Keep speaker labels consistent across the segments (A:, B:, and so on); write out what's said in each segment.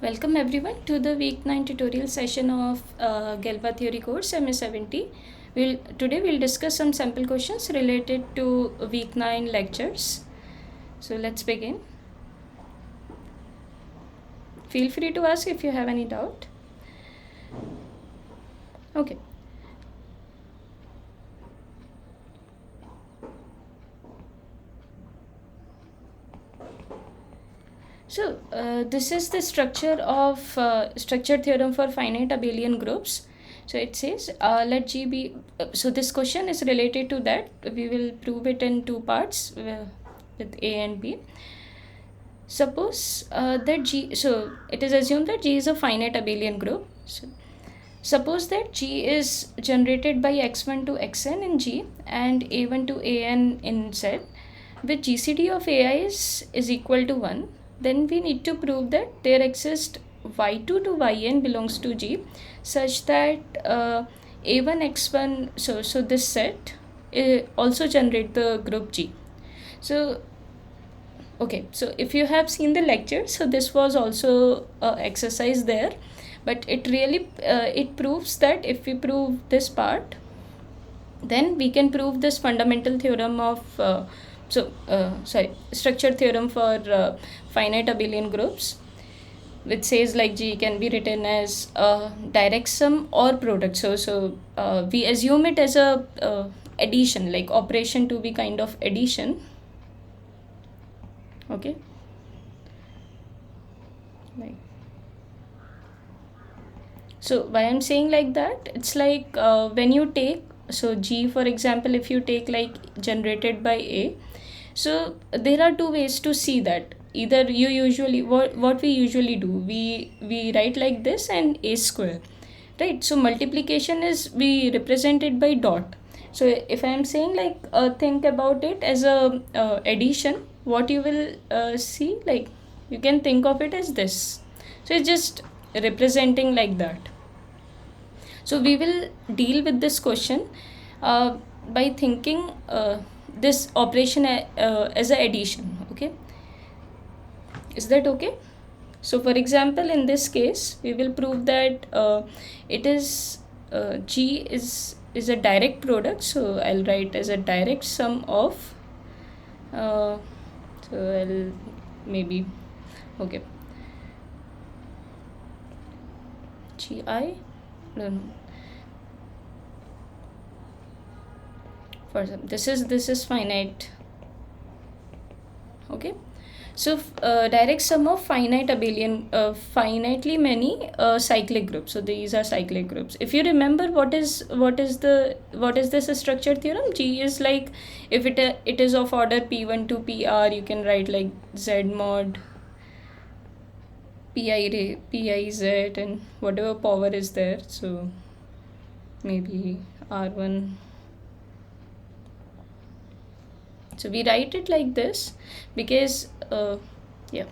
A: Welcome everyone to the week 9 tutorial session of Galois theory course MA70. Today we'll discuss some sample questions related to week 9 lectures. So let's begin. Feel free to ask if you have any doubt. Okay. So this is the structure of structure theorem for finite abelian groups. So it says let G be, so this question is related to that. We will prove it in two parts with A and B. Suppose that G, so it is assumed that G is a finite abelian group. So suppose that G is generated by x1 to xn in G and a1 to an in Z, with GCD of AI is equal to 1, then we need to prove that there exists y2 to yn belongs to G such that a1 x1, so this set also generate the group G. So okay, so if you have seen the lecture, so this was also exercise there, but it really it proves that if we prove this part, then we can prove this fundamental theorem of structure theorem for finite abelian groups, which says like G can be written as direct sum or product. So we assume it as a addition, like operation to be kind of addition. Okay, like, so why I'm saying like that, it's like when you take, so G for example, if you take like generated by A, so there are two ways to see that. Either you usually, what we usually do, we write like this and A square, right? So multiplication is, we represent it by dot. So if I am saying like think about it as a addition, what you will see, like you can think of it as this. So it's just representing like that. So we will deal with this question by thinking this operation as a addition. Okay, is that okay? So for example, in this case, we will prove that it is G is a direct product. So I'll write as a direct sum of. So I'll maybe, okay, Gi. No, no. For some, this is finite. Okay. So direct sum of finite abelian, finitely many cyclic groups. So these are cyclic groups. If you remember, what is this structure theorem? G is like, if it is of order p1 to pr, you can write like z mod piz and whatever power is there. So maybe r1. So we write it like this because yeah.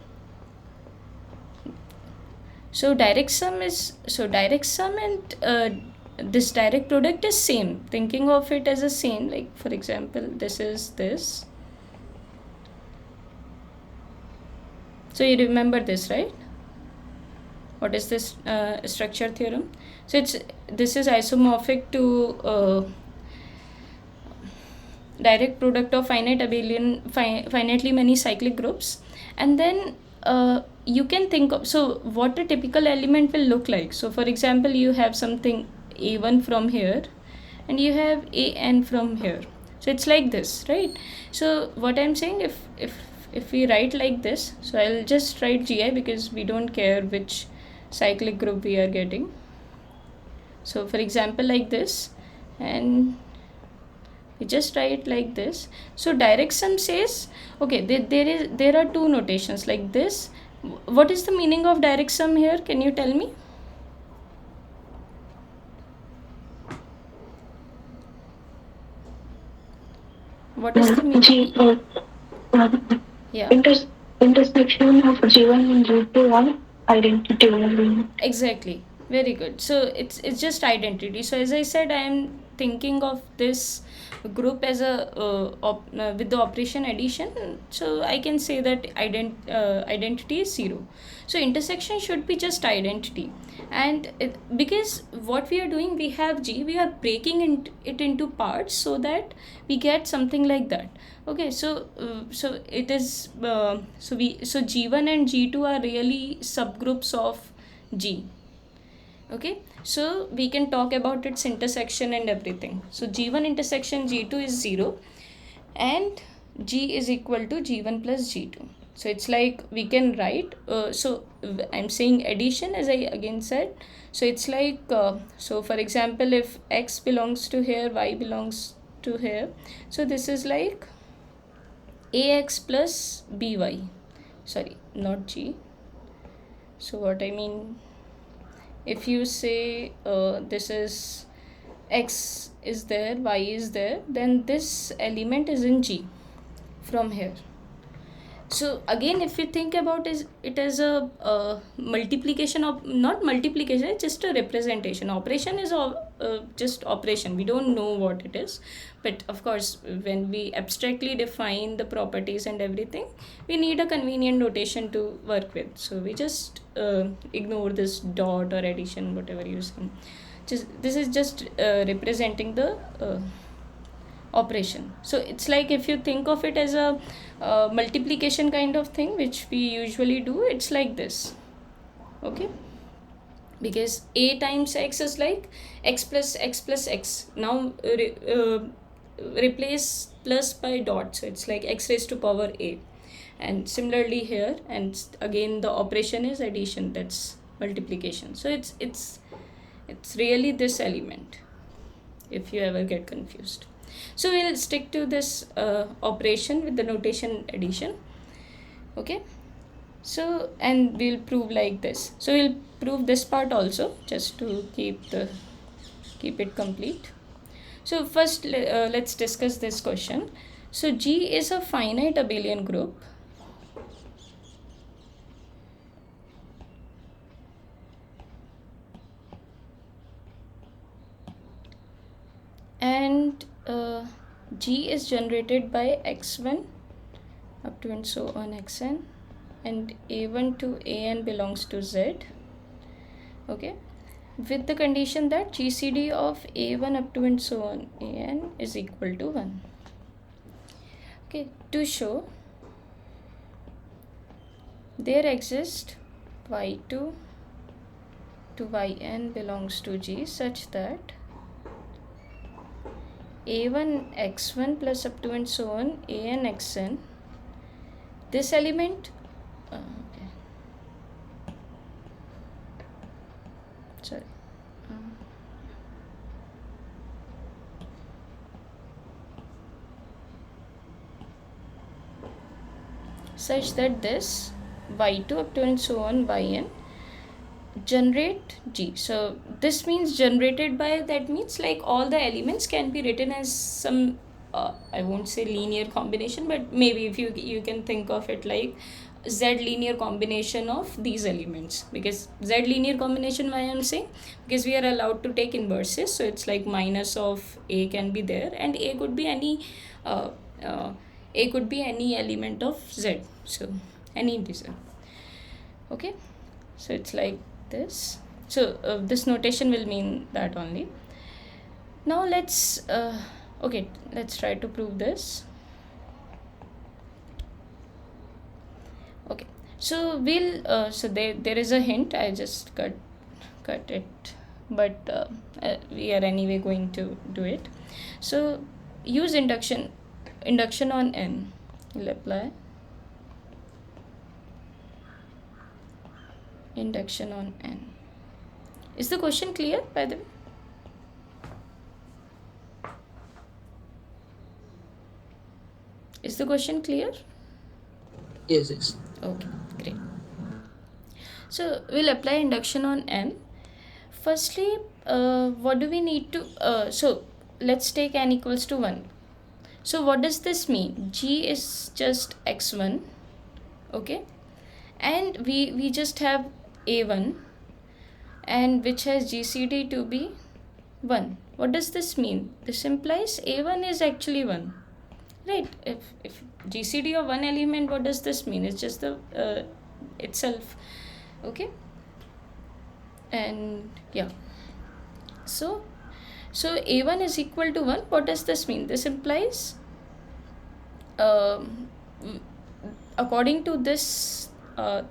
A: So direct sum and this direct product is same. Thinking of it as a same, like for example, this is this. So you remember this, right? What is this structure theorem? So this is isomorphic to direct product of finite abelian finitely many cyclic groups. And then you can think of, so what a typical element will look like. So for example, you have something a1 from here and you have an from here. So it's like this, right? So what I'm saying, if we write like this, so I'll just write Gi because we don't care which cyclic group we are getting. So for example, like this, and we just write like this. So direct sum says, okay, there are two notations like this. What is the meaning of direct sum here? Can you tell me? What is the meaning? Yeah.
B: Intersection of G1 and G2 are identity.
A: Exactly. Very good. So it's just identity. So as I said, I am thinking of this group as a with the operation addition, so I can say that identity is 0. So intersection should be just identity, and because what we are doing, we have G, we are breaking it into parts so that we get something like that. Okay, so it is so G1 and G2 are really subgroups of G. Okay, so we can talk about its intersection and everything. So G1 intersection G2 is 0, and G is equal to G1 plus G2. So it's like we can write, I'm saying addition as I again said. So it's like, so for example, if X belongs to here, Y belongs to here. So this is like AX plus BY. Sorry, not G. So what I mean, if you say this is X is there, Y is there, then this element is in G from here. So again, if you think about it as a multiplication of, not multiplication, it's just a representation. Operation is just operation, we don't know what it is, but of course when we abstractly define the properties and everything, we need a convenient notation to work with. So we just ignore this dot or addition, whatever you say. This is just representing the operation. So it's like, if you think of it as a multiplication kind of thing, which we usually do, it's like this. Okay, because A times X is like X plus X plus X. Now replace plus by dot, so it's like X raised to power A. And similarly here, and again the operation is addition, that's multiplication. So it's really this element, if you ever get confused. So we'll stick to this operation with the notation addition. Okay, so and we'll prove like this. So we'll prove this part also, just to keep it complete. So first let's discuss this question. So G is a finite abelian group and G is generated by x1 up to and so on xn, and a1 to an belongs to z. Okay, with the condition that GCD of a1 up to and so on an is equal to 1. Okay, to show there exists y2 to yn belongs to G such that a1 x1 plus up to and so on an xn, this element okay, sorry, such that this y2 up to and so on yn generate G. So this means generated by, that means like all the elements can be written as some I won't say linear combination, but maybe if you can think of it like Z linear combination of these elements. Because Z linear combination, why I'm saying, because we are allowed to take inverses, so it's like minus of A can be there, and A could be any element of Z, so any integer. Okay, so it's like this. So this notation will mean that only. Now let's try to prove this. Okay, so we'll so there is a hint, I just cut it, but we are anyway going to do it. So use induction on n. We'll apply induction on n. Is the question clear, by the way? Is the question clear?
C: Yes.
A: Okay, great. So we'll apply induction on n. Firstly, what do we need to so let's take n equals to 1. So what does this mean? G is just x1, okay, and we just have a1, and which has GCD to be 1. What does this mean? This implies A1 is actually 1. Right? If GCD of one element, what does this mean? It's just the itself. Okay? And yeah. So A1 is equal to 1. What does this mean? This implies according to this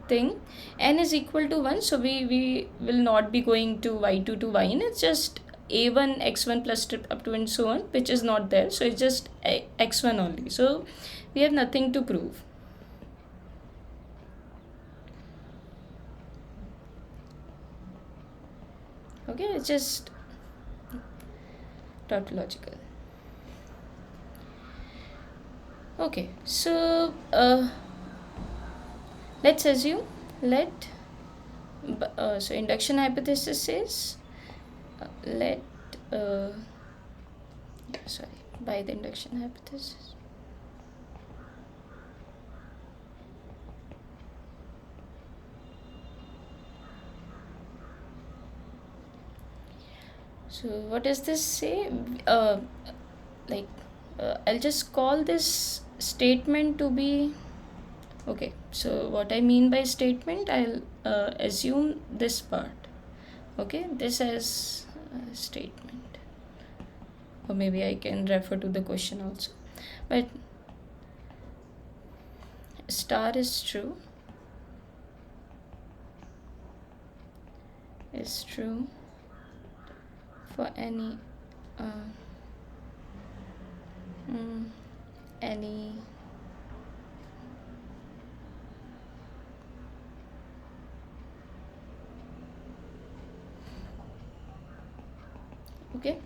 A: thing, n is equal to 1, so we will not be going to y2 to yn. It's just a1 x1 plus up to and so on, which is not there, so it's just x1 only, so we have nothing to prove. Okay, it's just tautological. Okay, so let's assume so induction hypothesis says by the induction hypothesis, so what does this say? I'll just call this statement to be okay. So what I mean by statement, I'll assume this part. Okay, this as a statement, or maybe I can refer to the question also, but star is true for any okay.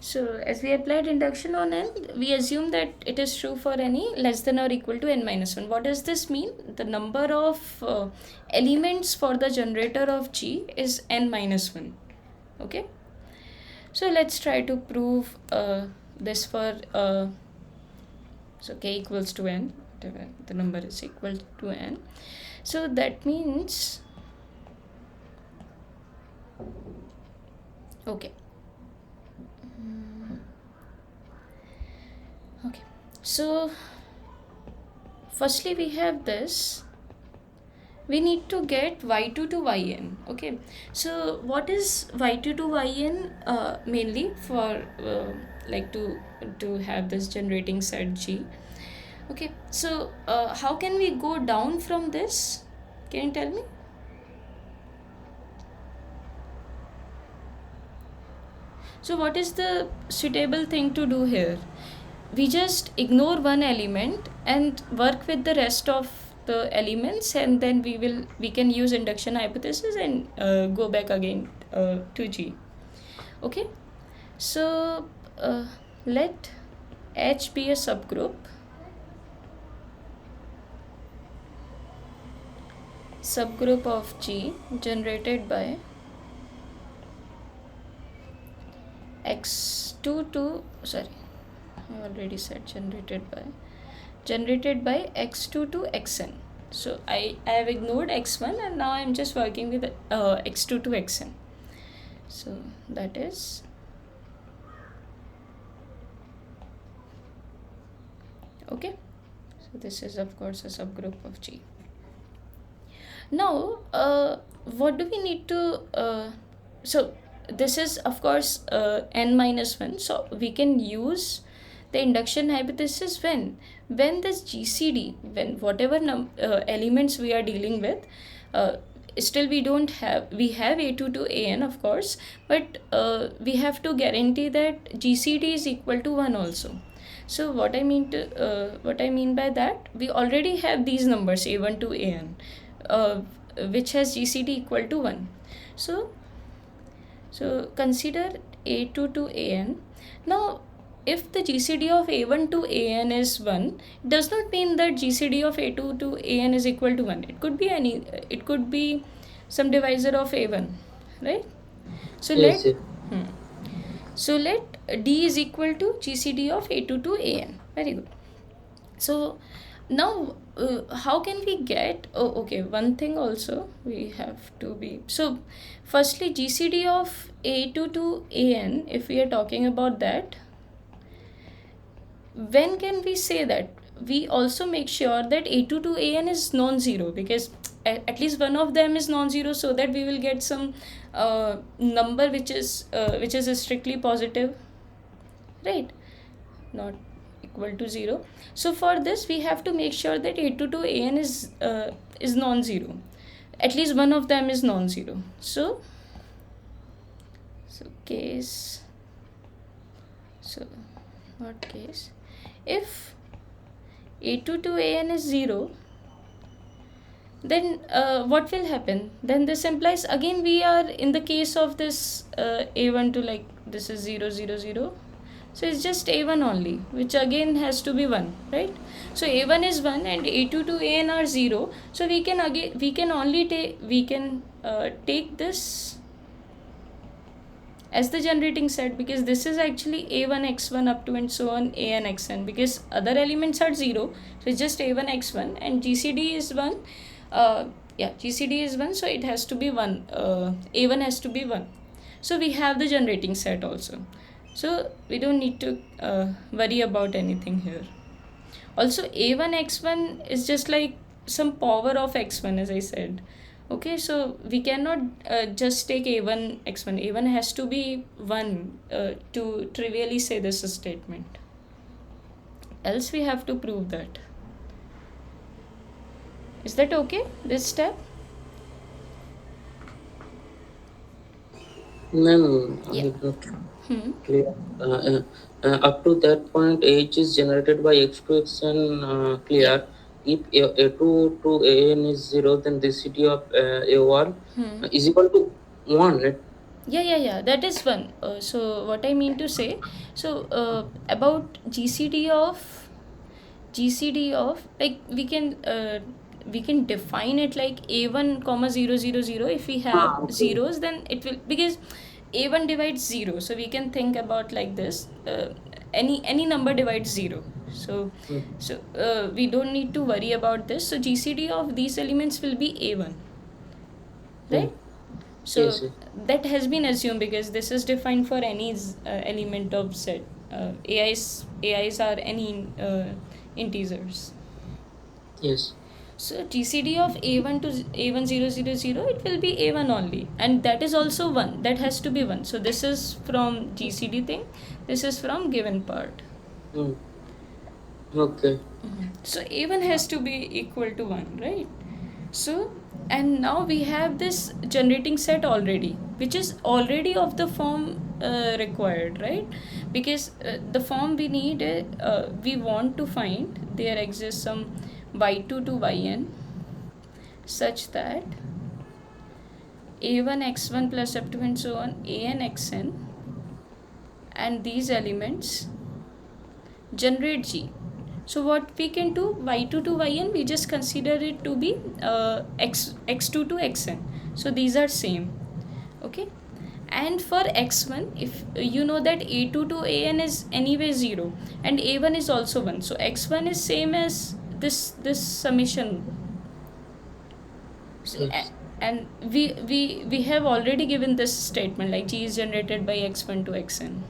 A: So as we applied induction on n, we assume that it is true for any less than or equal to n minus 1. What does this mean? The number of elements for the generator of G is n minus 1. Okay. So let's try to prove this for so k equals to n, whatever the number is equal to n. So that means okay. Okay, so firstly we have this, we need to get y2 to yn. Okay, so what is y2 to yn? Mainly for to have this generating set G. Okay, so how can we go down from this? Can you tell me? So what is the suitable thing to do here? We just ignore one element and work with the rest of the elements, and then we can use induction hypothesis and go back again to G. Okay, so let H be a subgroup of G generated by x2 to I already said generated by x2 to xn. So I have ignored x1 and now I'm just working with x2 to xn. So that is okay. So this is of course a subgroup of G. Now what do we need to so this is of course n minus 1, so we can use the induction hypothesis when this GCD, when whatever elements we are dealing with, still we have a2 to an of course, but we have to guarantee that GCD is equal to 1 also. So what I mean by that, we already have these numbers a1 to an which has GCD equal to 1. So consider a2 to an. Now if the GCD of a1 to an is 1, it does not mean that GCD of a2 to an is equal to 1. It could be some divisor of a1, right? So
C: Yes,
A: let D is equal to GCD of a2 to an. Very good. So now how can we get, oh okay, one thing also we have to be, so firstly GCD of A2 to AN, if we are talking about that, when can we say that? We also make sure that A2 to AN is non-zero, because at least one of them is non-zero, so that we will get some number which is strictly positive, right? Not equal to 0. So for this we have to make sure that A2 to AN is non-zero. At least one of them is non-zero. So case, so what case, if A2 to AN is 0, then what will happen? Then this implies again we are in the case of this A1 to, like, this is 0 0 0, so it's just A1 only, which again has to be 1, right? So A1 is 1 and A2 to AN are 0, so we can take this as the generating set, because this is actually A1 x1 up to and so on AN xn, because other elements are 0, so it's just A1 x1 and GCD is 1. GCD is 1, so it has to be 1. A1 has to be 1. So we have the generating set also. So we don't need to worry about anything here. Also, A1 x1 is just like some power of x1, as I said. Okay, so we cannot just take A1 x1. A1 has to be 1 to trivially say this statement. Else we have to prove that. Is that okay, this step?
C: Ma'am,
A: Yeah.
C: I'm not clear. Up to that point, H is generated by x2 xn clear. If A2 to AN is 0, then the city of A1 is equal to 1, right?
A: Yeah, that is one. So what I mean to say, so about GCD of, like, we can define it like A1 comma 0 0 0. If we have
C: Okay.
A: zeros, then it will, because A1 divides 0, so we can think about like this, any number divides 0, so
C: Mm.
A: we don't need to worry about this. So GCD of these elements will be A1,
C: Mm.
A: right? So
C: Yes, yes.
A: that has been assumed, because this is defined for any element of set. AIs are any integers.
C: Yes.
A: So GCD of A1 to A1 0 0 0, it will be A1 only, and that is also 1. That has to be 1. So this is from GCD thing. This is from given part.
C: Mm. Okay.
A: So A1 has to be equal to 1, right? So, and now we have this generating set already, which is already of the form required, right? Because the form we need, we want to find, there exists some y2 to yn such that a1 x1 plus up to and so on an xn, and these elements generate g. So what we can do, y2 to yn, we just consider it to be x2 to xn. So these are same, okay? And for x1, if you know that a2 to an is anyway 0 and a1 is also 1, so x1 is same as this summation. So,
C: Yes.
A: and we have already given this statement, like g is generated by x1 to xn.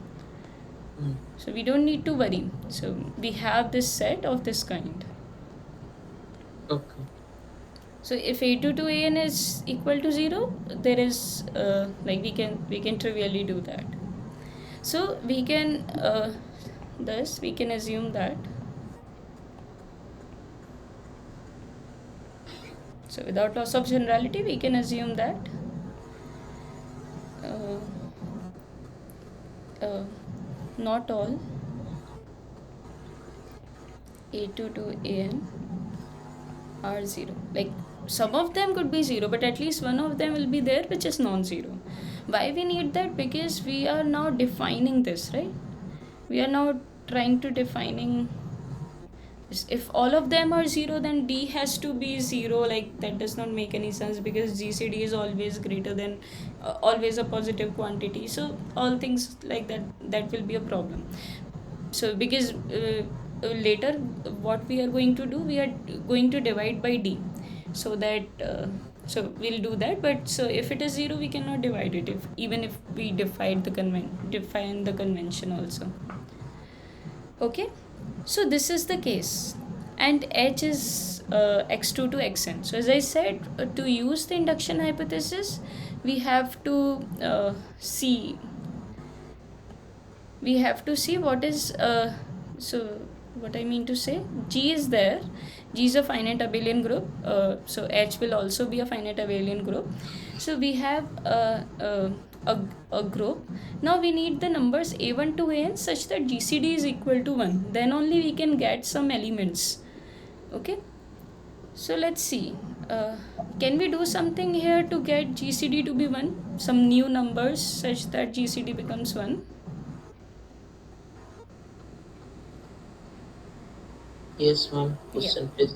C: Mm.
A: So we don't need to worry. So we have this set of this kind.
C: Okay.
A: So if a2 to an is equal to 0, there is like we can trivially do that. So we can thus we can assume that. So without loss of generality, we can assume that uh, uh, not all a2 to an are 0. Like, some of them could be 0, but at least one of them will be there which is non-zero. Why we need that? Because we are now defining this, right? We are now trying to defining this. If all of them are 0, then d has to be 0. Like, that does not make any sense, because GCD is always greater than always a positive quantity. So all things like that will be a problem. So because later what we are going to do, we are going to divide by d, so that so we'll do that. But so if it is 0, we cannot divide it, if even if we define the convention also. Okay, so this is the case, and h is x2 to xn. So as I said, to use the induction hypothesis, we have to see what is so what I mean to say, G is there. G is a finite abelian group, so H will also be a finite abelian group. So we have a group. Now we need the numbers a1 to an such that GCD is equal to 1. Then only we can get some elements. Okay, so let's see. Can we do something here to get GCD to be 1? Some new numbers such that GCD becomes 1.
C: Yes, ma'am. Question, please.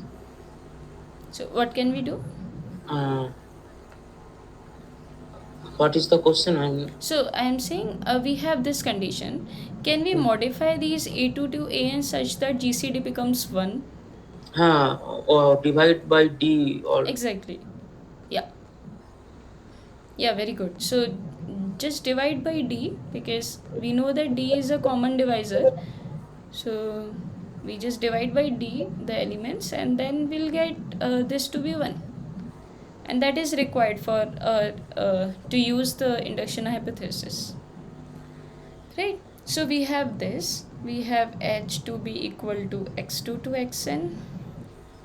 A: So what can we do?
C: What is the question?
A: So I am saying we have this condition. Can we modify these a2 to an such that GCD becomes 1?
C: Or divide by d, or
A: Exactly. Yeah. Yeah, very good. So just divide by d, because we know that d is a common divisor. So we just divide by d the elements, and then we'll get this to be 1. And that is required for to use the induction hypothesis. Right? So we have this. We have h to be equal to x2 to xn.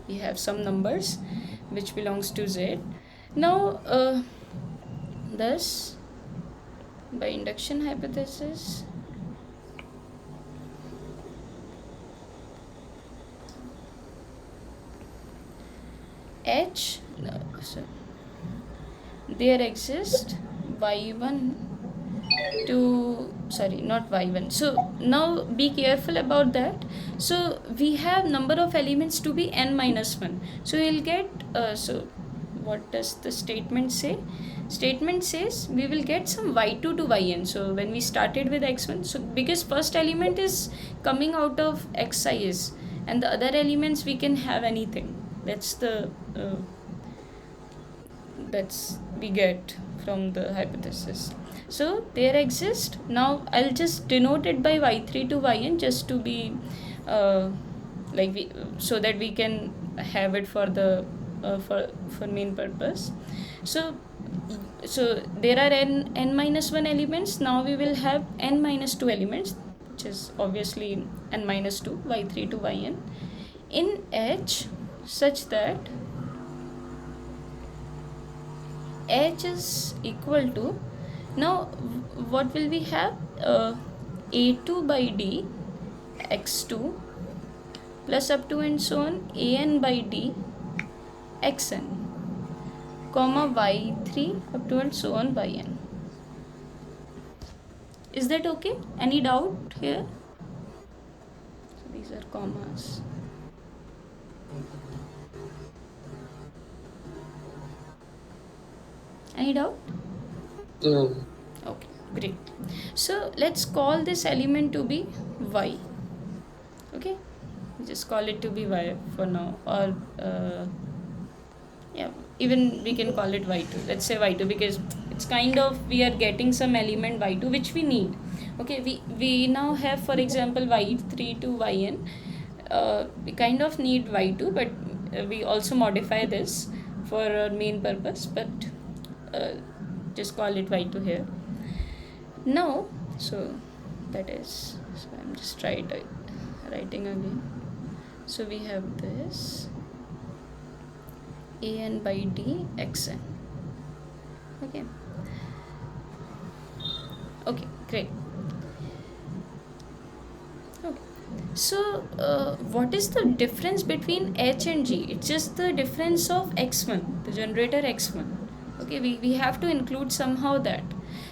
A: We have some numbers which belongs to z. Now thus by induction hypothesis, h so there exists y1 to not y1. So now be careful about that. So we have number of elements to be n minus 1. So we'll get so what does the statement say? Statement says we will get some y2 to yn. So when we started with x1, so because first element is coming out of xis, and the other elements we can have anything. That's the that's we get from the hypothesis. So there exists. Now I'll just denote it by y3 to yn, just to be so that we can have it for the for main purpose. So there are n minus 1 elements. Now we will have n minus 2 elements, which is obviously n minus 2, y3 to yn, in H, such that H is equal to, now what will we have? A2 by D x2 plus up to and so on an by d xn, comma y3 up to and so on by n. Is that okay? Any doubt here? So these are commas. Any doubt?
C: no.
A: Okay, great. So let's call this element to be y. Okay, just call it to be y for now, or yeah, even we can call it y2. Let's say y2, because it's kind of we are getting some element y2 which we need. Okay, we now have, for example, y3 to yn. We kind of need y2, but we also modify this for our main purpose, but just call it y2 here. Now, so that is, so I'm just writing again. So we have this an by d xn. Okay. Okay, great. Okay. So what is the difference between h and g? It's just the difference of x1, the generator x1. Okay, we have to include somehow that.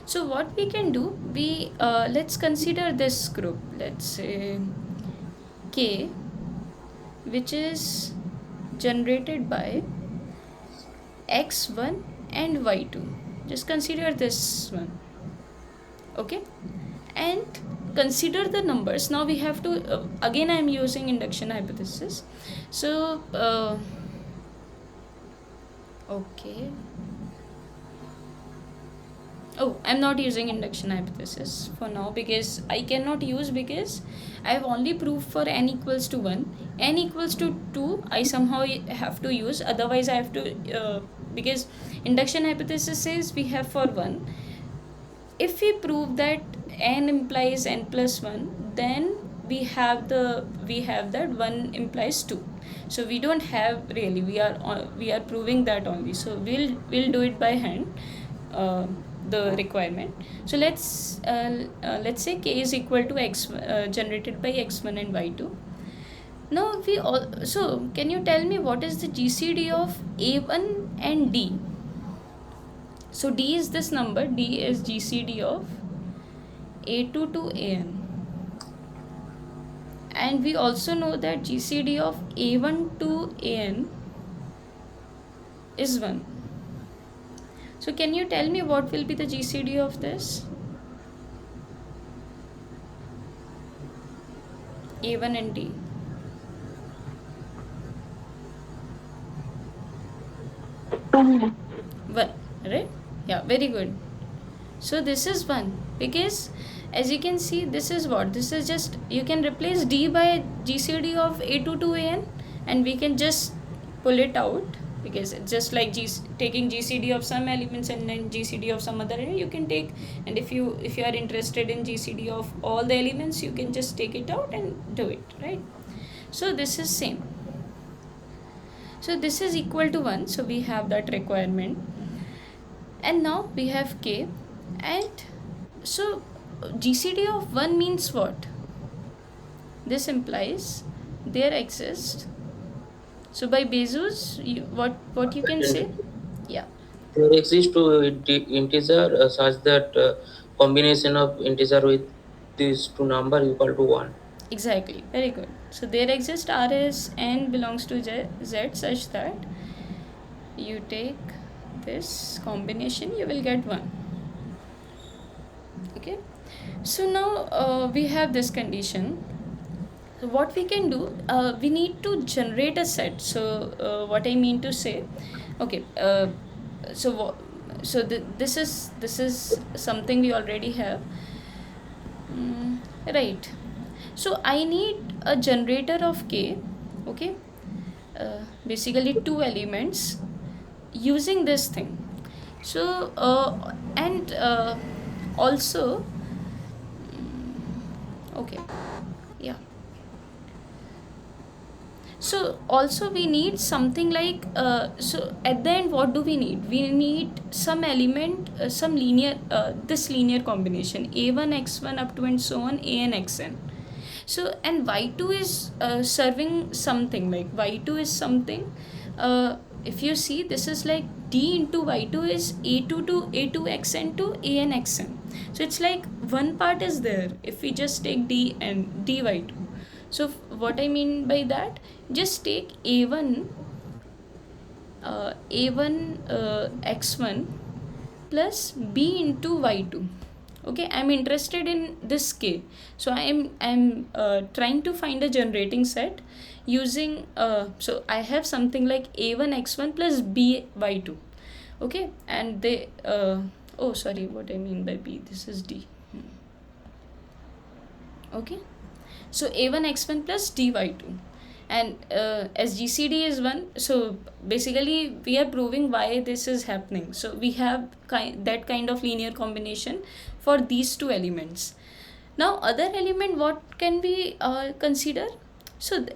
A: So what we can do, we let's consider this group, let's say K, which is generated by x1 and y2. Just consider this one. Okay, and consider the numbers. Now we have to again I am using induction hypothesis. So okay. Oh, I'm not using induction hypothesis for now because I cannot use, because I have only proved for n equals to 1. N equals to 2 I somehow have to use, otherwise I have to because induction hypothesis says we have for 1. If we prove that n implies n plus 1, then we have that 1 implies 2. So we don't have really, we are proving that only. So we'll do it by hand, the requirement. So let's say k is equal to x generated by x1 and y2. Now so can you tell me what is the GCD of a1 and d? So d is this number, d is GCD of a2 to an, and we also know that GCD of a1 to an is 1. So can you tell me what will be the GCD of this? A1 and D. 1, right? Yeah, very good. So this is 1, because as you can see, this is what? This is just, you can replace D by GCD of A2 to AN, and we can just pull it out, because it's just like taking GCD of some elements and then GCD of some other element you can take. And if you are interested in GCD of all the elements, you can just take it out and do it, right? So this is same. So this is equal to 1, so we have that requirement. And now we have k, and so GCD of 1 means what? This implies there exists. So by Bezo's, what you can say? Yeah.
C: There exists two integer such that combination of integer with these two number equal to 1.
A: Exactly. Very good. So there exists R is n belongs to Z such that you take this combination, you will get 1. Okay. So now we have this condition. So what we can do, we need to generate a set. So what I mean to say, okay, this is something we already have, right? So I need a generator of k, okay, basically 2 elements using this thing. So and also okay, yeah. So also we need something like so at the end what do we need? We need some element, some linear, this linear combination a1 x1 up to and so on an xn. So and y2 is serving something, like y2 is something, if you see, this is like d into y2 is a2 to a2 xn to an xn. So it's like one part is there if we just take d and dy2. So what I mean by that, just take a1 x1 plus b into y2. Okay, I'm interested in this k, so I'm trying to find a generating set using so I have something like a1 x1 plus b y2. Okay, and they oh sorry, what I mean by b, this is d. Okay, so a1 x1 plus dy2, and as GCD is 1, so basically we are proving why this is happening. So we have that kind of linear combination for these 2 elements. Now other element, what can we consider? So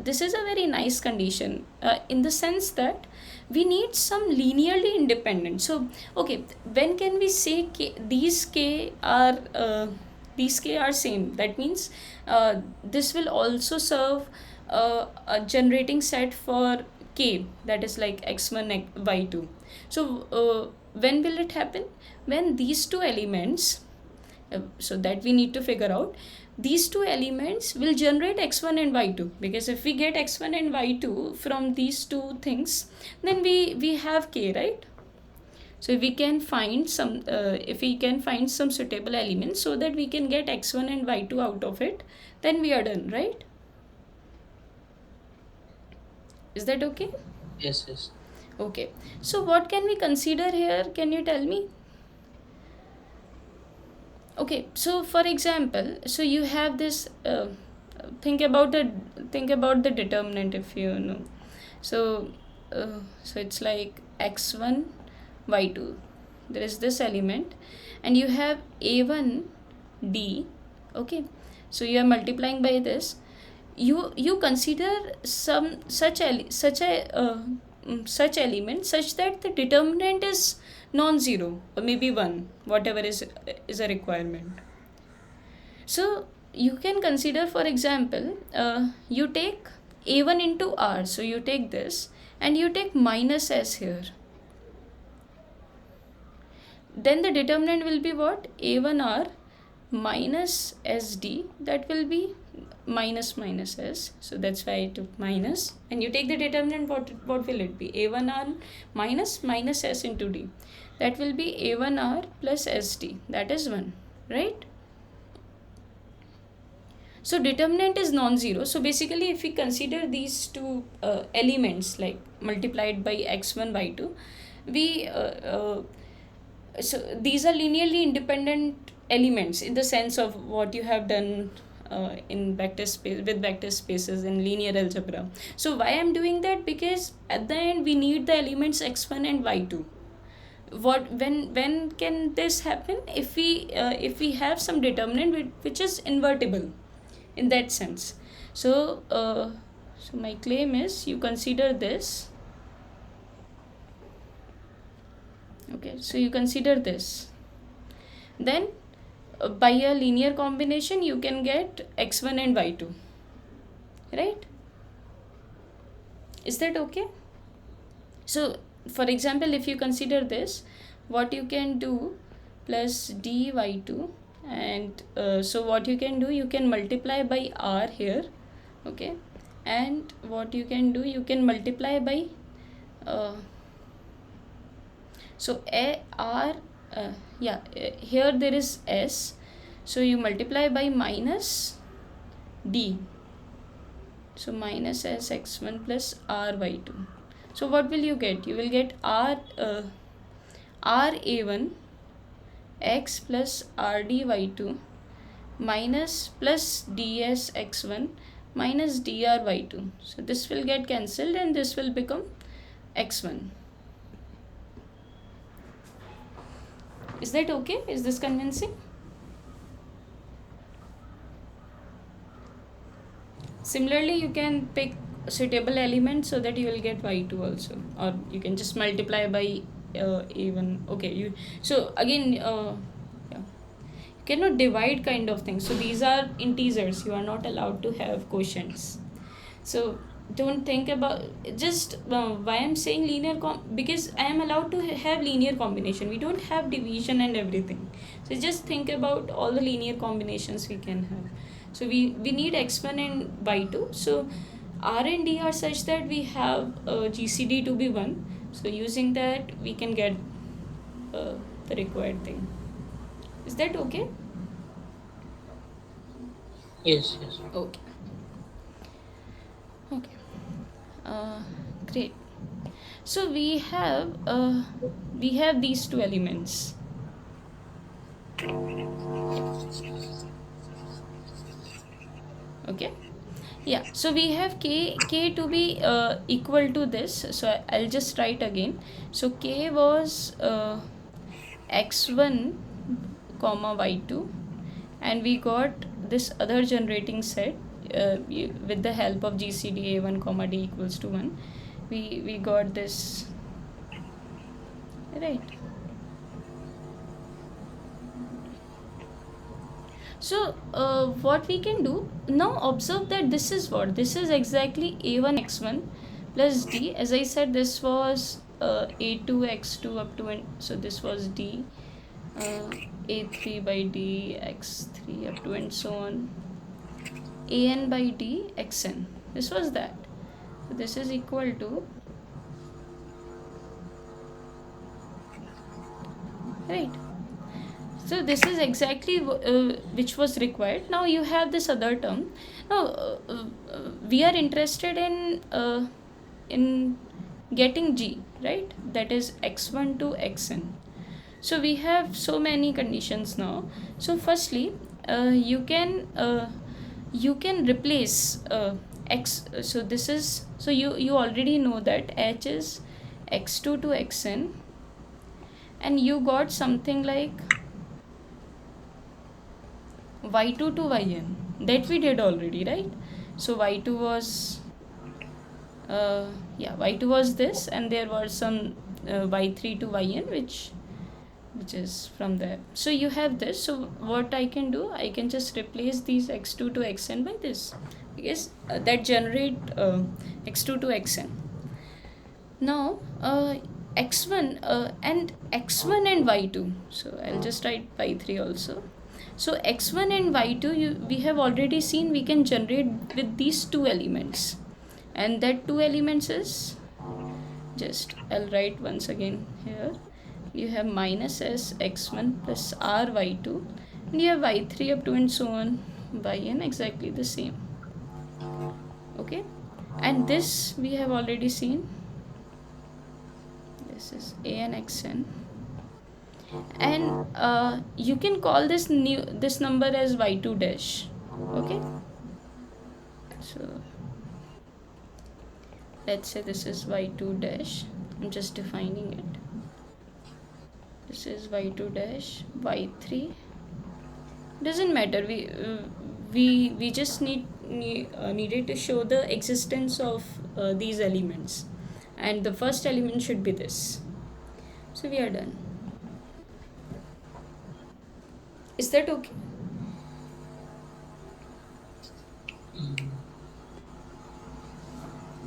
A: this is a very nice condition in the sense that we need some linearly independent. So okay, when can we say these k are same? That means this will also serve a generating set for k, that is like x1 y2. So when will it happen? When these 2 elements, so that we need to figure out, these 2 elements will generate x1 and y2, because if we get x1 and y2 from these 2 things, then we have k, right? So we can find some if we can find some suitable elements so that we can get x1 and y2 out of it, then we are done, right? Is that okay?
C: Yes, yes.
A: Okay. So what can we consider here? Can you tell me? Okay. So for example, so you have this. Think about the determinant, if you know. So so it's like x1, y2. There is this element, and you have a1 d. Okay. So you are multiplying by this. You consider some such element such that the determinant is non-zero or maybe 1, whatever is a requirement. So you can consider, for example, you take a1 into r, so you take this and you take minus s here. Then the determinant will be what? a1r minus sd, that will be minus minus s, so that's why I took minus. And you take the determinant, what will it be? a1r minus minus s into d, that will be a1r plus sd, that is 1, right? So determinant is non-zero. So basically if we consider these two elements like multiplied by x1 y2, we so these are linearly independent elements in the sense of what you have done in vector space with vector spaces in linear algebra. So why I'm doing that? Because at the end we need the elements x1 and y2. What when can this happen? If we have some determinant which is invertible in that sense. So so my claim is, you consider this. Okay, so you consider this, then by a linear combination you can get x1 and y2, right? Is that okay? So for example, if you consider this, what you can do, plus dy2, and so what you can do, you can multiply by r here. Okay, and what you can do, you can multiply by uh, so a r yeah, here there is s, so you multiply by minus d, so minus s x1 plus r y2. So what will you get? You will get r a1 x plus r d y2 minus plus ds x1 minus dr y2. So this will get cancelled and this will become x1. Is that okay? Is this convincing? Similarly, you can pick a suitable element so that you will get y2 also, or you can just multiply by a1. Okay, you, so again yeah, you cannot divide kind of thing. So these are integers, you are not allowed to have quotients. So don't think about, just why I'm saying linear because I am allowed to have linear combination, we don't have division and everything. So just think about all the linear combinations we can have. So we need x1 and y2. So r and d are such that we have gcd to be 1. So using that we can get the required thing. Is that okay?
C: Yes, yes.
A: Okay. Okay. Great. So we have these two elements. Okay. Yeah. So we have k to be equal to this. So I'll just write again. So k was x1 comma y2, and we got this other generating set with the help of gcd a1 comma d equals to 1. We got this, right? So what we can do now, observe that this is what, this is exactly a1 x1 plus d. As I said, this was a2 x2 up to, and so this was d, a3 by d x3 up to, and so on, an by d xn. This was that. So this is equal to right? So this is exactly which was required. Now you have this other term. Now we are interested in getting g, right? That is x1 to xn. So we have so many conditions now. So firstly, you can replace x. So this is, so you already know that h is x2 to xn, and you got something like y2 to yn. That we did already, right? So y2 was yeah, y2 was this, and there was some y3 to yn, which is from there. So you have this. So what I can do, I can just replace these x2 to xn by this, because that generate x2 to xn. Now x1 and x1 and y2, so I'll just write y3 also. So x1 and y2, we have already seen we can generate with these two elements, and that two elements is, just I'll write once again here. You have minus s x1 plus r y2, and you have y3 up to and so on yn, exactly the same. Okay, and this we have already seen. This is a and xn, and you can call this number as y2 dash. Okay, so let's say this is y2 dash. I'm just defining it. This is y2 dash, y3. Doesn't matter. We just needed to show the existence of these elements, and the first element should be this. So we are done. Is that okay?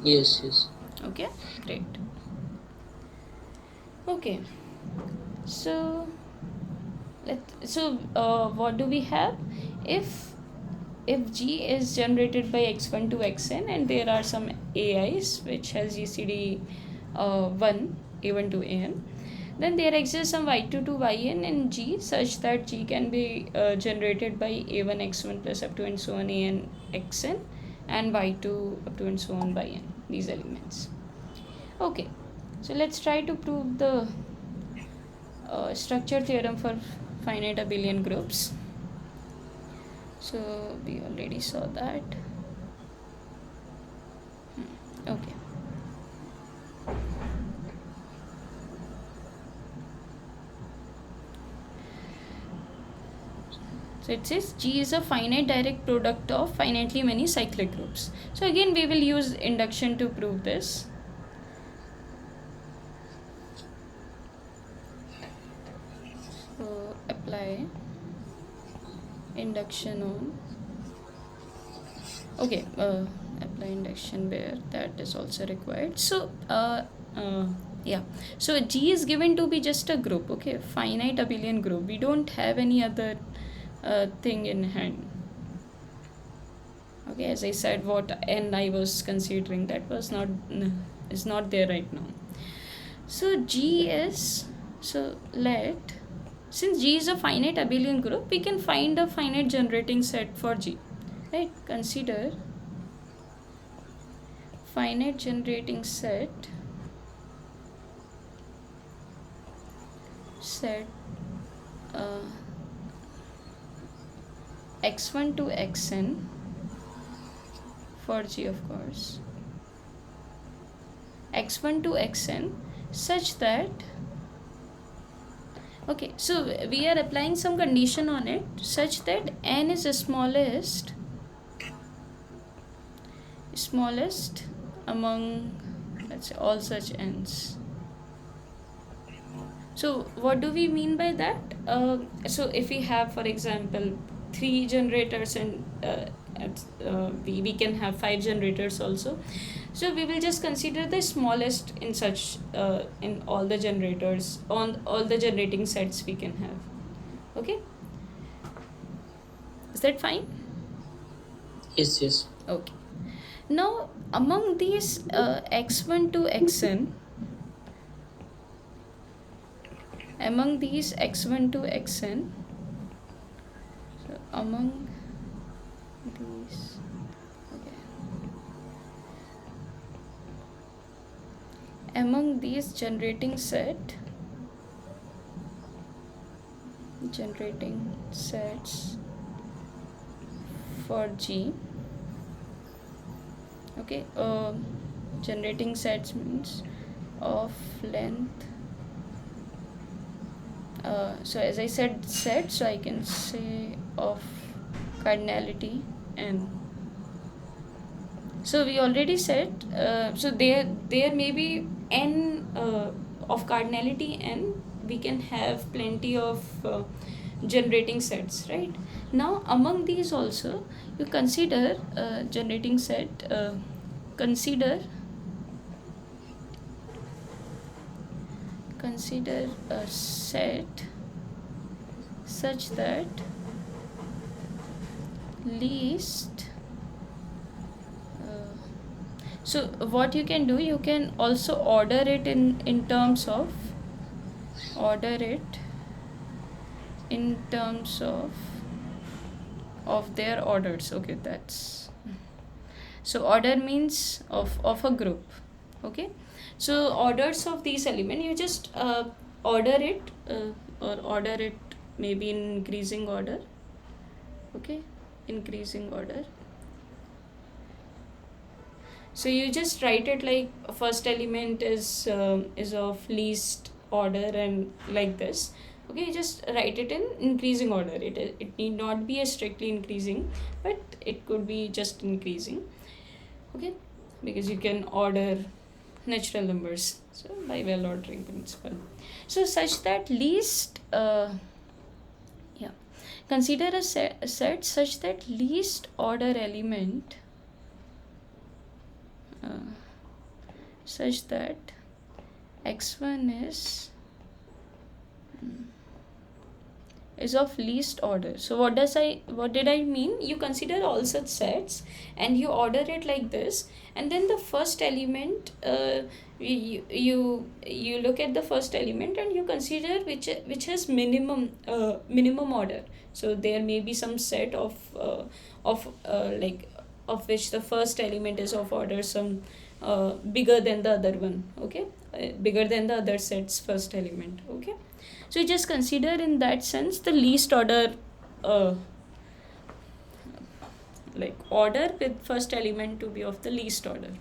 C: Yes, yes.
A: Okay, great. Okay, so what do we have? If g is generated by x1 to xn, and there are some ai's which has gcd 1 a1 to an, then there exists some y2 to yn in g, such that g can be generated by a1 x1 plus up to and so on an xn, and y2 up to and so on by n, these elements. Okay, so let's try to prove the structure theorem for finite abelian groups. So we already saw that. Okay. So it says G is a finite direct product of finitely many cyclic groups. So again we will use induction to prove this. So apply induction on, okay, apply induction where that is also required. So yeah, so G is given to be just a group, okay, finite abelian group. We don't have any other thing in hand. Okay, as I said, what n I was considering, that was not is not there right now. So G is, so since G is a finite abelian group, we can find a finite generating set for G, right? Consider finite generating set x1 to xn for G, of course, x1 to xn, such that, okay, so we are applying some condition on it, such that n is the smallest among, let's say, all such n's. So what do we mean by that? So if we have, for example, 3 generators, and we can have 5 generators also. So we will just consider the smallest in such in all the generators, on all the generating sets we can have. Okay, is that fine?
C: Yes, yes.
A: Okay, now among these x1 to xn among these x1 to xn, so among these, okay, among these generating sets for G, okay, generating sets means of length, so as I said set, so I can say of cardinality n. So we already said, so there may be n of cardinality n. We can have plenty of generating sets, right? Now among these also, you consider generating set. Consider a set such that least. So what you can do, you can also order it in terms of their orders. Okay, that's, so order means of a group. Okay, so orders of these element, you just order it, or order it maybe in increasing order. Okay, increasing order. So you just write it like first element is of least order and like this. Okay, you just write it in increasing order. It need not be a strictly increasing, but it could be just increasing. Okay, because you can order natural numbers, so by well ordering principle. So such that least, yeah, consider a set such that least order element, such that x1 is of least order. So what did I mean? You consider all such sets and you order it like this, and then the first element, you look at the first element and you consider which has minimum order. So there may be some set of like of which the first element is of order some bigger than the other one. Okay, bigger than the other set's first element. Okay, so you just consider in that sense the least order, like order with first element to be of the least order.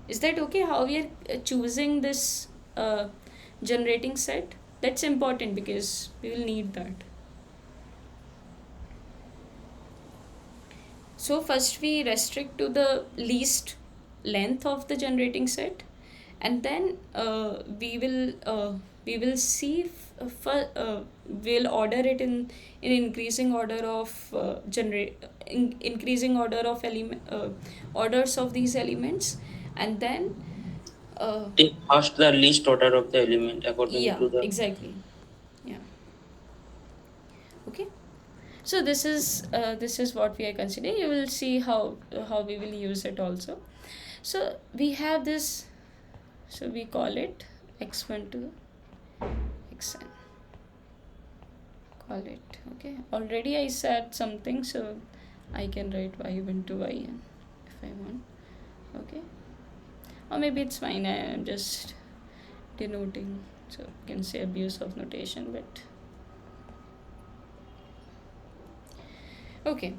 A: Is that okay? How we are choosing this generating set? That's important because we will need that. So first we restrict to the least length of the generating set, and then we will see we'll order it in increasing order of increasing order of orders of these elements, and then
C: Take first the least order of the element according to the.
A: exactly, yeah. Okay, so this is what we are considering. You will see how we will use it also. So we have this, so we call it x1 to xn, call it. Okay, already I said something, so I can write y1 to yn if I want. Okay, or maybe it's fine, I am just denoting, so you can say abuse of notation, but okay.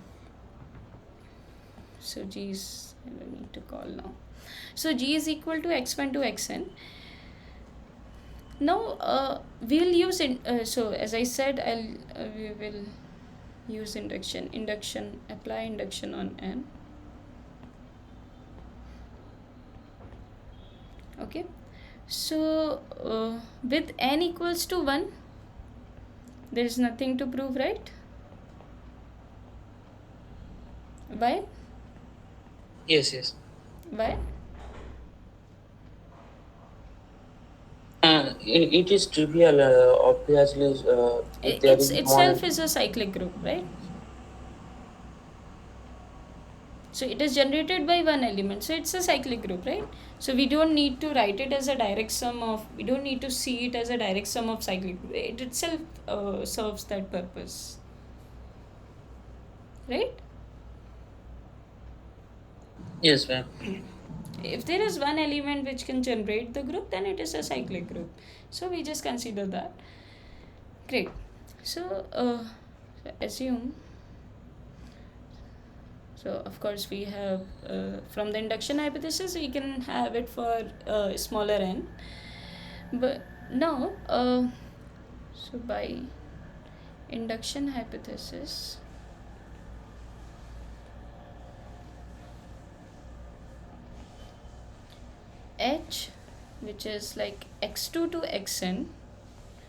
A: So g is, I don't need to call now. So g is equal to x1 to xn. Now we'll use so as I said, we will use induction, apply induction on n. Okay, so with n equals to 1, there is nothing to prove, right? Why?
C: Yes.
A: Why?
C: It is trivial, obviously. If there is
A: Itself is a cyclic group, right? So it is generated by one element, so it's a cyclic group, right? So we don't need to write it as a direct sum of, we don't need to see it as a direct sum of cyclic group. It itself serves that purpose, right?
C: Yes, ma'am.
A: If there is one element which can generate the group, then it is a cyclic group. So we just consider that. Great. So assume, so of course we have from the induction hypothesis we can have it for smaller n, but now so by induction hypothesis h, which is like x2 to xn,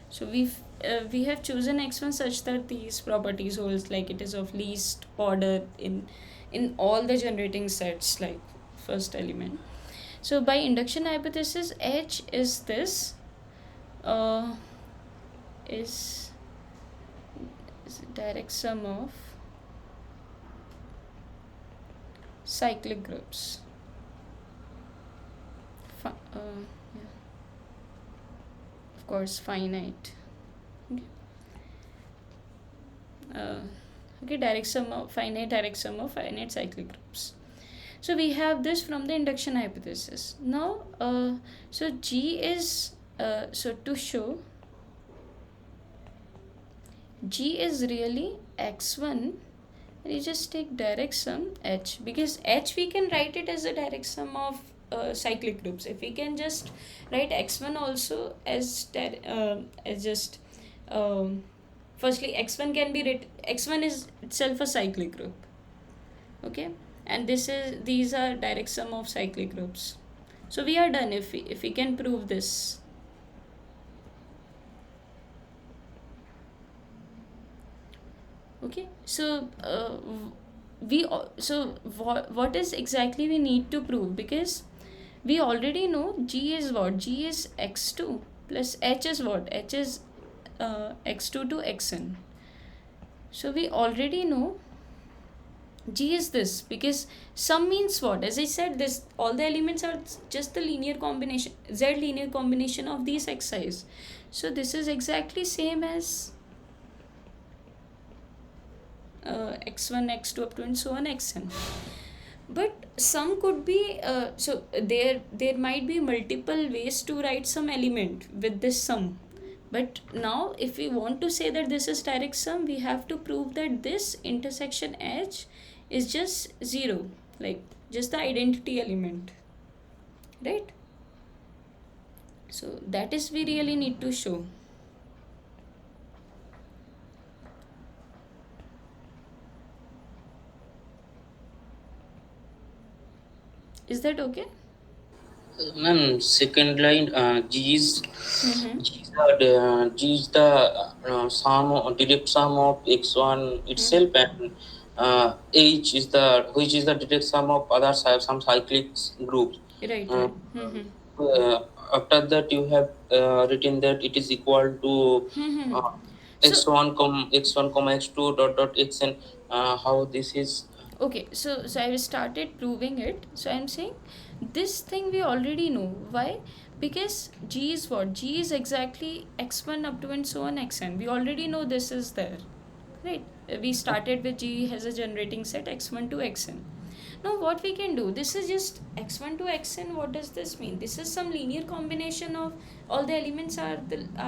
A: so we have chosen x1 such that these properties holds, like it is of least order in all the generating sets, like first element. So by induction hypothesis, h is this uh, is direct sum of cyclic groups. Yeah. Of course, finite. Okay. Okay, direct sum of finite cyclic groups. So we have this from the induction hypothesis. Now, so G is so to show G is really x1, and you just take direct sum h, because h we can write it as a direct sum of cyclic groups. If we can just write x1 also as just firstly x1 can be written, x1 is itself a cyclic group, okay, and these are direct sum of cyclic groups. So we are done if we can prove this. Okay, so what is exactly we need to prove, because we already know G is what, G is x2 plus h is what, h is x2 to xn. So we already know G is this, because sum means what, as I said, this all the elements are just the linear combination, z linear combination of these xi's. So this is exactly same as x1 x2 up to and so on xn. But sum could be so there might be multiple ways to write some element with this sum, but now if we want to say that this is direct sum, we have to prove that this intersection h is just 0, like just the identity element, right? So that is we really need to show. Is that okay?
C: Ma'am, second line, G is sum direct sum of x1 itself, and H is the which is the direct sum of other some cyclic groups.
A: Right,
C: Uh,
A: right.
C: After that, you have written that it is equal to uh,
A: So
C: x1 comma x2 dot dot xn. How this is?
A: okay, so I started proving it. So I'm saying this thing we already know. Why? Because G is what, G is exactly x1 up to and so on xn. We already know this is there, right? We started with G has a generating set x1 to xn. Now what we can do, this is just x1 to xn. What does this mean? This is some linear combination of all the elements are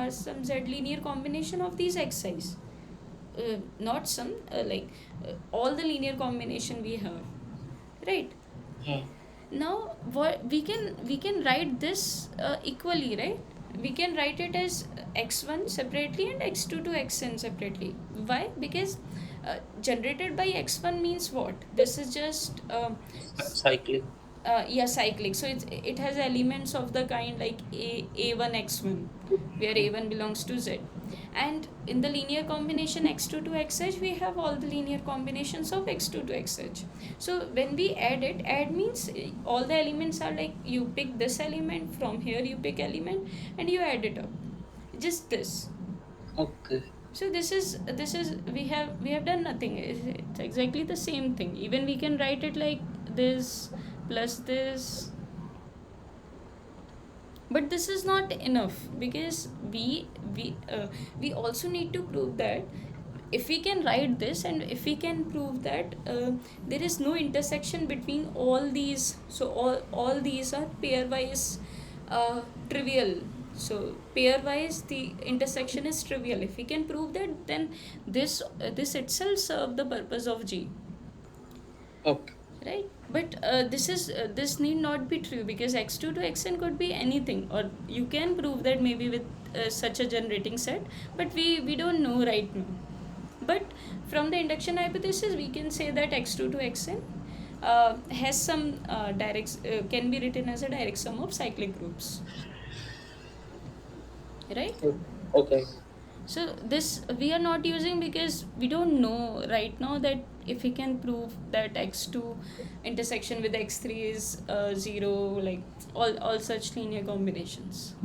A: some z linear combination of these xi's. Not some all the linear combination we have, right? Now what we can write this equally, right? We can write it as x1 separately and x2 to xn separately. Why? Because generated by x1 means what, this is just
C: Cyclic.
A: yeah, cyclic. So it has elements of the kind like a1 x1, where a1 belongs to z, and in the linear combination x2 to xh we have all the linear combinations of x2 to xh. So when we add means all the elements are like, you pick this element from here, you pick element and you add it up, just this.
C: Okay.
A: So this is we have done nothing. It's exactly the same thing. Even we can write it like this plus this. But this is not enough, because we also need to prove that if we can write this and if we can prove that there is no intersection between all these, so all these are pairwise trivial. So pairwise the intersection is trivial. If we can prove that, then this itself serve the purpose of G.
C: Okay.
A: Right, but this need not be true, because x2 to xn could be anything, or you can prove that maybe with such a generating set, but we don't know right now. But from the induction hypothesis, we can say that x2 to xn has some can be written as a direct sum of cyclic groups, right?
C: Okay.
A: So this we are not using because we don't know right now that if we can prove that x2 intersection with x3 is 0, like all such linear combinations.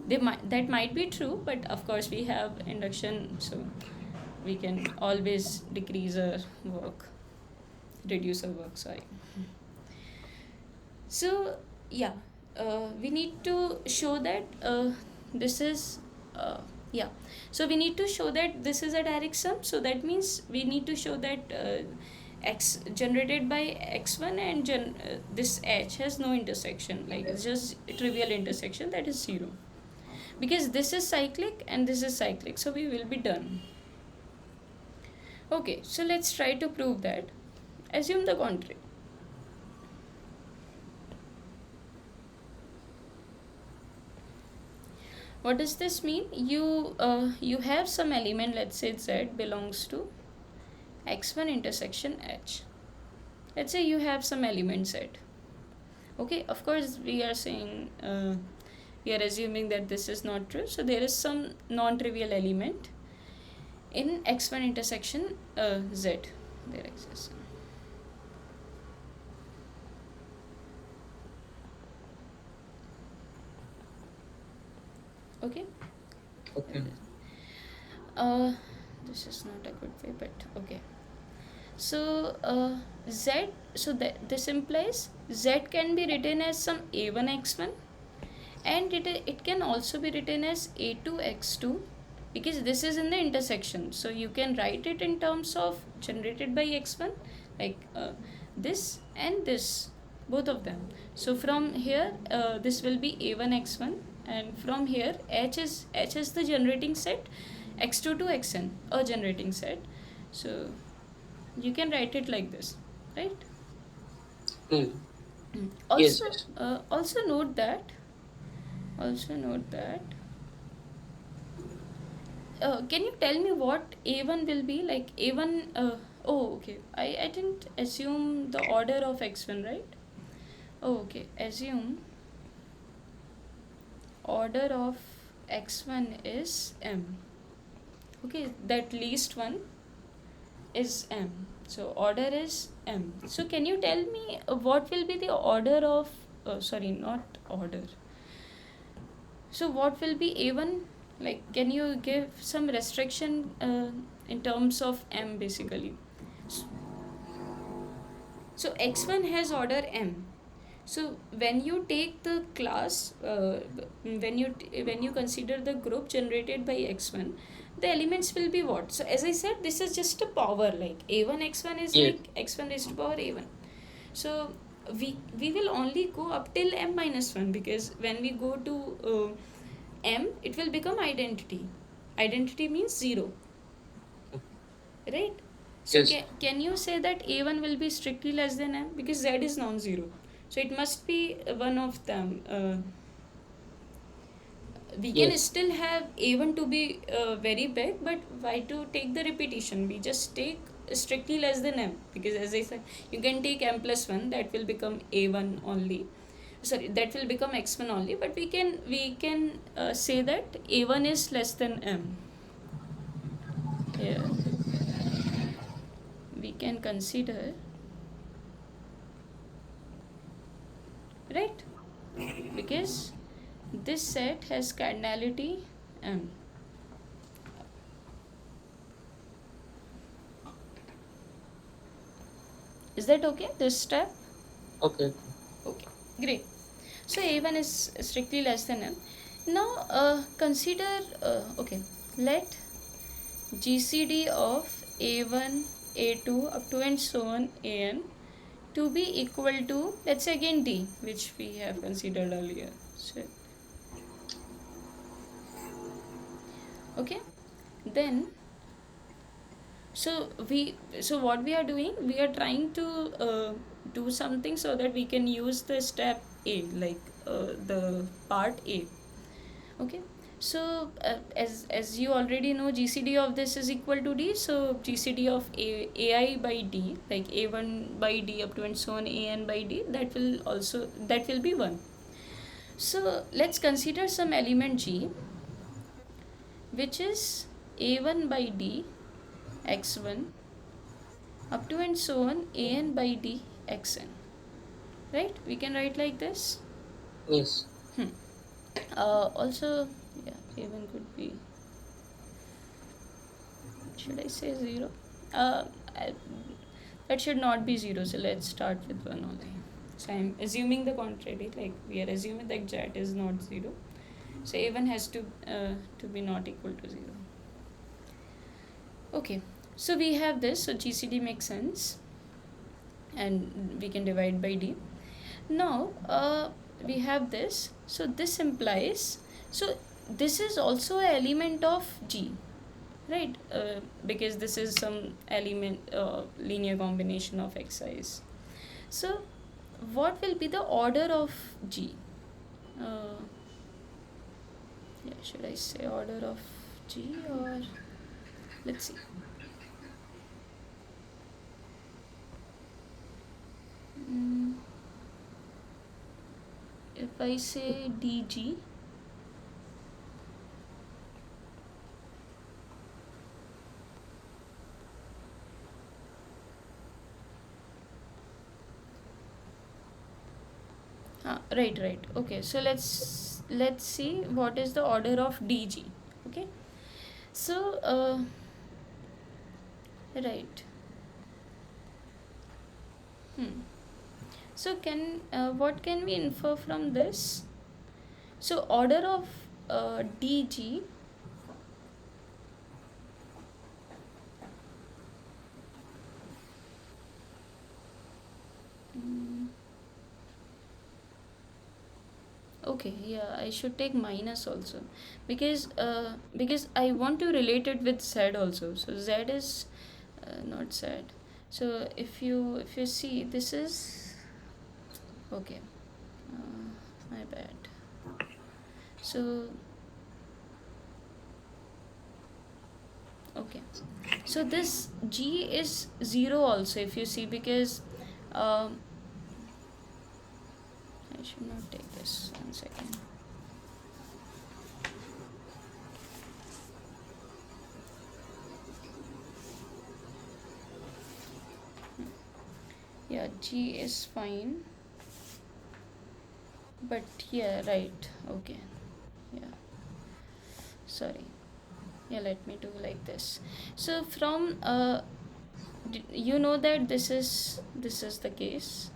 A: That might be true, but of course we have induction, so we can always reduce our work. Sorry. So yeah, we need to show that this is yeah. So we need to show that this is a direct sum. So that means we need to show that x generated by x1 and this h has no intersection. Like it's just a trivial intersection, that is 0. Because this is cyclic and this is cyclic, so we will be done. Okay, so let's try to prove that. Assume the contrary. What does this mean? You have some element, let's say z belongs to x1 intersection h. Let's say you have some element z. Okay, of course we are saying we are assuming that this is not true. So there is some non-trivial element in x1 intersection z. There exists. Okay.
C: Okay.
A: This is not a good way, but okay. So z. So that this implies z can be written as some a1 x1, and it can also be written as a2 x2, because this is in the intersection. So you can write it in terms of generated by x1, like this and this, both of them. So from here this will be a1 x1, and from here h is the generating set, x2 to xn a generating set. So you can write it like this, right?
C: Hmm.
A: Also
C: Yes.
A: also note that can you tell me what a1 will be? Like a1 oh okay, I didn't assume the order of x1, right? Oh okay, assume order of x1 is m. Okay, that least one is m, so order is m. So can you tell me what will be the order of sorry, not order. So what will be a1? Like, can you give some restriction in terms of m basically? So x1 has order m. So when you take the class, when you consider the group generated by x1, the elements will be what? So as I said, this is just a power, like a1 x1 is
C: Yes.
A: like x1 raised to power a1. So we will only go up till m minus 1, because when we go to m, it will become identity. Identity means 0, right? So
C: Yes.
A: can you say that a1 will be strictly less than m, because z is non-zero, so it must be one of them. We can
C: Yes.
A: still have a1 to be very big, but why to take the repetition? We just take strictly less than m, because as I said, you can take m plus 1, that will become a1 only. Sorry, that will become x1 only, but we can say that a1 is less than m. Here we can consider, right? Because this set has cardinality m. Is that okay, this step?
C: Okay.
A: Okay, great. So a1 is strictly less than m. Now consider, okay, let GCD of a1, a2 up to and so on an to be equal to, let's say again d, which we have considered earlier. So okay, then so what we are doing, we are trying to do something so that we can use the step a, like the part a. Okay, so as you already know, GCD of this is equal to d, so GCD of ai by d, like a1 by d up to and so on an by d, that will be 1. So let's consider some element g, which is a1 by d x1 up to and so on an by d xn, right? We can write like this.
C: Yes.
A: hmm. Also, yeah, a1 could be, should I say 0? uh, I, that should not be 0, so let's start with 1 only. So I'm assuming the contrary, like we are assuming that z is not 0, so a1 has to be not equal to 0. Okay, so we have this, so GCD makes sense, and we can divide by d. Now we have this, so this implies, so this is also an element of g, right? Because this is some element, linear combination of xi's. So what will be the order of g? uh, yeah, should I say order of g, or let's see. mm, if I say dg, right. Okay, so let's see what is the order of dg. Okay, so right. hmm. So can what can we infer from this? So order of dg, mm, okay, yeah, I should take minus also, because I want to relate it with z also. So z is not z. So if you see, this is okay. My bad. So okay, so this g is 0 also, if you see, because um, I should not take this. 1 second. Yeah, g is fine, but yeah, right. Okay, yeah, sorry. Yeah, let me do like this. So from you know that this is the case.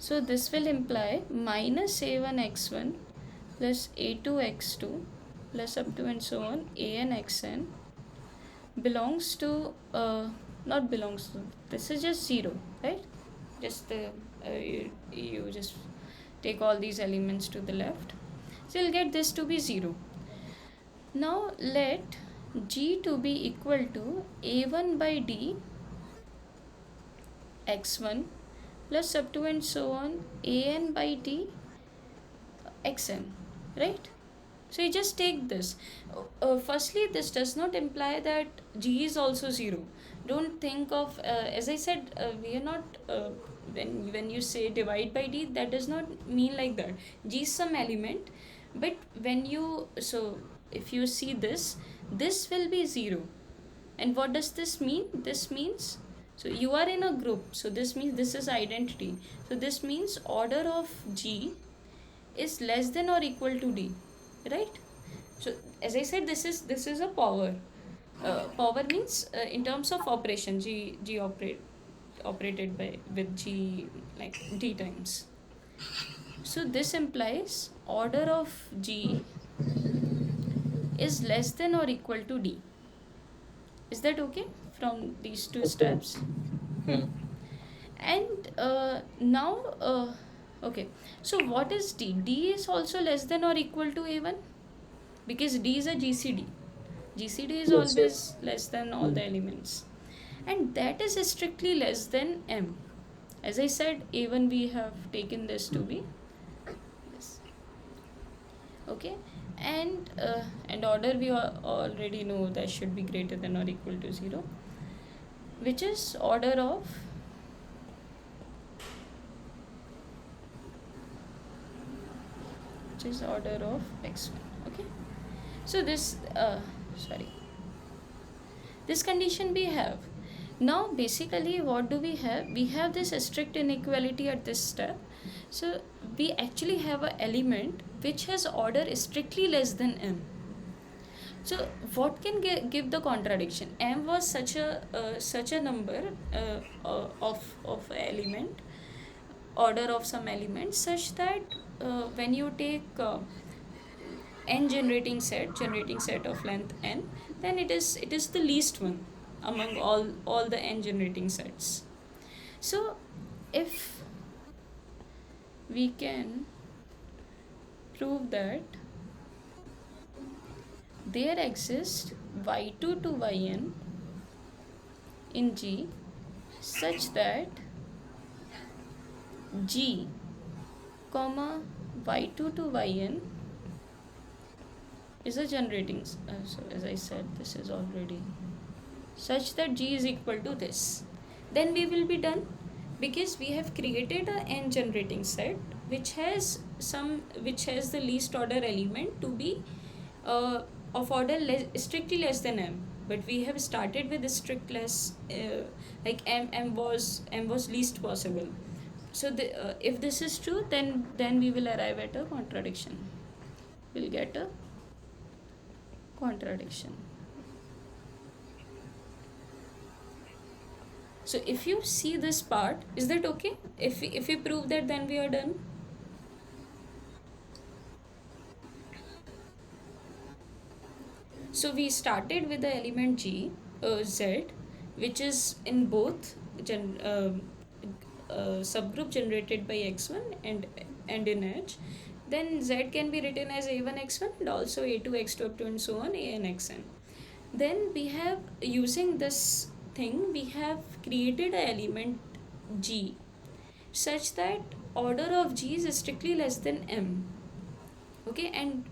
A: So this will imply minus a1 x1 plus a2 x2 plus up to and so on an xn belongs to, not belongs to, this is just 0, right? Just you just take all these elements to the left, so you'll get this to be 0. Now let g to be equal to a1 by d x1 plus up to and so on an by d xn, right? So you just take this. Firstly, this does not imply that g is also 0. Don't think of, as I said, we are not, when you say divide by d, that does not mean like that. G is some element, but when you, so if you see this will be 0. And what does this mean? This means, so you are in a group, so this means this is identity. So this means order of g is less than or equal to d, right? So as I said, this is a power. Power means, in terms of operation, g operate, operated by with G like D times. So this implies order of G is less than or equal to D. Is that okay from these two steps? And now, okay, so what is D? D is also less than or equal to A1 because D is a GCD. GCD is
C: Yes, sir.
A: always less than all the elements, and that is strictly less than M. As I said, A1 we have taken this to be this. Okay, and order we already know that should be greater than or equal to 0, which is order of x1. Okay, so this this condition we have. Now basically what do we have? We have this strict inequality at this step. So we actually have an element which has order strictly less than M. So what can give the contradiction? M was such a number of element, order of some element, such that when you take n generating set of length n, then it is the least one among all the n generating sets. So if we can prove that there exists y2 to yn in G such that G comma y2 to yn is a generating, so as I said, this is already such that G is equal to this, then we will be done, because we have created a n generating set which has the least order element to be of order strictly less than m, but we have started with a strict less, like m was least possible. So if this is true, then we will arrive at a contradiction. We'll get a contradiction. So if you see this part, is that okay? If we prove that, then we are done. So we started with the element G, Z, which is in both subgroup generated by x1 and in H. Then Z can be written as a1 x1 and also a2 x2 up to and so on, a n xn. Then we have, using this thing, we have created an element G such that order of G is strictly less than m. Okay, and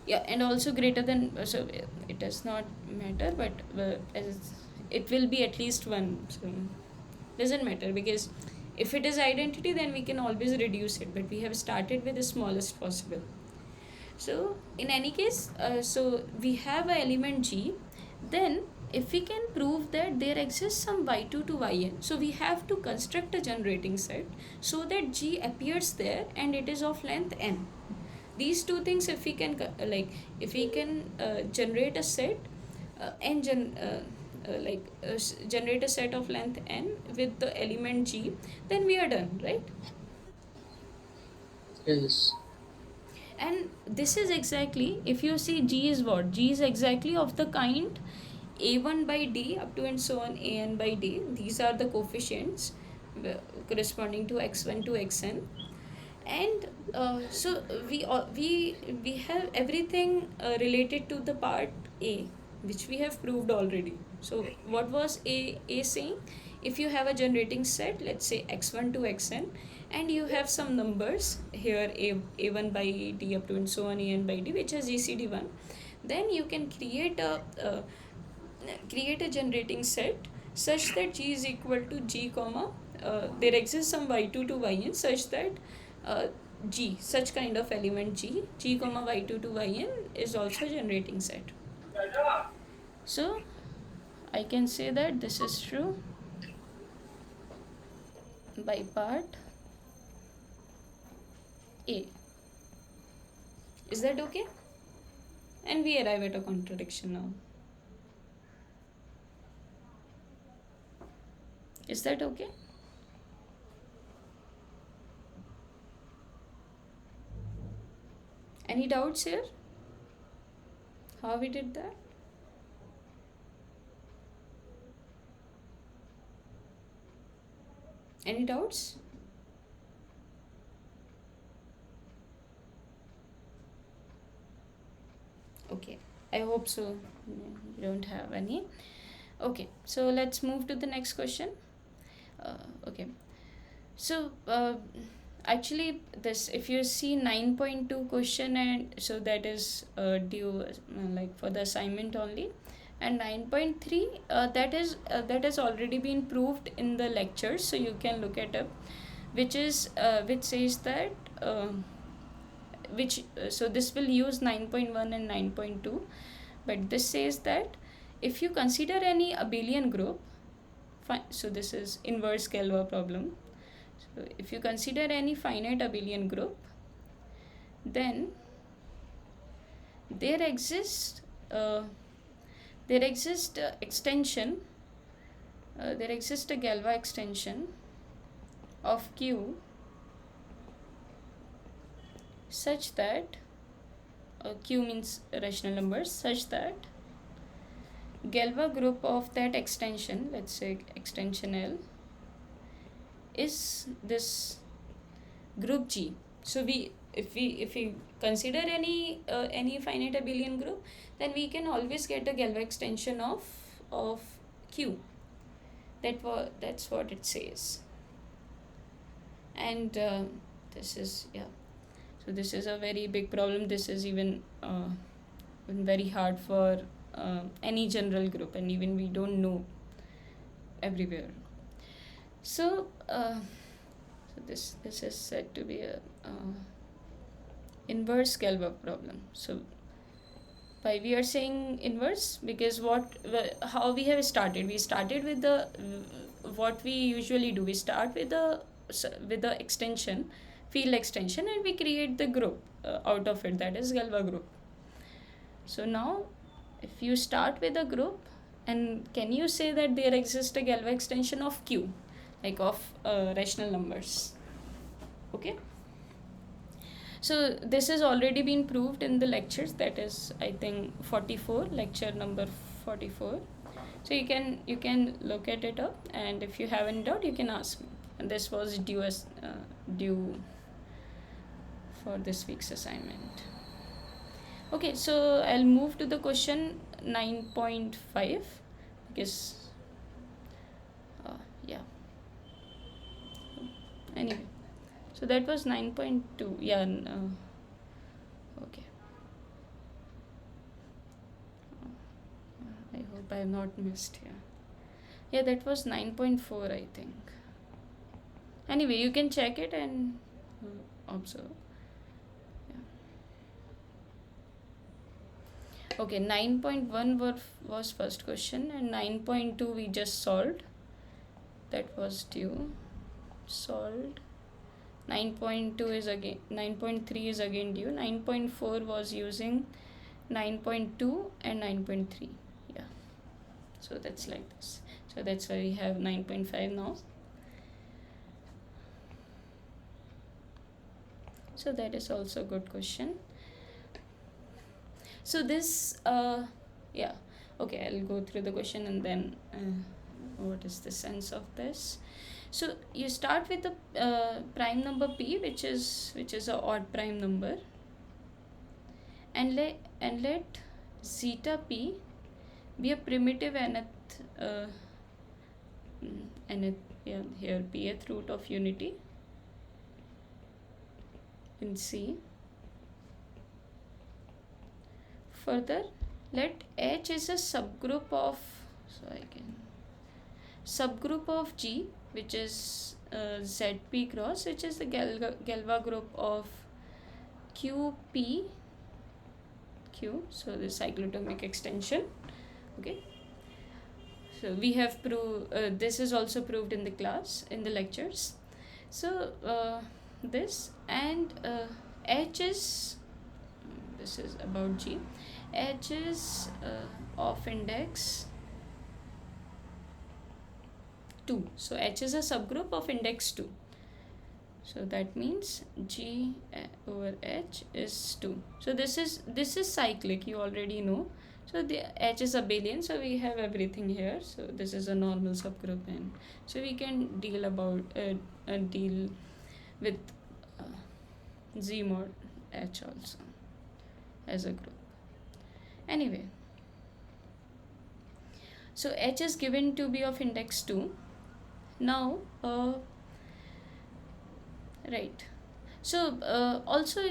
A: yeah, and also greater than, so it does not matter, but as it will be at least 1, so doesn't matter, because if it is identity then we can always reduce it, but we have started with the smallest possible. So in any case, so we have an element G. Then if we can prove that there exists some y2 to yn, so we have to construct a generating set so that G appears there and it is of length n. These two things, if we can generate a set generate a set of length n with the element G, then we are done, right?
C: Yes.
A: And this is exactly, if you see, G is what? G is exactly of the kind a1 by d up to and so on an by d. These are the coefficients corresponding to x1 to xn. And so we have everything related to the part A, which we have proved already. So what was A saying? If you have a generating set, let's say x1 to xn, and you have some numbers here, a1 by d up to and so on an by d, which is GCD1, then you can create a generating set such that G is equal to G comma there exists some y2 to yn such that G, such kind of element G comma y2 to yn is also generating set. So I can say that this is true by part A. Is that okay? And we arrive at a contradiction now. Is that okay? Any doubts here? How we did that? Any doubts? Okay, I hope so. You don't have any. Okay, so let's move to the next question. Okay, so actually this, if you see 9.2 question, and so that is due like for the assignment only, and 9.3 that has already been proved in the lectures, so you can look it up, which is which says that which so this will use 9.1 and 9.2, but this says that if you consider any abelian group, so this is inverse Galois problem. So if you consider any finite abelian group, then there exists extension there exists a Galois extension of Q such that Q means rational numbers, such that Galois group of that extension, let's say extension L, is this group G. So if we consider any finite abelian group, then we can always get a Galois extension of Q. That's what it says. And this is, yeah, so this is a very big problem. This is even very hard for any general group, and even we don't know everywhere. So this is said to be a inverse Galois problem. So why we are saying inverse? Because how we have started, we started with the what we usually do, we start with the extension, field extension, and we create the group out of it, that is Galois group. So now if you start with a group, and can you say that there exists a Galois extension of Q, like of rational numbers? Okay, so this has already been proved in the lectures, that is I think 44, lecture number 44. So you can look at it up, and if you have any doubt you can ask me. And this was due for this week's assignment. Okay, so I'll move to the question 9.5, because yeah, anyway, so that was 9.2. Yeah, okay. I hope I have not missed here. Yeah, that was 9.4, I think. Anyway, you can check it and observe. Okay, 9.1 was first question, and 9.2 we just solved. That was due. Solved. 9.2 is again, 9.3 is again due. 9.4 was using 9.2 and 9.3. Yeah. So that's like this. So that's why we have 9.5 now. So that is also a good question. So this yeah, okay, I'll go through the question and then what is the sense of this. So you start with the prime number p, which is a odd prime number, and let zeta p be a primitive nth here pth root of unity in C. Further, let H is a subgroup of, so I can, subgroup of G, which is ZP cross, which is the Galois group of QP Q, so the cyclotomic extension. Okay, so we have proved this is also proved in the class, in the lectures. So this, and H is, this is about G, H is of index 2. So H is a subgroup of index 2. So that means G over H is 2. So this is cyclic, you already know. So the H is abelian, so we have everything here. So this is a normal subgroup N. So we can deal with Z mod H also as a group. Anyway, so H is given to be of index 2. Now, right. So also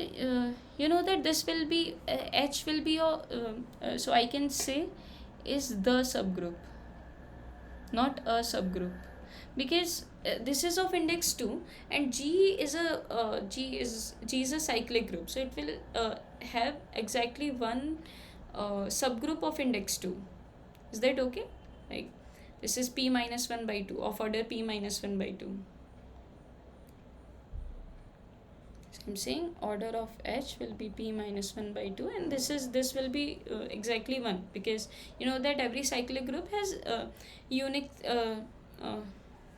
A: you know that this will be H will be your so I can say is the subgroup, not a subgroup, because this is of index 2 and G is a cyclic group, so it will have exactly one subgroup of index 2. Is that okay? Like this is p minus 1 by 2 of order p minus 1 by 2. I'm saying order of H will be p minus 1 by 2, and this will be exactly 1, because you know that every cyclic group has unique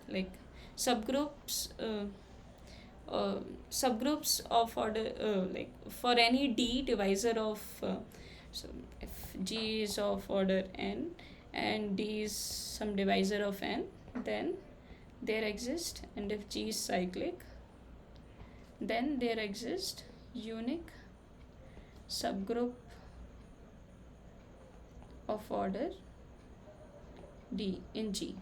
A: like subgroups subgroups of order like for any D divisor of so if G is of order n and D is some divisor of n, then there exist, and if G is cyclic, then there exists unique subgroup of order D in G.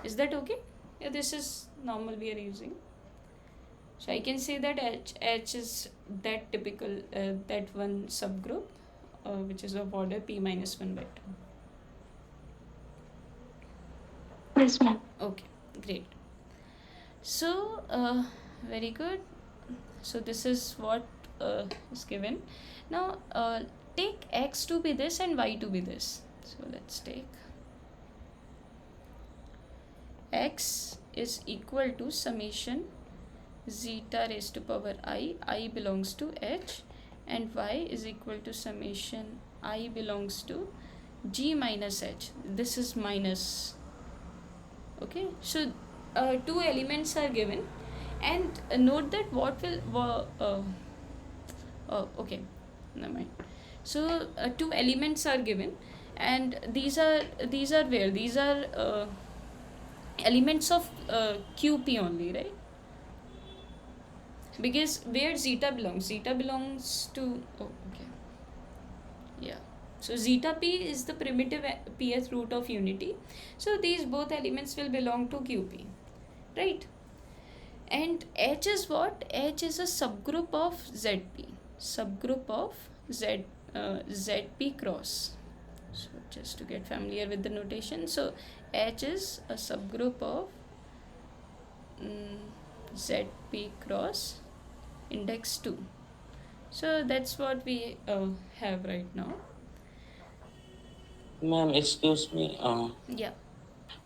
A: Is that okay? Yeah, this is normal we are using. So I can say that H is that typical that one subgroup which is of order p minus 1 by 2.
B: Yes, ma'am.
A: Okay, great. So very good. So this is what is given. Now take X to be this and Y to be this. So let's take X is equal to summation zeta raised to power I belongs to H, and Y is equal to summation I belongs to G minus H. This is minus. Okay, so two elements are given, and note that what will okay, never mind. So two elements are given, and these are where these are elements of QP only, right? Because where zeta belongs to okay, yeah. So zeta p is the primitive pth root of unity. So these both elements will belong to QP, right? And H is what? H is a subgroup of ZP. Subgroup of ZP cross. So just to get familiar with the notation. So H is a subgroup of ZP cross index 2. So that's what we have right now.
C: Ma'am, excuse me.
A: Yeah.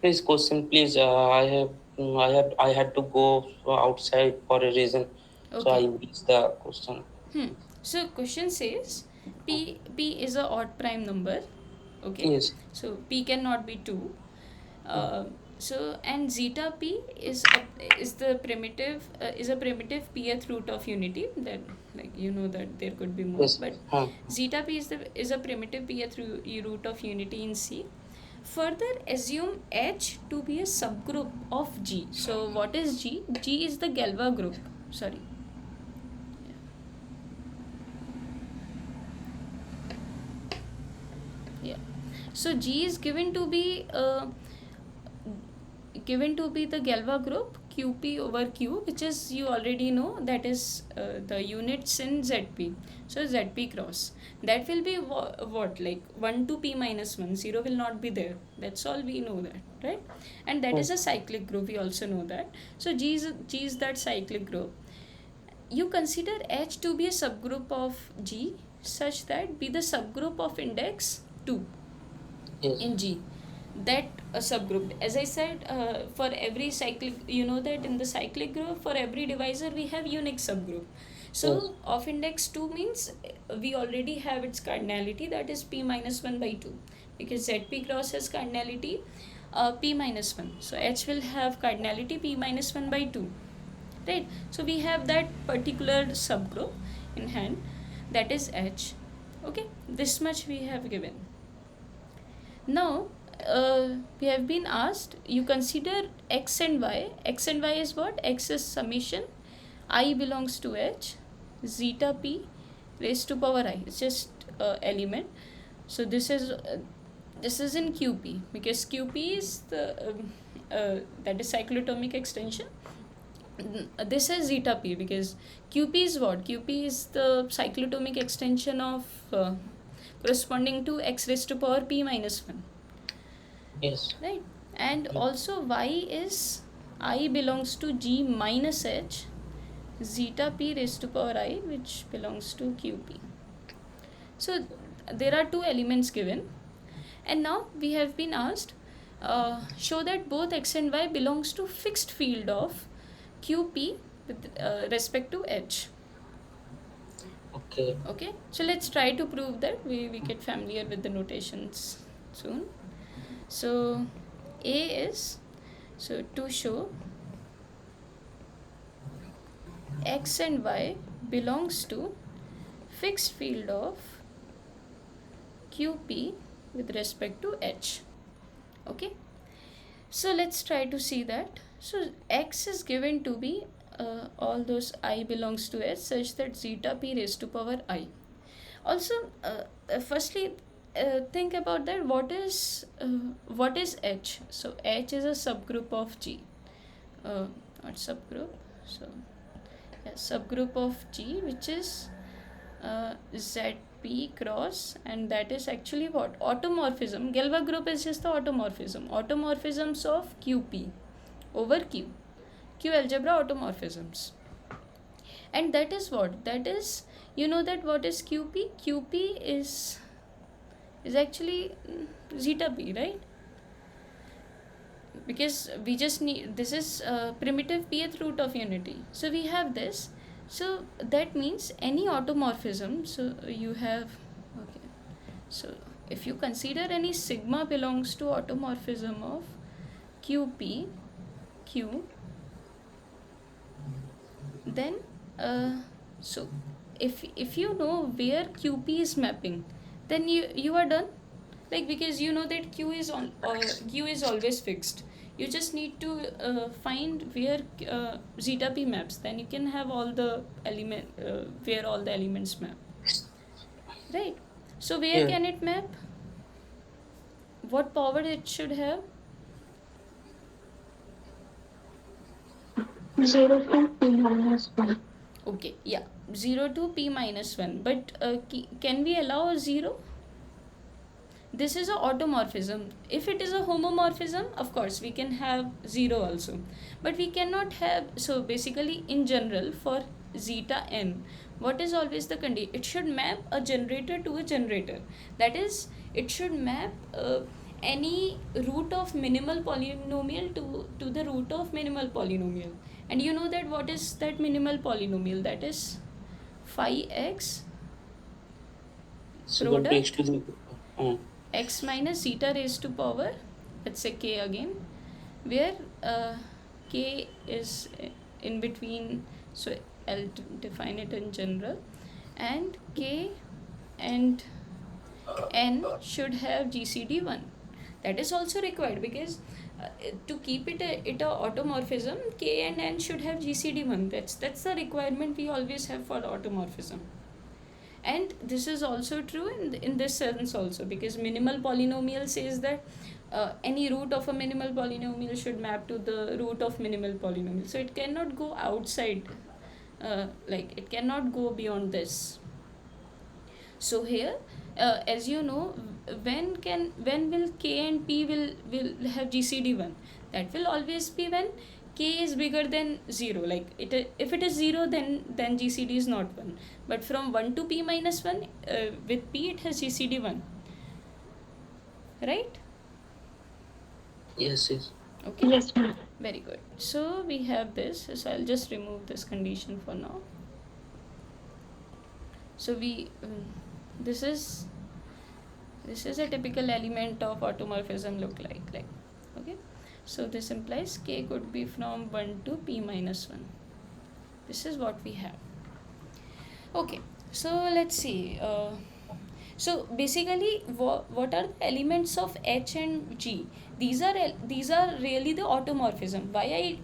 C: Please question, please. I had to go outside for a reason, so I
A: Okay.
C: missed the question.
A: So question says P is a odd prime number. Okay.
C: Yes.
A: So P cannot be 2. So and zeta p is the primitive is a primitive pth root of unity. That, like, you know that there could be more,
C: Yes.
A: but zeta p is a primitive pth root of unity in C. Further, assume H to be a subgroup of G. So what is G? G is the Galois group. Sorry. Yeah. So G is given to be the Galois group QP over Q, which is, you already know, that is the units in ZP. So ZP cross, that will be what, like 1 to P minus 1, 0 will not be there. That's all we know that, right? And that is a cyclic group, we also know that. So G is that cyclic group. You consider H to be a subgroup of G such that be the subgroup of index 2 in G. That a subgroup, as I said, for every cyclic, you know that in the cyclic group, for every divisor we have unique subgroup. So of index 2 means we already have its cardinality, that is p minus 1 by 2, because ZP cross has cardinality p minus 1. So H will have cardinality p minus 1 by 2, right? So we have that particular subgroup in hand, that is H. Okay, this much we have given. Now we have been asked, you consider x and y. X and y is what? X is summation I belongs to H, zeta p raised to power I. It's just element. So this is in QP, because QP is the that is cyclotomic extension. This is zeta p because QP is what? QP is the cyclotomic extension of corresponding to x raised to power p minus 1.
C: Yes.
A: Right? And also y is I belongs to G minus H, zeta p raised to power I, which belongs to QP. So there are two elements given, and now we have been asked, show that both x and y belongs to fixed field of QP with respect to H. Okay, so let's try to prove that. We get familiar with the notations soon. So A is, so to show x and y belongs to fixed field of QP with respect to H. Okay, so let's try to see that. So x is given to be all those I belongs to H such that zeta p raised to power I. Also firstly think about that, what is H? So H is a subgroup of G, not subgroup, so yeah, subgroup of G, which is ZP cross, and that is actually what? Automorphism. Galois group is just the automorphisms of QP over Q. Q algebra automorphisms. And that is what? That is, you know that what is QP? QP is actually zeta p, right? Because we just need, this is primitive pth root of unity. So we have this. So that means any automorphism, so you have, okay, so if you consider any sigma belongs to automorphism of QP, Q, then so if you know where QP is mapping, then you are done, like, because you know that Q is on, or Q is always fixed. You just need to find where zeta p maps, then you can have all the element where all the elements map, right? So where can it map? What power it should have?
B: 0 to p minus 1.
A: Okay, yeah, 0 to p minus 1. But can we allow a 0? This is a automorphism. If it is a homomorphism, of course we can have 0 also, but we cannot have. So basically in general for zeta n, what is always the condition? It should map a generator to a generator. That is, it should map any root of minimal polynomial to the root of minimal polynomial. And you know that what is that minimal polynomial? That is phi x product x minus zeta raised to power, let's say k again, where k is in between, so I'll define it in general, and k and n should have GCD 1. That is also required because to keep it a automorphism, k and n should have GCD 1. That's the requirement we always have for automorphism. And this is also true in this sense also, because minimal polynomial says that any root of a minimal polynomial should map to the root of minimal polynomial. So it cannot go outside, like it cannot go beyond this. So here, as you know, when will k and p will have GCD 1? That will always be when k is bigger than 0. Like if it is 0, then GCD is not 1. But from 1 to p minus 1, with p it has GCD 1. Right?
C: Yes.
A: Okay.
B: Yes, ma'am.
A: Very good. So we have this. So I'll just remove this condition for now. So we this is a typical element of automorphism look like. Okay, so this implies k could be from 1 to p minus 1. This is what we have. Okay, so let's see. So basically, what are the elements of H and G? These are really the automorphism. Like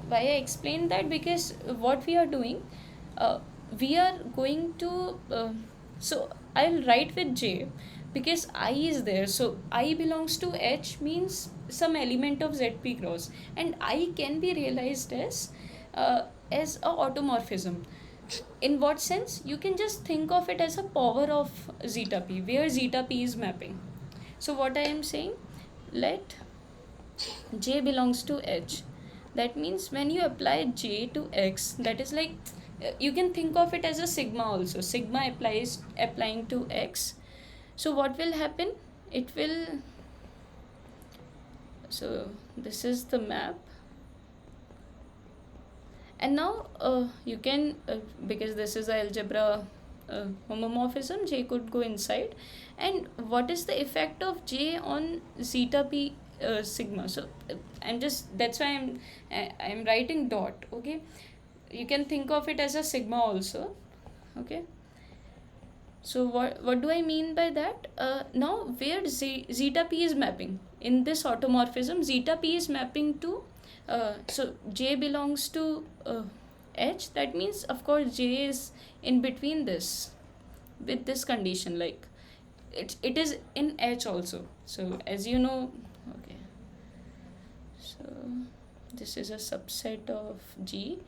A: why I explained that, because what we are doing, uh, we are going to so I'll write with J because I is there. So I belongs to H means some element of ZP cross, and I can be realized as a automorphism. In what sense? You can just think of it as a power of zeta p, where zeta p is mapping. So what I am saying, let J belongs to H. That means when you apply J to X, that is like, you can think of it as a sigma also. Sigma applies applying to X. So what will happen? It will, so this is the map. And now you can, because this is a algebra homomorphism, J could go inside. And what is the effect of J on zeta p sigma? So I'm just, that's why I'm writing dot. Okay, you can think of it as a sigma also. Okay, so what do I mean by that? Now where zeta p is mapping in this automorphism, zeta p is mapping to, so J belongs to H. That means of course J is in between this, with this condition, like it is in H also. So as you know, okay, so this is a subset of G,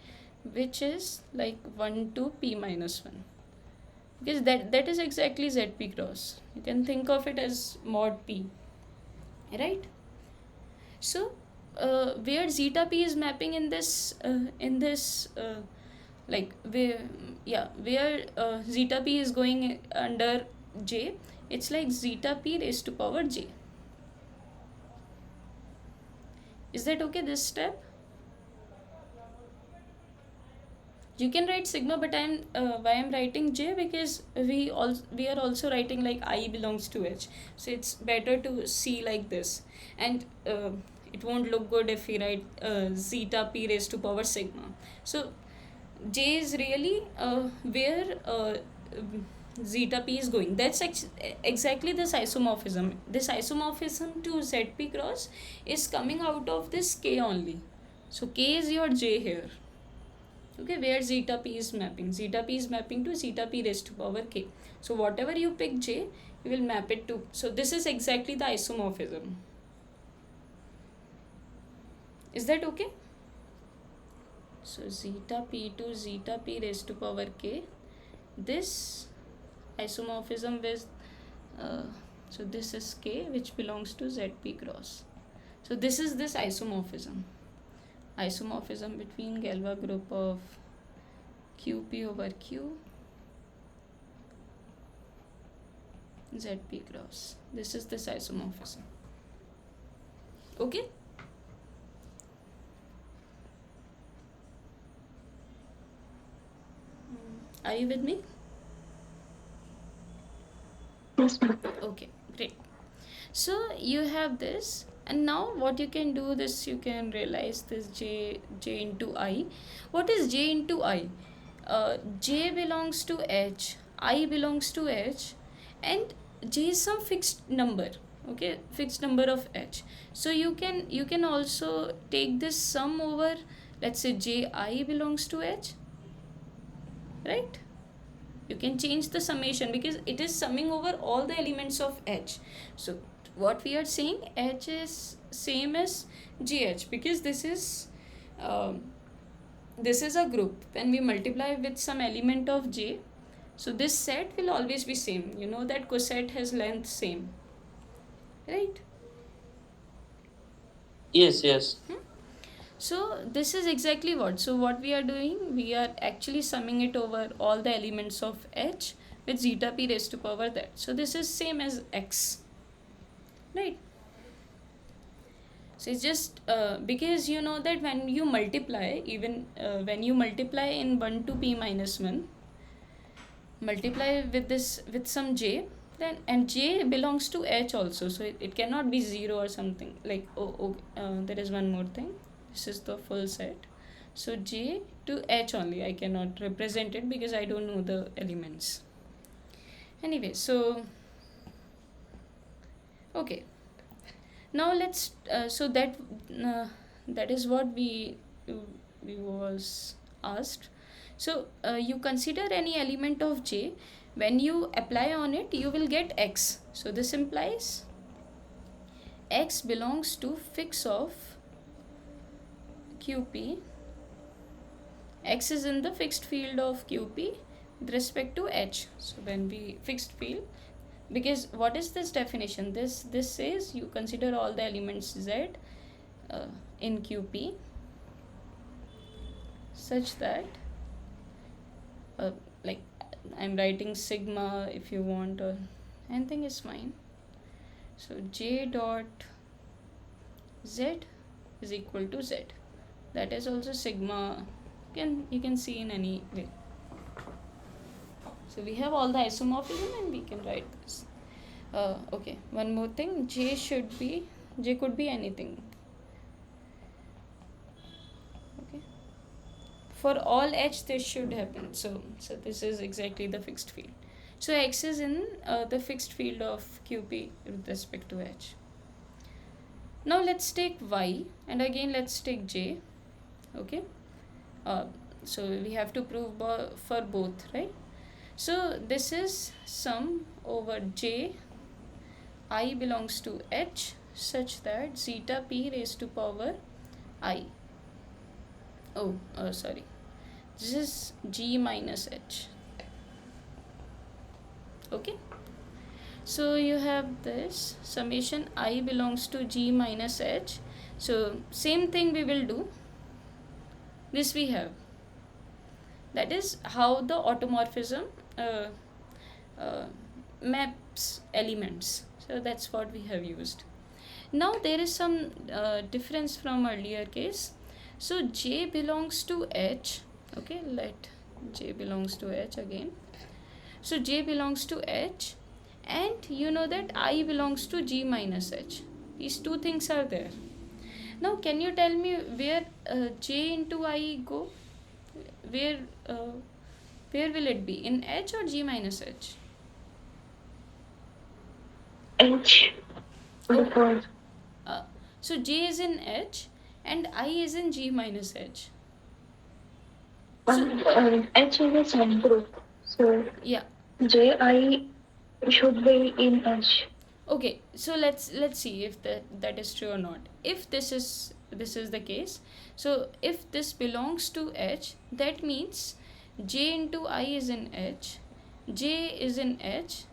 A: which is like 1 to p minus 1, because that is exactly ZP cross. You can think of it as mod p, right? So where zeta p is mapping in this like where, yeah, where zeta p is going under J, it's like zeta p raised to power J. Is that okay, this step? You can write sigma, but I'm why I'm writing J, because we are also writing like I belongs to H. So it's better to see like this. And it won't look good if we write zeta p raised to power sigma. So J is really where zeta p is going. That's exactly this isomorphism. This isomorphism to ZP cross is coming out of this K only. So K is your J here. Okay, where zeta p is mapping, zeta p is mapping to zeta p raised to power K. So whatever you pick J, you will map it to. So this is exactly the isomorphism. Is that okay? So zeta p to zeta p raised to power K, this isomorphism with so this is K, which belongs to ZP cross. So this is this isomorphism between Galois group of QP over Q ZP cross. This is this isomorphism. Okay? Are you with me?
B: Yes, ma'am.
A: Okay, great. So you have this, and now what you can do, this you can realize this J into I. What is J into I? J belongs to H, I belongs to H, and J is some fixed number. Okay, fixed number of H. So you can also take this sum over, let's say J I belongs to H, right? You can change the summation because it is summing over all the elements of H. So what we are saying, H is same as GH, because this is a group. When we multiply with some element of J, so this set will always be same. You know that coset has length same, right?
C: Yes.
A: So this is exactly what. So what we are doing, we are actually summing it over all the elements of H with zeta p raised to power that. So this is same as X, right? So it's just because you know that when you multiply, even when you multiply in 1 to p minus 1, multiply with this with some J, then and J belongs to H also, so it cannot be 0 or something like. There is one more thing. This is the full set, so J to H only. I cannot represent it because I don't know the elements. Anyway, so okay, now let's that is what we was asked. So you consider any element of J, when you apply on it you will get X, so this implies X belongs to fix of QP. X is in the fixed field of QP with respect to H. So when we fixed field, because what is this definition? This says you consider all the elements Z in QP such that like I'm writing sigma if you want, or anything is fine. So J dot Z is equal to Z. That is also sigma. You can see in any way. So we have all the isomorphism and we can write this. Okay, one more thing. J could be anything. Okay. For all H this should happen. So this is exactly the fixed field. So X is in the fixed field of QP with respect to H. Now let's take Y and again let's take J. Okay. So we have to prove for both, right? So this is sum over J I belongs to H such that zeta p raised to power I. Sorry. This is G minus H. Okay. So you have this summation I belongs to G minus H. So same thing we will do. This we have. That is how the automorphism maps elements. So that's what we have used. Now there is some difference from earlier case. So J belongs to H. Okay, let J belongs to H again. So J belongs to H, and you know that I belongs to G minus H. These two things are there. Now can you tell me where J into I go? Where will it be, in H or G minus H?
B: H. Because
A: So J is in H and I is in G minus H.
B: H is a subgroup, so
A: Yeah.
B: Ji should be in H.
A: Okay, so let's see if that is true or not. If this is the case, so if this belongs to H, that means J into I is in H, J is in H,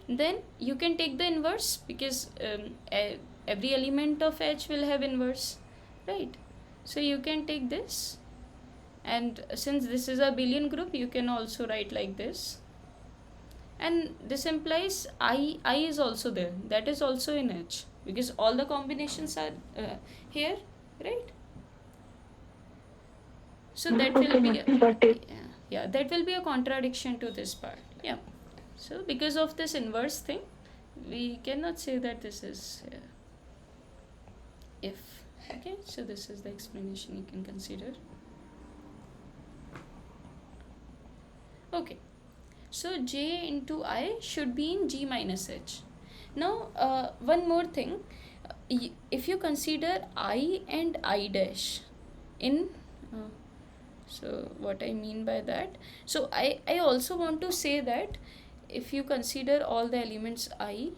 A: then you can take the inverse because every element of H will have inverse, right? So you can take this, and since this is a abelian group you can also write like this, and this implies I is also there, that is also in H because all the combinations are here, right? So that will be that will be a contradiction to this part. Yeah, so because of this inverse thing we cannot say that this is if. Okay, so this is the explanation you can consider. Okay, so J into I should be in G minus H. Now one more thing, if you consider I and I dash in so what I mean by that, so I also want to say that if you consider all the elements I,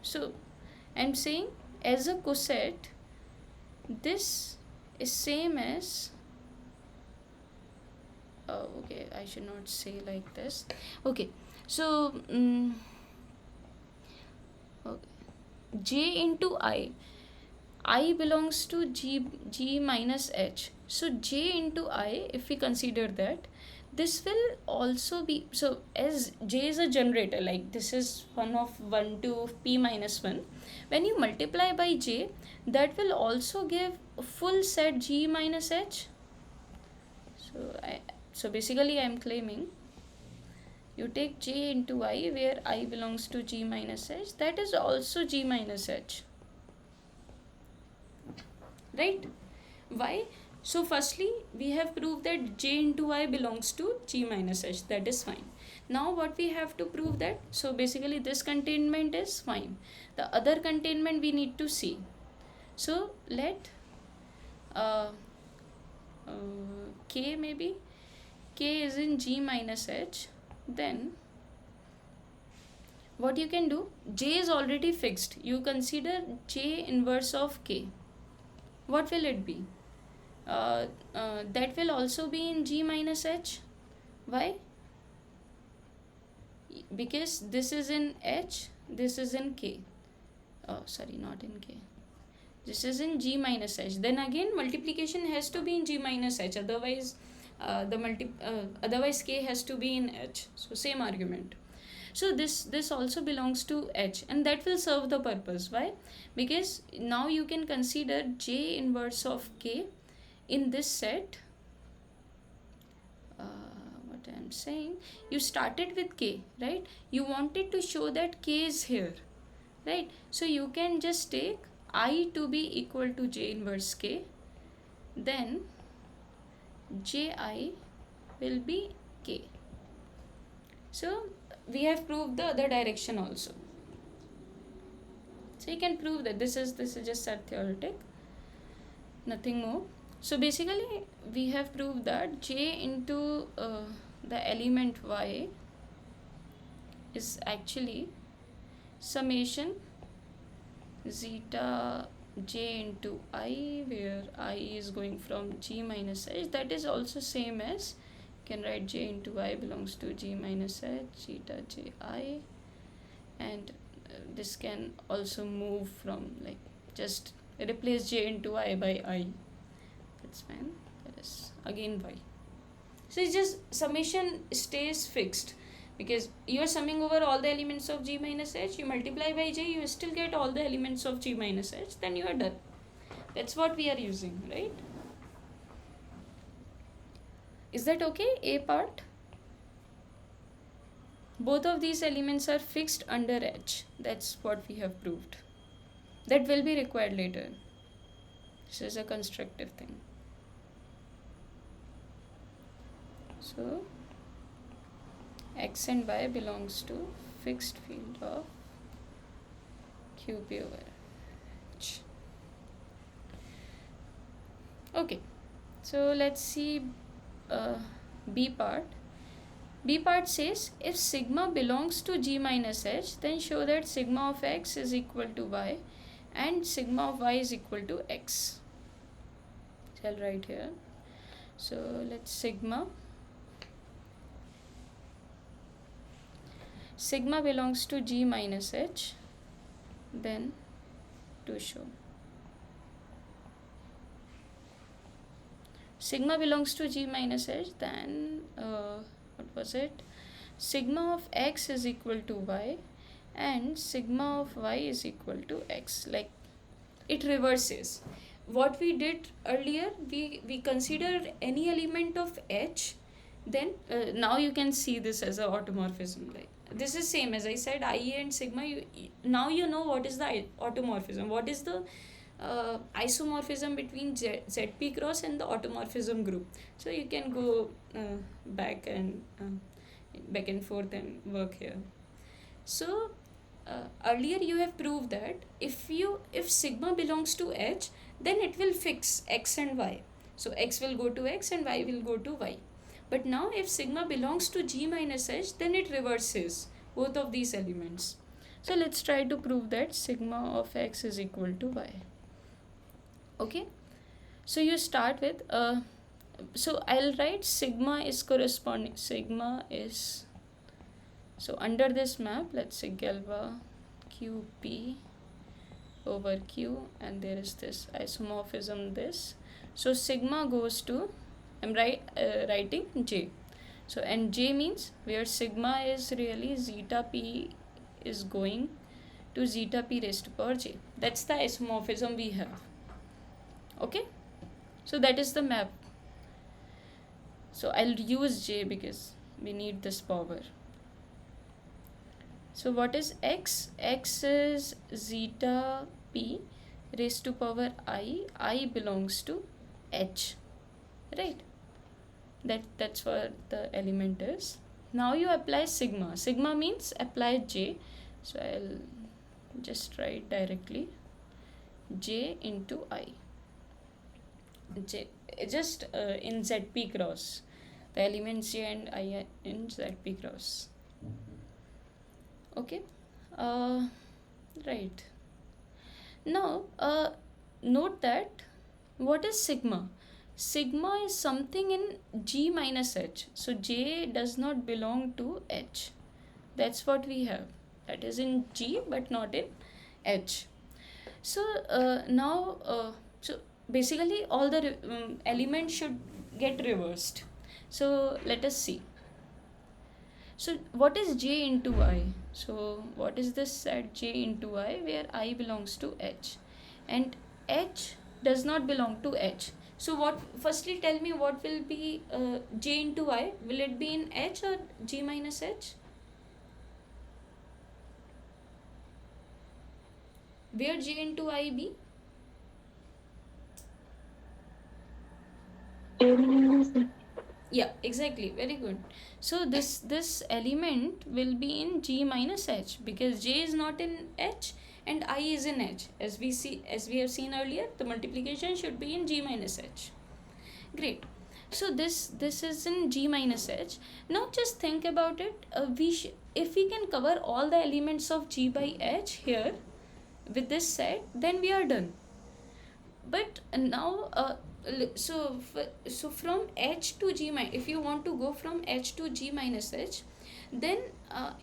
A: so I'm saying as a coset this is same as okay, I should not say like this. Okay, so okay. J into I belongs to G minus H. So J into I, if we consider that, this will also be, so as J is a generator, like this is 1 to P minus 1. When you multiply by J, that will also give a full set G minus H. So basically I am claiming You take j into I where I belongs to g minus h, that is also g minus h, right? Why? So firstly we have proved that j into I belongs to g minus h, that is fine. Now what we have to prove that, so basically this containment is fine, the other containment we need to see. So let uh, k, maybe k is in g minus h, then what you can do, j is already fixed, you consider j inverse of k. What will it be? That will also be in g minus h. Why? Because this is in h, this is in k. Oh sorry, not in k, this is in g minus h. Then again multiplication has to be in g minus h, otherwise otherwise k has to be in h. So same argument. So this also belongs to h, and that will serve the purpose. Why? Because now you can consider j inverse of k in this set. What I am saying, you started with k, right? You wanted to show that k is here, right? So you can just take I to be equal to j inverse k, then ji will be k. So we have proved the other direction also. So you can prove that this is just a theoretic, nothing more. So basically we have proved that j into the element y is actually summation zeta j into I, where I is going from g minus h. That is also same as, you can write j into I belongs to g minus h zeta j I, and this can also move from, like, just replace j into I by I, that's fine. That is again y. So it's just summation stays fixed, because you are summing over all the elements of g minus h, you multiply by j, you still get all the elements of g minus h, then you are done. That's what we are using, right? Is that okay? A part, both of these elements are fixed under h, that's what we have proved. That will be required later. This is a constructive thing. So x and y belongs to fixed field of QP over H. Okay, so let's see B part. B part says, if sigma belongs to G minus H, then show that sigma of x is equal to y and sigma of y is equal to x. So I'll write here. So let's sigma belongs to G minus H, then to show sigma belongs to G minus H, then what was it? Sigma of x is equal to y and sigma of y is equal to x. Like, it reverses. What we did earlier, we considered any element of H, then now you can see this as a automorphism. Like, this is same as I said, I and sigma. Now you know what is the automorphism, what is the isomorphism between ZP cross and the automorphism group. So you can go back and forth and work here. So earlier you have proved that if sigma belongs to H, then it will fix x and y. So x will go to x and y will go to y. But now if sigma belongs to G minus H, then it reverses both of these elements. So let's try to prove that sigma of x is equal to y. Okay, so you start with so I'll write sigma is corresponding, sigma is, so under this map, let's say Galois QP over Q, and there is this isomorphism this. So sigma goes to, I'm writing J. So, and J means where sigma is really zeta P is going to zeta P raised to power J. That's the isomorphism we have. Okay, so that is the map. So I'll use J because we need this power. So what is x? X is zeta p raised to power I. I belongs to H, right? That's what the element is. Now you apply sigma. Sigma means apply J. So I'll just write directly J into I. J, just in ZP cross. The elements J and I in ZP cross. Okay. Right. Now, note that what is sigma? Sigma is something in G minus H. So J does not belong to H. That's what we have. That is in G but not in H. So now, so basically all the elements should get reversed. So let us see. So what is J into I? So what is this set J into I where I belongs to H and H does not belong to H. So what, firstly tell me what will be J into I? Will it be in H or G minus H? Where J into I be? Yeah, exactly, very good. So this element will be in G minus H because J is not in H and I is in H. As we have seen earlier, the multiplication should be in G minus H. Great. So this is in G minus H. Now just think about it. If we can cover all the elements of G by H here with this set, then we are done. But now so from H to G minus, if you want to go from H to G minus H, then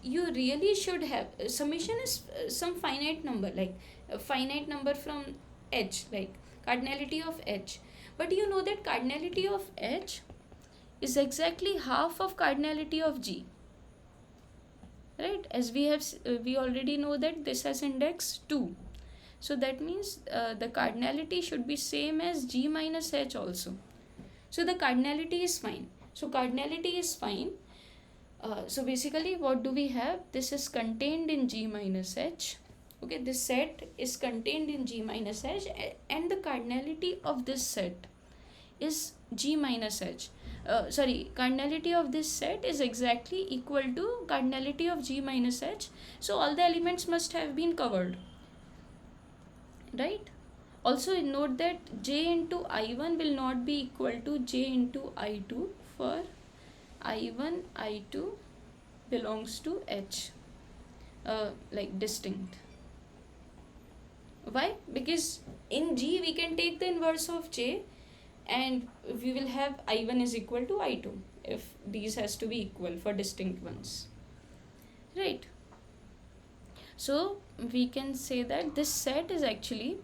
A: you really should have summation is some finite number, like a finite number from H, like cardinality of H. But you know that cardinality of H is exactly half of cardinality of G, right? As we already know that this has index 2. So that means the cardinality should be same as G minus H also. So the cardinality is fine. So cardinality is fine. So basically what do we have? This is contained in G minus H. Okay, this set is contained in G minus H and the cardinality of this set is G minus H. Cardinality of this set is exactly equal to cardinality of G minus H. So all the elements must have been covered, right? Also note that J into I1 will not be equal to J into I2 for I1 I2 belongs to H, like distinct. Why? Because in G we can take the inverse of J and we will have I1 is equal to I2 if these has to be equal for distinct ones, right? So we can say that this set is actually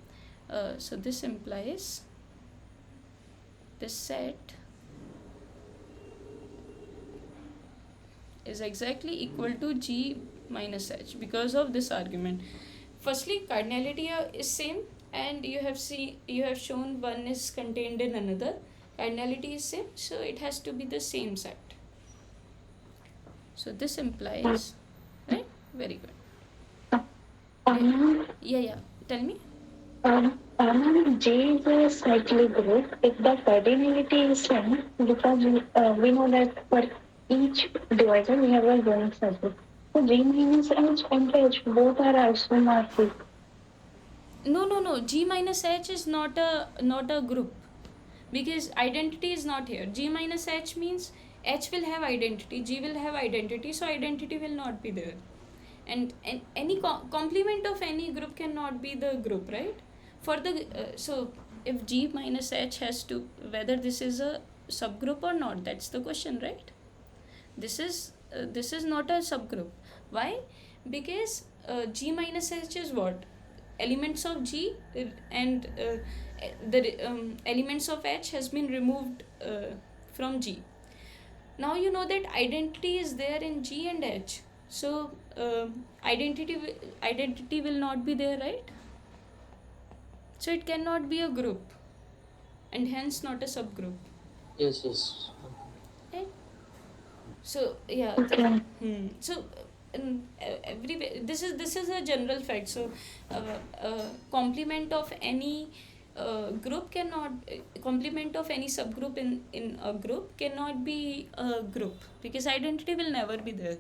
A: so this implies this set is exactly equal to G minus H because of this argument. Firstly, cardinality is same and you have shown one is contained in another. Cardinality is same, so it has to be the same set. So this implies, right? Very good. Yeah, tell me.
B: J is a cyclic group if the cardinality is same, because we know that for each divisor we have a unit cycle. So J minus H and H both are isomorphic.
A: No. G minus H is not a group because identity is not here. G minus H means H will have identity, G will have identity, so identity will not be there. And any complement of any group cannot be the group, right? For the so if G minus H has to, whether this is a subgroup or not, that's the question, right? This is not a subgroup. Why? Because G minus H is what? Elements of G and the elements of H has been removed from G. Now you know that identity is there in G and H. So identity will not be there, right? So it cannot be a group and hence not a subgroup.
C: Yes.
A: Right? So yeah.
B: Okay.
A: So in every, this is a general fact. So complement of any group cannot, complement of any subgroup in a group cannot be a group, because identity will never be there.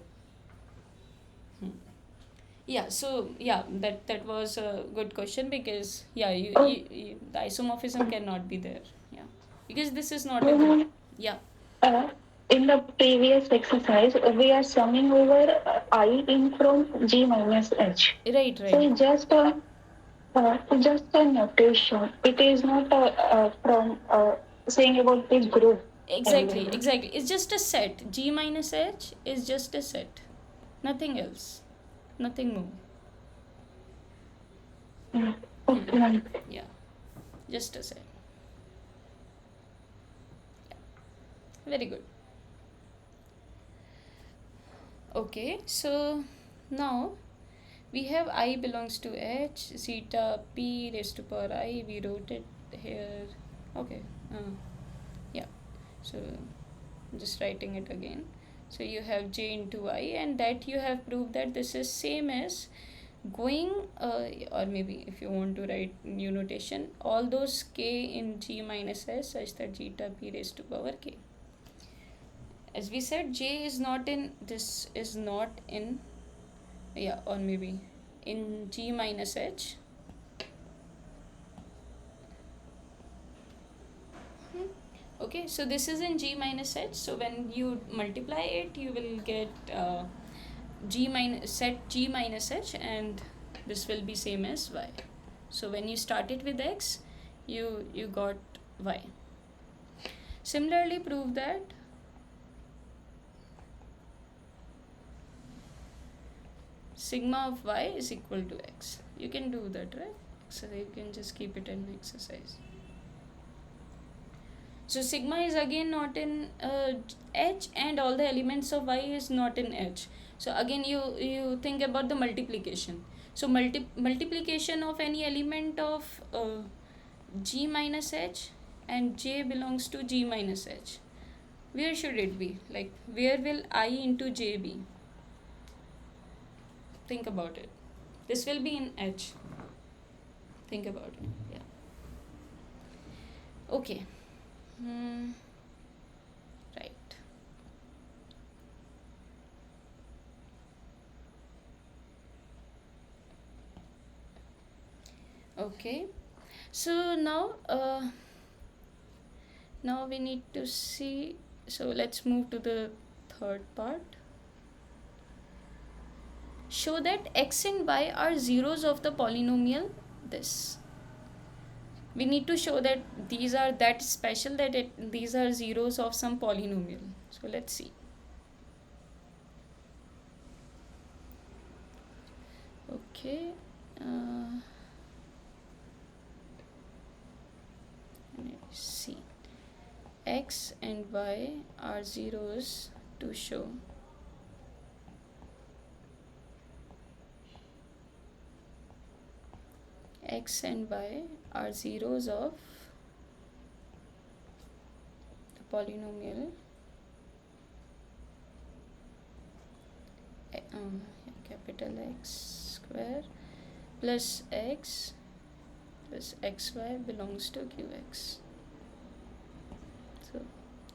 A: Yeah, so yeah, that was a good question, because yeah, the isomorphism cannot be there. Yeah, because this is not a group.
B: Mhm.
A: Yeah,
B: Uh, in the previous exercise, we are summing over I in from G minus H.
A: right,
B: So
A: right.
B: just a notation. It is not from saying about the group
A: Exactly,
B: element.
A: exactly. It's just a set. G minus H is just a set. Nothing else. Nothing more.
B: Mm.
A: Hmm.
B: Okay.
A: Yeah, just a set. Very good. Okay, so now we have I belongs to H, zeta P raised to power I. We wrote it here. Okay. Yeah. So just writing it again. So you have J into I, and that you have proved that this is same as going, or maybe if you want to write new notation, all those K in G minus S such that zeta P raised to power K. As we said, J is not in, this is not in, yeah, or maybe in G minus H. Okay, so this is in G minus H. So when you multiply it, you will get G minus, set G minus H, and this will be same as Y. So when you start it with X, you got Y. Similarly, prove that sigma of Y is equal to X. You can do that, right? So you can just keep it in exercise. So sigma is again not in H, and all the elements of Y is not in H. So again you think about the multiplication. So multiplication of any element of G minus H, and J belongs to G minus H. Where should it be? Like, where will I into J be? Think about it. This will be in H. Think about it. Yeah. Okay. Right. Okay. So now we need to see. So let's move to the third part. Show that x and y are zeros of the polynomial this. We need to show that these are that special, that these are zeros of some polynomial. So let's see. Okay. Let's see. X and y are zeros to show x and y are zeros of the polynomial capital X square plus x plus xy belongs to qx. So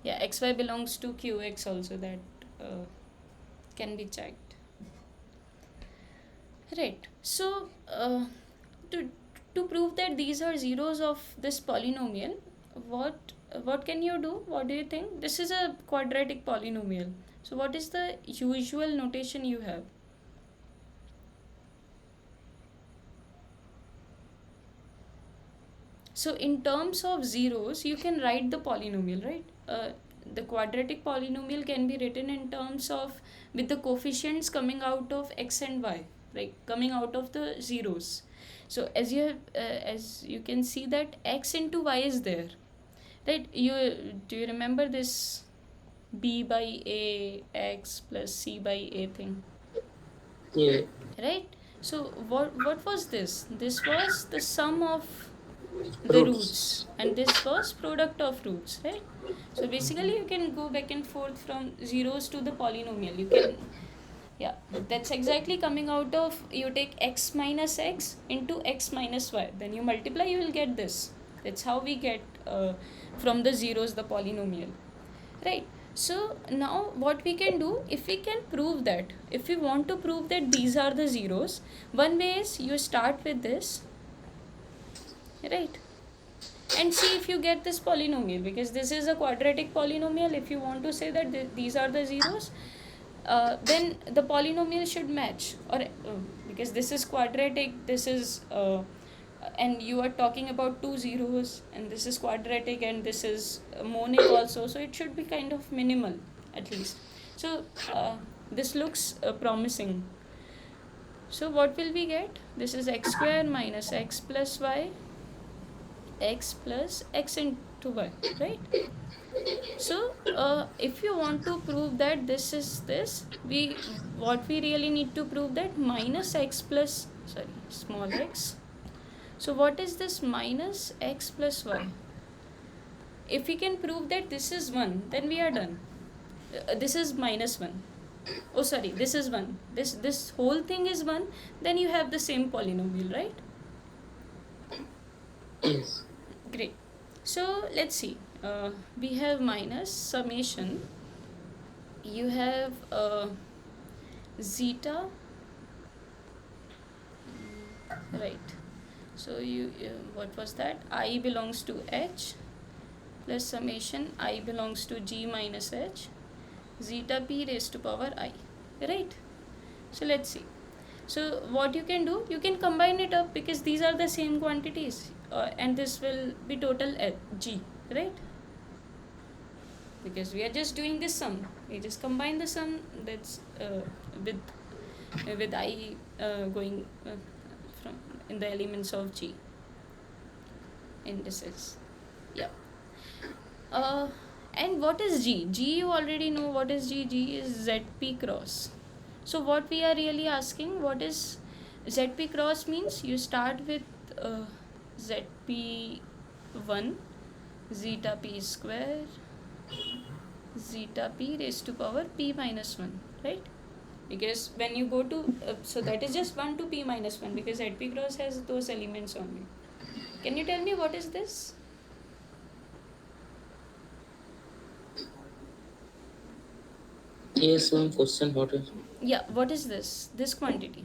A: yeah, xy belongs to qx also, that can be checked. Right. So to to prove that these are zeros of this polynomial, what can you do? What do you think? This is a quadratic polynomial. So what is the usual notation you have? So in terms of zeros, you can write the polynomial, right? The quadratic polynomial can be written in terms of, with the coefficients coming out of x and y, right? Coming out of the zeros. So as you can see that x into y is there, right? Do you remember this b by a x plus c by a thing?
C: Yeah.
A: Right. So what was this? This was the sum of the roots,
C: Roots.
A: and this was product of roots, right? So basically you can go back and forth from zeros to the polynomial. You can Yeah, that's exactly coming out of, you take x minus x into x minus y, then you multiply, you will get this. That's how we get from the zeros the polynomial, right? So now what we can do, if we can prove that, if we want to prove that these are the zeros, one way is you start with this, right, and see if you get this polynomial, because this is a quadratic polynomial. If you want to say that these are the zeros, then the polynomial should match, or because this is quadratic, this is and you are talking about two zeros, and this is quadratic, and this is monic also, so it should be kind of minimal at least. So this looks promising. So what will we get? This is x square minus x plus y, x plus x into y, right? So if you want to prove that this is this, we, what we really need to prove that minus x plus, sorry, small x. So what is this minus x plus y? If we can prove that this is 1, then we are done. This is minus 1. Oh sorry, this is 1. This whole thing is 1, then you have the same polynomial, right?
C: Yes.
A: Great. So let's see. We have minus summation. You have zeta, right? So you what was that? I belongs to h plus summation I belongs to g minus h, zeta p raised to power I, right? So let's see. So what you can do, you can combine it up, because these are the same quantities, and this will be total g, right? Because we are just doing this sum, we just combine the sum, that's with I going from in the elements of g indices. Yeah. uh, and what is g? You already know what is g. Is zp cross. So what we are really asking, what is zp cross means? You start with zp1 zeta p square zeta p raised to power p minus 1, right? Because when you go to so that is just 1 to p minus 1, because zp cross has those elements only. Can you tell me what is this?
C: Yes, ma'am. Question, what is?
A: Yeah, what is this quantity?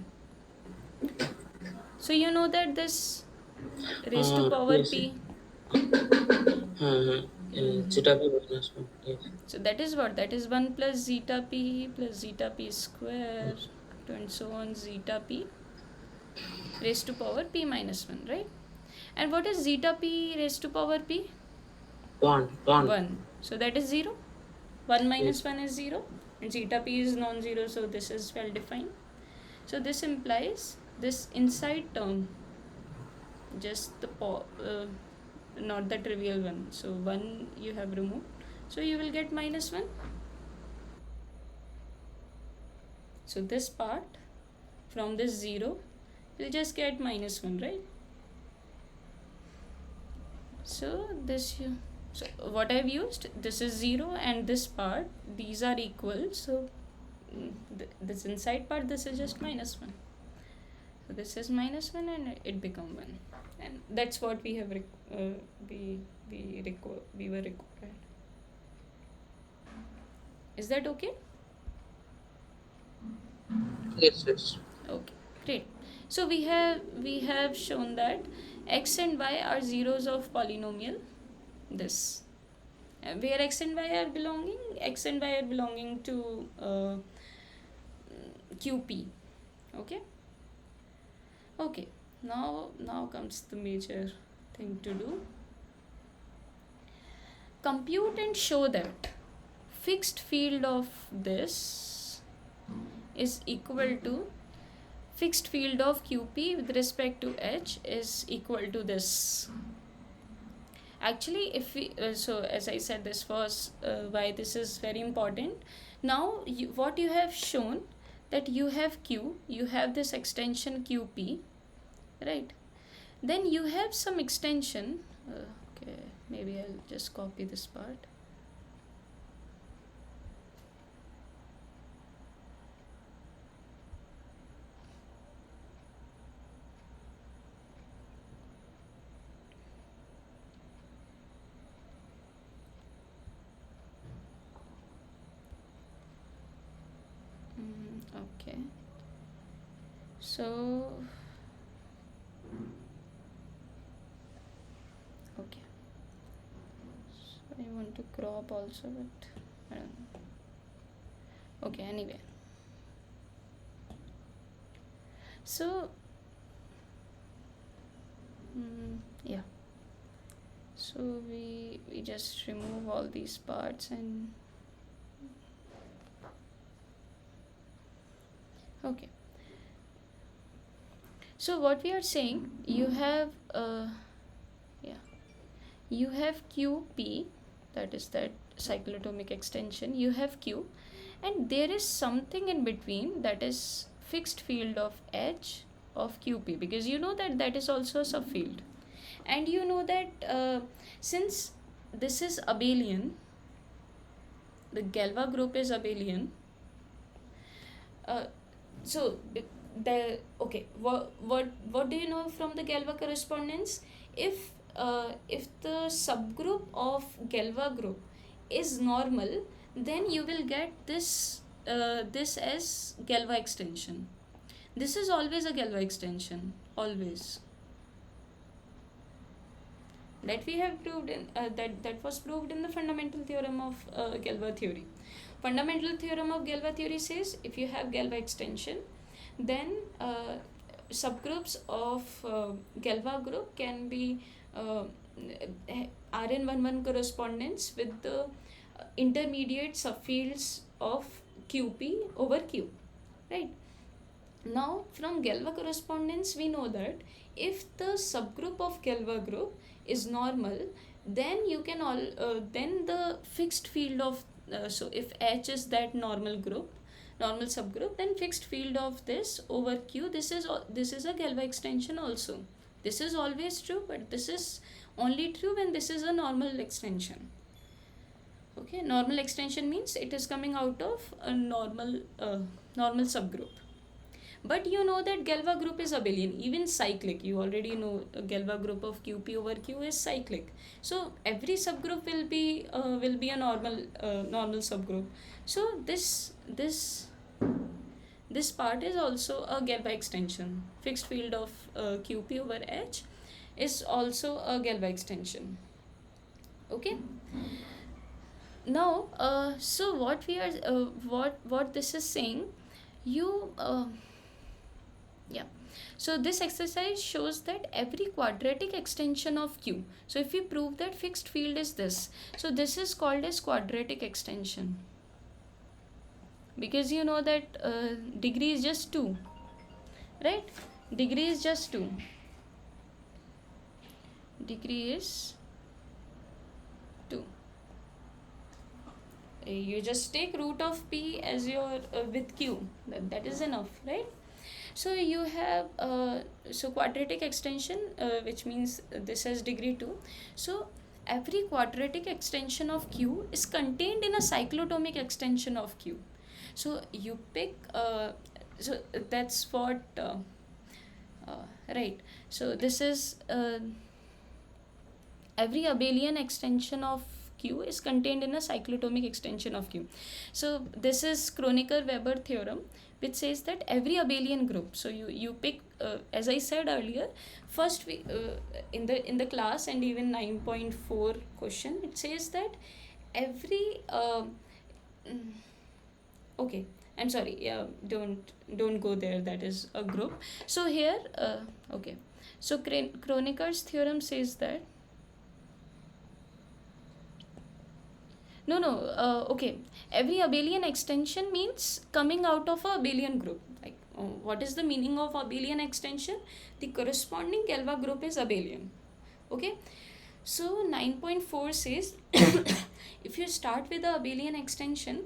A: So you know that this raised to power
C: Yes.
A: p.
C: Zeta p minus 1. Yes.
A: So that is what? That is 1 plus zeta p square, and so on, zeta p raised to power p minus 1, right? And what is zeta p raised to power p?
C: 1.
A: 1. So that is 0. 1 minus
C: Yes.
A: 1 is 0. And zeta p is non-zero, so this is well defined. So this implies this inside term, just the not the trivial one. So 1 you have removed. So you will get minus 1. So this part from this 0 will just get minus 1, right? So this you, so what I've used, this is 0 and this part, these are equal. So this inside part, this is just minus 1. So this is minus 1 and it become 1. And that's what we have we were required. Is that okay?
C: Yes, yes.
A: Okay, great. So we have shown that x and y are zeros of polynomial this, where x and y are belonging to qp. Okay. Okay. Now comes the major thing to do. Compute and show that fixed field of this is equal to fixed field of qp with respect to h is equal to this. Actually, if we so as I said, this was why this is very important. Now what you have shown, that you have q, you have this extension qp, right? Then you have some extension, okay, maybe I'll just copy this part. So okay, so I want to crop also, but I don't know. Okay, anyway, so yeah, so we just remove all these parts and okay. So what we are saying, you have yeah, you have QP, that is that cyclotomic extension, you have Q, and there is something in between, that is fixed field of H of QP, because you know that that is also a subfield, and you know that since this is abelian, the Galois group is abelian. uh, so the okay, what do you know from the Galois correspondence? If the subgroup of Galois group is normal, then you will get this as Galois extension. This is always a Galois extension, always. That we have proved in that was proved in the fundamental theorem of Galois theory. Fundamental theorem of Galois theory says if you have Galois extension, then subgroups of Galois group can be Rn11 correspondence with the intermediate subfields of QP over Q, right? Now, from Galois correspondence, we know that if the subgroup of Galois group is normal, then you can then the fixed field of so if H is that normal group, normal subgroup, then fixed field of this over Q. This is a Galois extension also. This is always true, but this is only true when this is a normal extension. Okay, normal extension means it is coming out of a normal subgroup. But you know that Galois group is abelian, even cyclic. You already know a Galois group of QP over Q is cyclic. So every subgroup will be a normal subgroup. So this part is also a Galois extension. Fixed field of QP over H is also a Galois extension. Okay. Now, so what this is saying, you yeah, so this exercise shows that every quadratic extension of Q, so if we prove that fixed field is this, so this is called as quadratic extension, because you know that degree is just 2, right? Degree is just 2, degree is 2. You just take root of P as your with Q, that is enough, right? So you have so quadratic extension, which means this has degree 2. So every quadratic extension of Q is contained in a cyclotomic extension of Q. So you pick so that's what right. So this is every abelian extension of Q is contained in a cyclotomic extension of Q. So this is Kronecker-Weber theorem, which says that every abelian group. So you pick as I said earlier, first we in the class and even 9.4 question, it says that every okay, I'm sorry, yeah, don't go there, that is a group. So here okay, so Kronecker's theorem says that no, okay. Every abelian extension means coming out of a abelian group. Like, what is the meaning of abelian extension? The corresponding Galois group is abelian. Okay. So 9.4 says if you start with the abelian extension,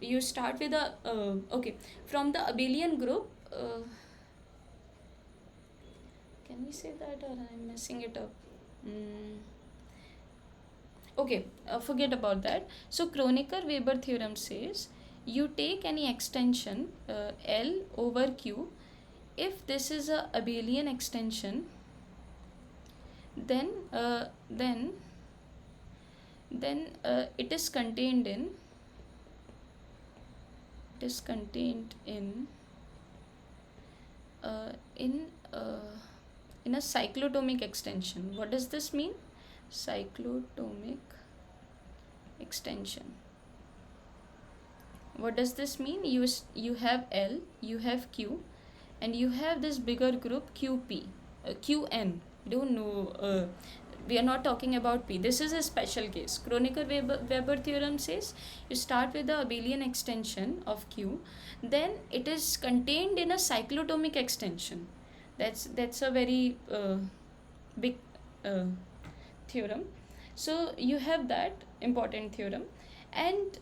A: you start with a okay, from the abelian group. Can we say that, or I'm messing it up? Okay, forget about that. So Kronecker-Weber theorem says you take any extension L over Q. If this is a abelian extension, then it is contained in in a cyclotomic extension. What does this mean? Cyclotomic extension. What does this mean? You have L, you have Q, and you have this bigger group QP, QN. Don't know. We are not talking about P. This is a special case. Kronecker-Weber theorem says you start with the abelian extension of Q, then it is contained in a cyclotomic extension. That's a very big theorem. So you have that important theorem, and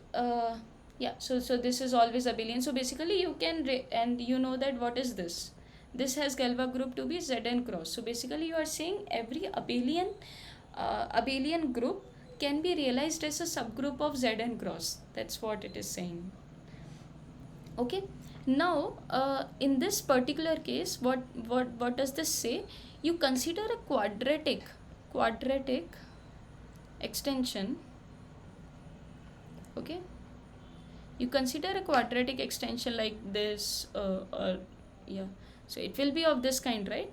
A: yeah. So this is always abelian. So basically you can and you know that what is this? This has Galois group to be Zn cross. So basically you are saying every abelian group can be realized as a subgroup of Zn cross. That's what it is saying. Okay. Now in this particular case, what does this say? You consider a quadratic extension. Okay, you consider a quadratic extension like this, or yeah, so it will be of this kind, right?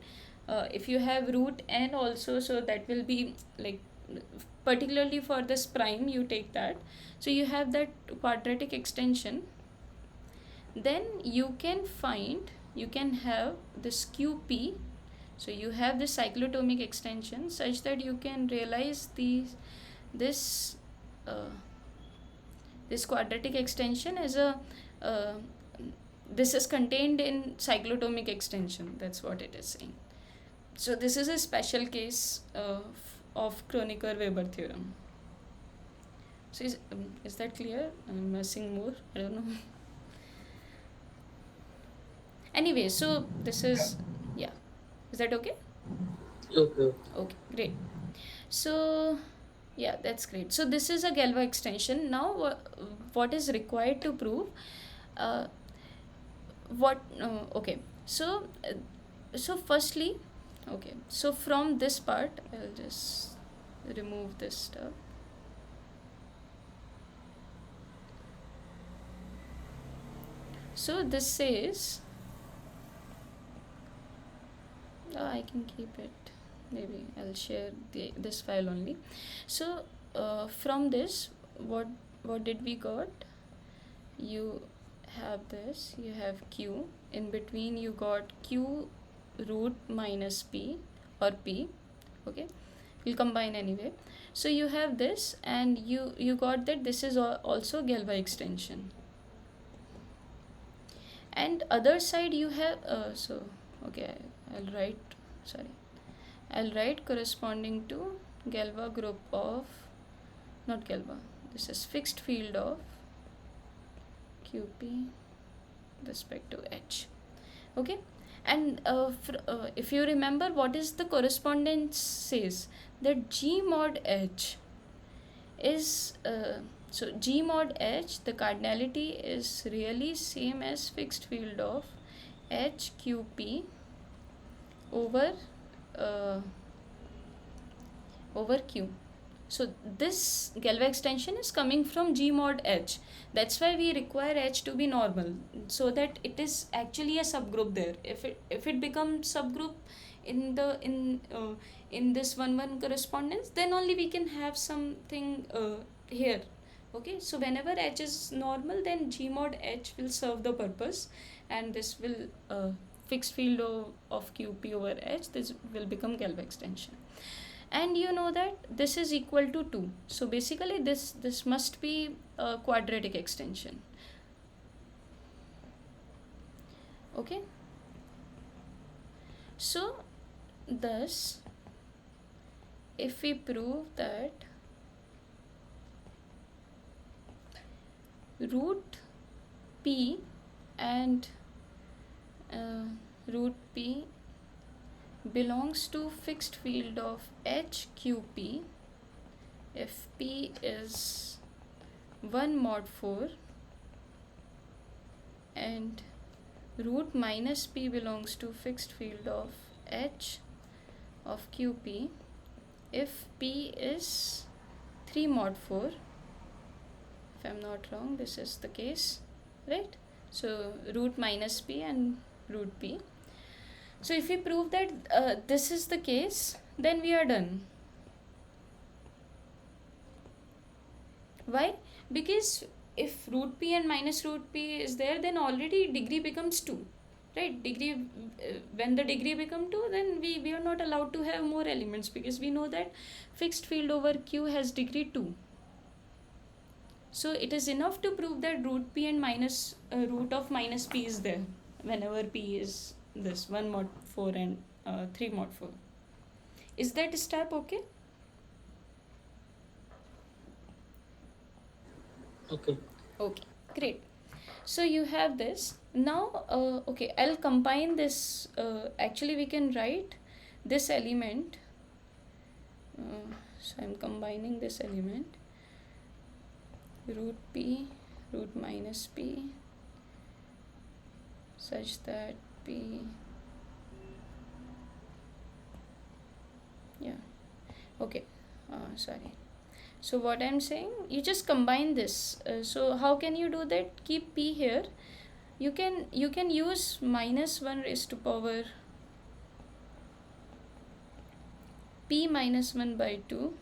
A: If you have root n also, so that will be like, particularly for this prime you take that. So you have that quadratic extension, then you can have this QP. So you have this cyclotomic extension such that you can realize this uh, this quadratic extension as a this is contained in cyclotomic extension. That's what it is saying. So this is a special case of Kronecker-Weber theorem. So is that clear? I'm missing more, I don't know. Anyway, so this is, yeah, is that okay?
C: Okay.
A: Okay, great. So yeah, that's great. So this is a Galois extension. Now what is required to prove okay, so firstly, okay, so from this part I'll just remove this stuff. So this says, I can keep it, maybe I'll share this file only. So from this, what did we got? You have this, you have Q, in between you got Q root minus P, or P, okay, we'll combine anyway. So you have this, and you got that this is also Galois extension, and other side you have so okay, I'll write corresponding to Galois group of, not Galois, this is fixed field of QP with respect to H. Okay, and if you remember, what is the correspondence says, that G mod H is so G mod H, the cardinality is really same as fixed field of HQP over Q. So this Galois extension is coming from G mod H. That's why we require H to be normal, so that it is actually a subgroup there. If it becomes subgroup in this 1-1 correspondence, then only we can have something here. Okay, so whenever H is normal, then G mod H will serve the purpose, and this will fixed field of QP over H, this will become Galois extension. And you know that this is equal to 2. So basically this must be a quadratic extension. Okay. So thus, if we prove that root P and root P belongs to fixed field of HQP if P is 1 mod 4, and root minus P belongs to fixed field of H of QP if P is 3 mod 4. If I'm not wrong, this is the case, right? So root minus P and root P. So if we prove that this is the case, then we are done. Why? Because if root p and minus root p is there, then already degree becomes 2, right? Degree, when the degree become 2, then we are not allowed to have more elements, because we know that fixed field over q has degree 2. So it is enough to prove that root p and minus root of minus p is there whenever p is this 1 mod 4 and 3 mod 4. Is that step okay?
C: Okay.
A: Okay, great. So you have this. Now, okay, I'll combine this. Actually, we can write this element. So I'm combining this element. Root p, root minus p, such that p. Yeah. Okay. Sorry. So what I'm saying, you just combine this. So how can you do that? Keep p here. You can use minus 1 raised to power p minus 1 by 2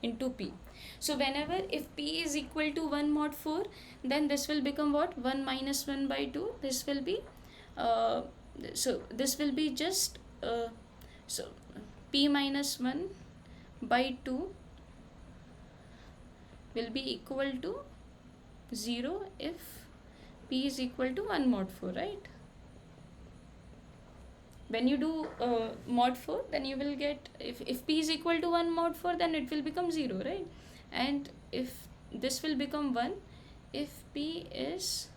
A: into p. So whenever if p is equal to 1 mod 4, then this will become what? 1 minus 1 by 2. This will be so this will be just so p minus 1 by 2 will be equal to 0 if p is equal to 1 mod 4, right? When you do mod 4, then you will get, if p is equal to 1 mod 4, then it will become 0, right? And if this will become 1 if p is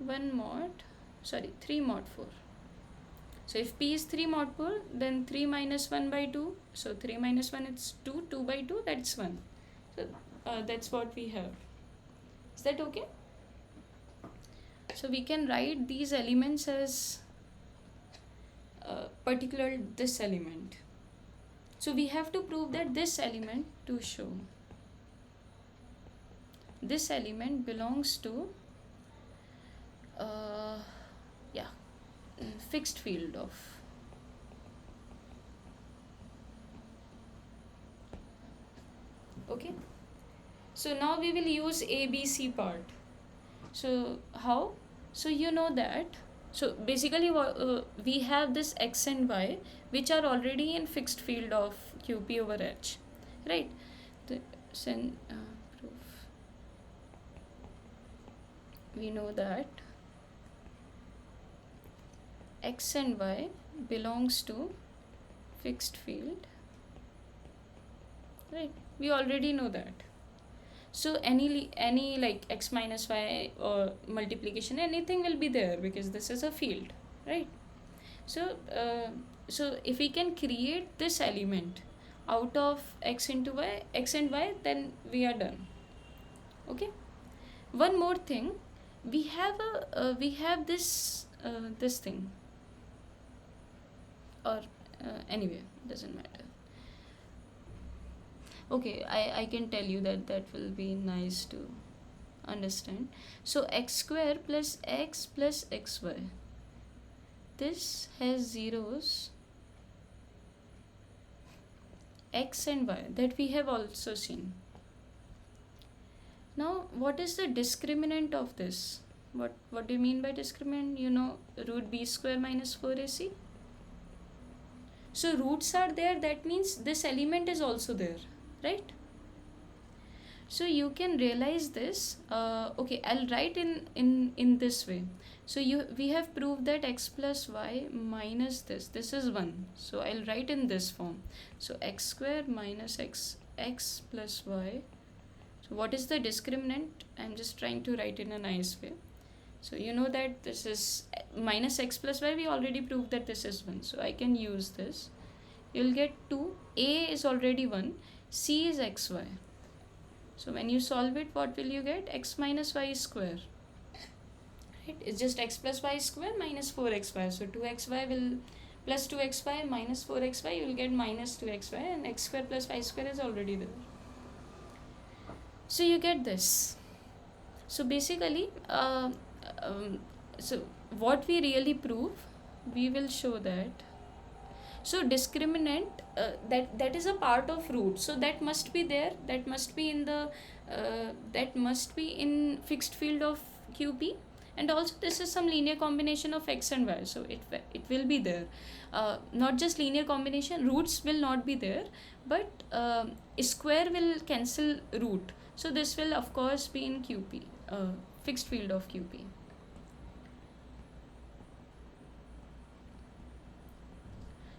A: 3 mod 4. So if p is 3 mod 4, then 3 minus 1 by 2, so 3 minus 1 it's 2, 2 by 2 that's 1. So that's what we have. Is that okay? So we can write these elements as particular this element. So we have to prove that this element to show this element belongs to fixed field of okay. So now we will use ABC part. So how? So you know that, so basically we have this x and y which are already in fixed field of QP over H, right? Proof. We know that x and y belongs to fixed field, right? We already know that. So any like x minus y or multiplication, anything will be there because this is a field, right? So so if we can create this element out of x into y, x and y, then we are done. Okay. One more thing, we have this this thing, or anyway, doesn't matter. Okay, I can tell you that will be nice to understand. So x square plus xy, this has zeros x and y that we have also seen. Now what is the discriminant of this? What do you mean by discriminant? You know, root b square minus 4ac. So roots are there, that means this element is also there, right? So you can realize this. Okay, I'll write in this way. So we have proved that x plus y minus this is 1. So I'll write in this form. So x square minus x plus y. So what is the discriminant? I'm just trying to write in a nice way. So you know that this is minus x plus y. We already proved that this is 1. So I can use this. You'll get 2. A is already 1. C is xy. So when you solve it, what will you get? X minus y square. Right? It's just x plus y square minus 4xy. So 2xy will plus 2xy minus 4xy. You will get minus 2xy, and x square plus y square is already there. So you get this. So basically, so what we really prove we will show that. So discriminant, that is a part of root, so that must be there, that must be in the that must be in fixed field of QP. And also this is some linear combination of x and y, so it will be there. Not just linear combination, roots will not be there, but square will cancel root, so this will of course be in QP, fixed field of QP.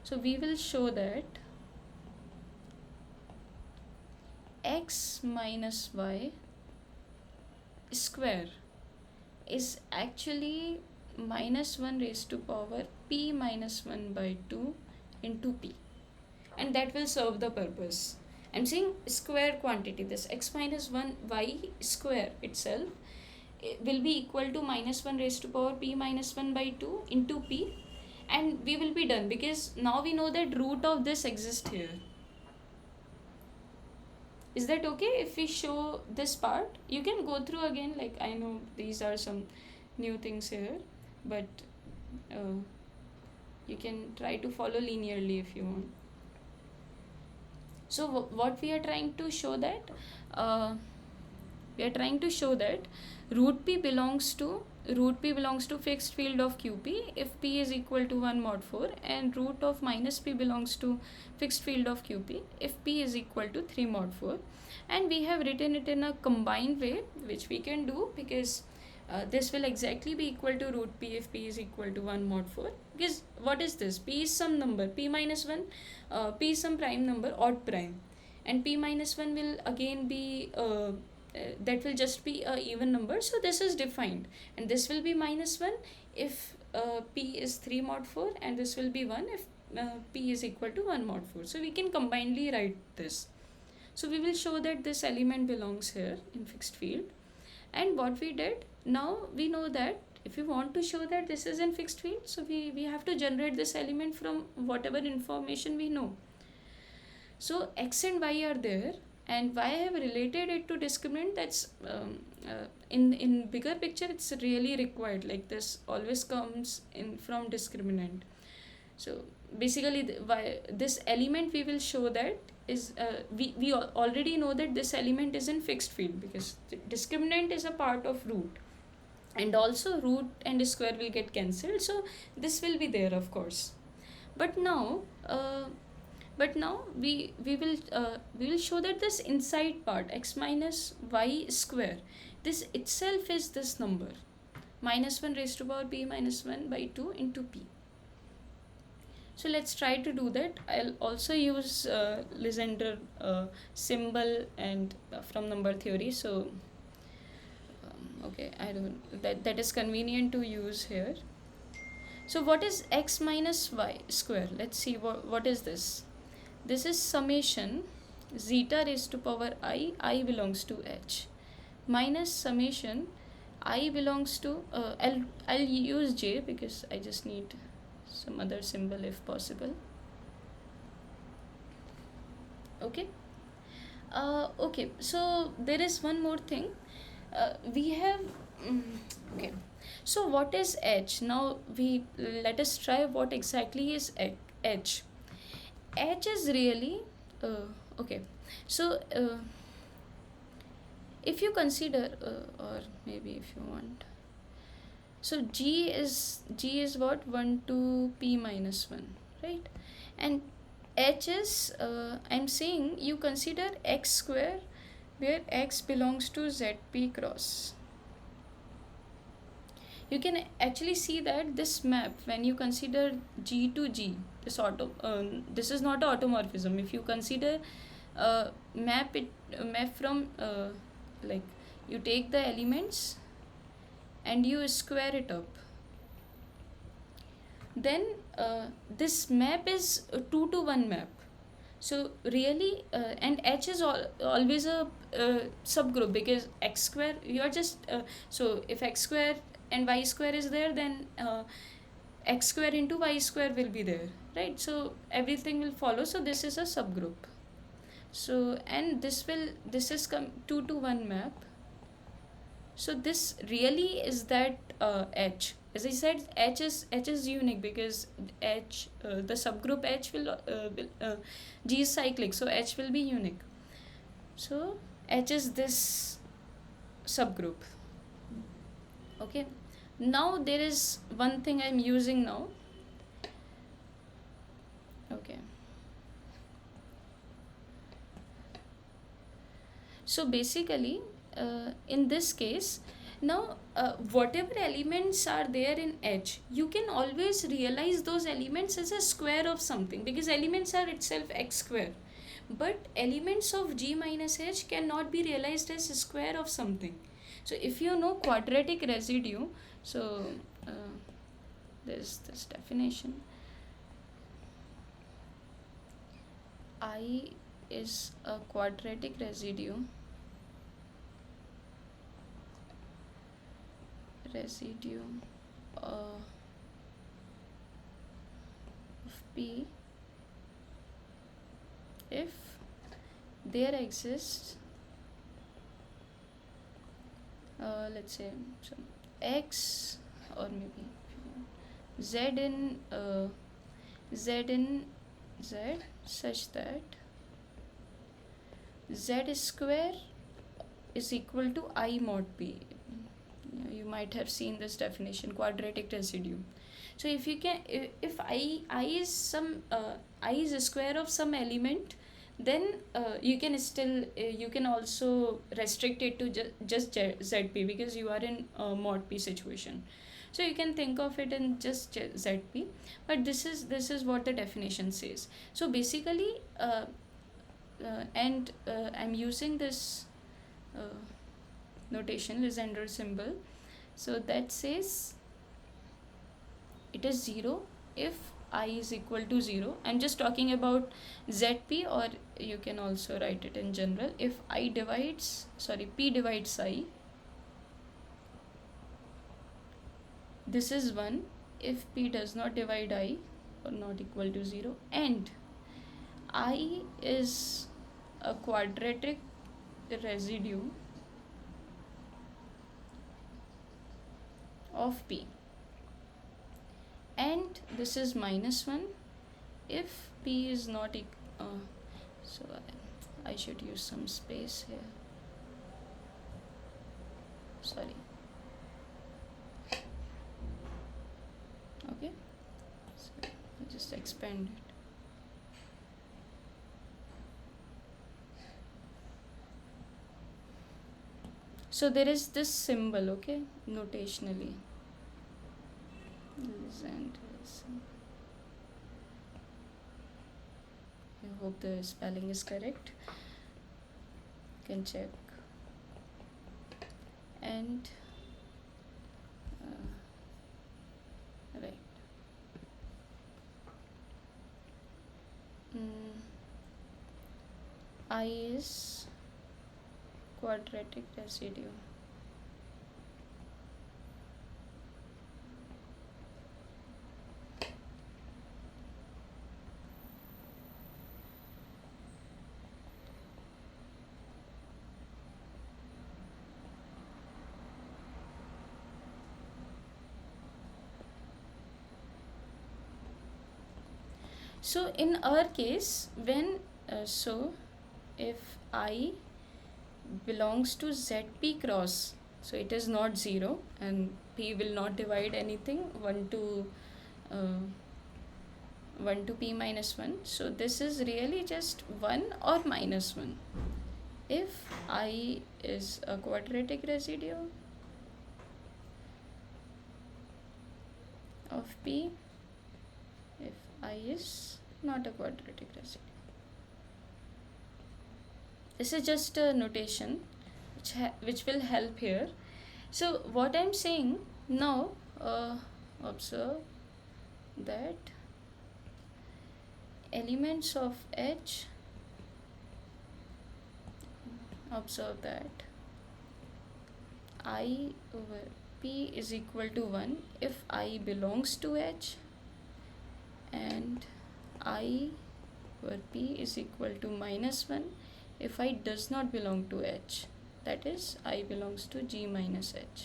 A: So we will show that x minus y square is actually minus 1 raised to power p minus 1 by 2 into p, and that will serve the purpose. I'm saying square quantity, this x minus 1 y square itself will be equal to minus 1 raised to power p minus 1 by 2 into p, and we will be done because now we know that root of this exists here. Is that okay if we show this part? You can go through again, like I know these are some new things here, but you can try to follow linearly if you want. So what we are trying to show that root p belongs to fixed field of QP if p is equal to 1 mod 4, and root of minus p belongs to fixed field of QP if p is equal to 3 mod 4. And we have written it in a combined way, which we can do because this will exactly be equal to root p if p is equal to 1 mod 4, because what is this? P is some number, p minus 1, p is some prime number, odd prime, and p minus 1 will again be that will just be a even number, so this is defined, and this will be minus 1 if p is 3 mod 4, and this will be 1 if p is equal to 1 mod 4. So we can combinedly write this. So we will show that this element belongs here in fixed field. And what we did, now we know that if we want to show that this is in fixed field, so we have to generate this element from whatever information we know. So x and y are there, and y I have related it to discriminant. That's in bigger picture it's really required, like this always comes in from discriminant. So basically this element we will show that is we already know that this element is in fixed field because discriminant is a part of root, and also root and square will get cancelled, so this will be there of course. But now we will show that this inside part x minus y square, this itself is this number minus 1 raised to power p minus 1 by 2 into p. So let's try to do that. I'll also use Lysander symbol and from number theory. So okay, I don't that is convenient to use here. So what is x minus y square? Let's see what is this. This is summation zeta raised to power I belongs to h, minus summation I belongs to I'll use j because I just need some other symbol if possible. Okay. Okay, so there is one more thing. We have okay. So what is h? Now let us try what exactly is h. H is really okay. So if you consider or maybe if you want. So g is what? 1 to p minus 1, right? And h is I'm saying you consider x square where x belongs to zp cross. You can actually see that this map, when you consider g to g, this is not automorphism. If you consider map from like you take the elements and you square it up, then this map is a 2 to 1 map. So really and h is always a subgroup because x square you are just so if x square and y square is there, then x square into y square will be there, right? So everything will follow. So this is a subgroup. So and this is 2 to 1 map. So this really is that h. as I said, H is unique because H the subgroup H will G is cyclic, so H will be unique. So H is this subgroup. Okay, now there is one thing I'm using now. Okay, so basically in this case, now whatever elements are there in H, you can always realize those elements as a square of something, because elements are itself x square, but elements of G minus H cannot be realized as a square of something. So if you know quadratic residue, so there's this definition. I is a quadratic residue of P if there exists let's say some x or maybe z in z such that z square is equal to I mod p. You might have seen this definition, quadratic residue. So if you can, if I is some I is a square of some element, then you can still you can also restrict it to just zp, because you are in mod p situation. So you can think of it in just zp, but this is what the definition says. So basically and I'm using this notation, Lysander symbol. So that says it is 0 if I is equal to 0. I'm just talking about zp, or you can also write it in general. If p divides I, this is 1 if p does not divide I or not equal to 0, and I is a quadratic residue of p, and this is -1 if p is not so I should use some space here, sorry. Okay, so I'll just expand it. So there is this symbol, okay, notationally. I hope the spelling is correct. You can check. And right. I is quadratic residue. So in our case, when if I belongs to zp cross, so it is not 0 and p will not divide anything 1 to 1 to p minus 1. So this is really just 1 or -1. If I is a quadratic residue of p, if I is not a quadratic residue. This is just a notation which will help here. So what I'm saying now, observe that elements of H, observe that I over P is equal to 1 if I belongs to H, and I over P is equal to -1 if I does not belong to H, that is I belongs to G minus H.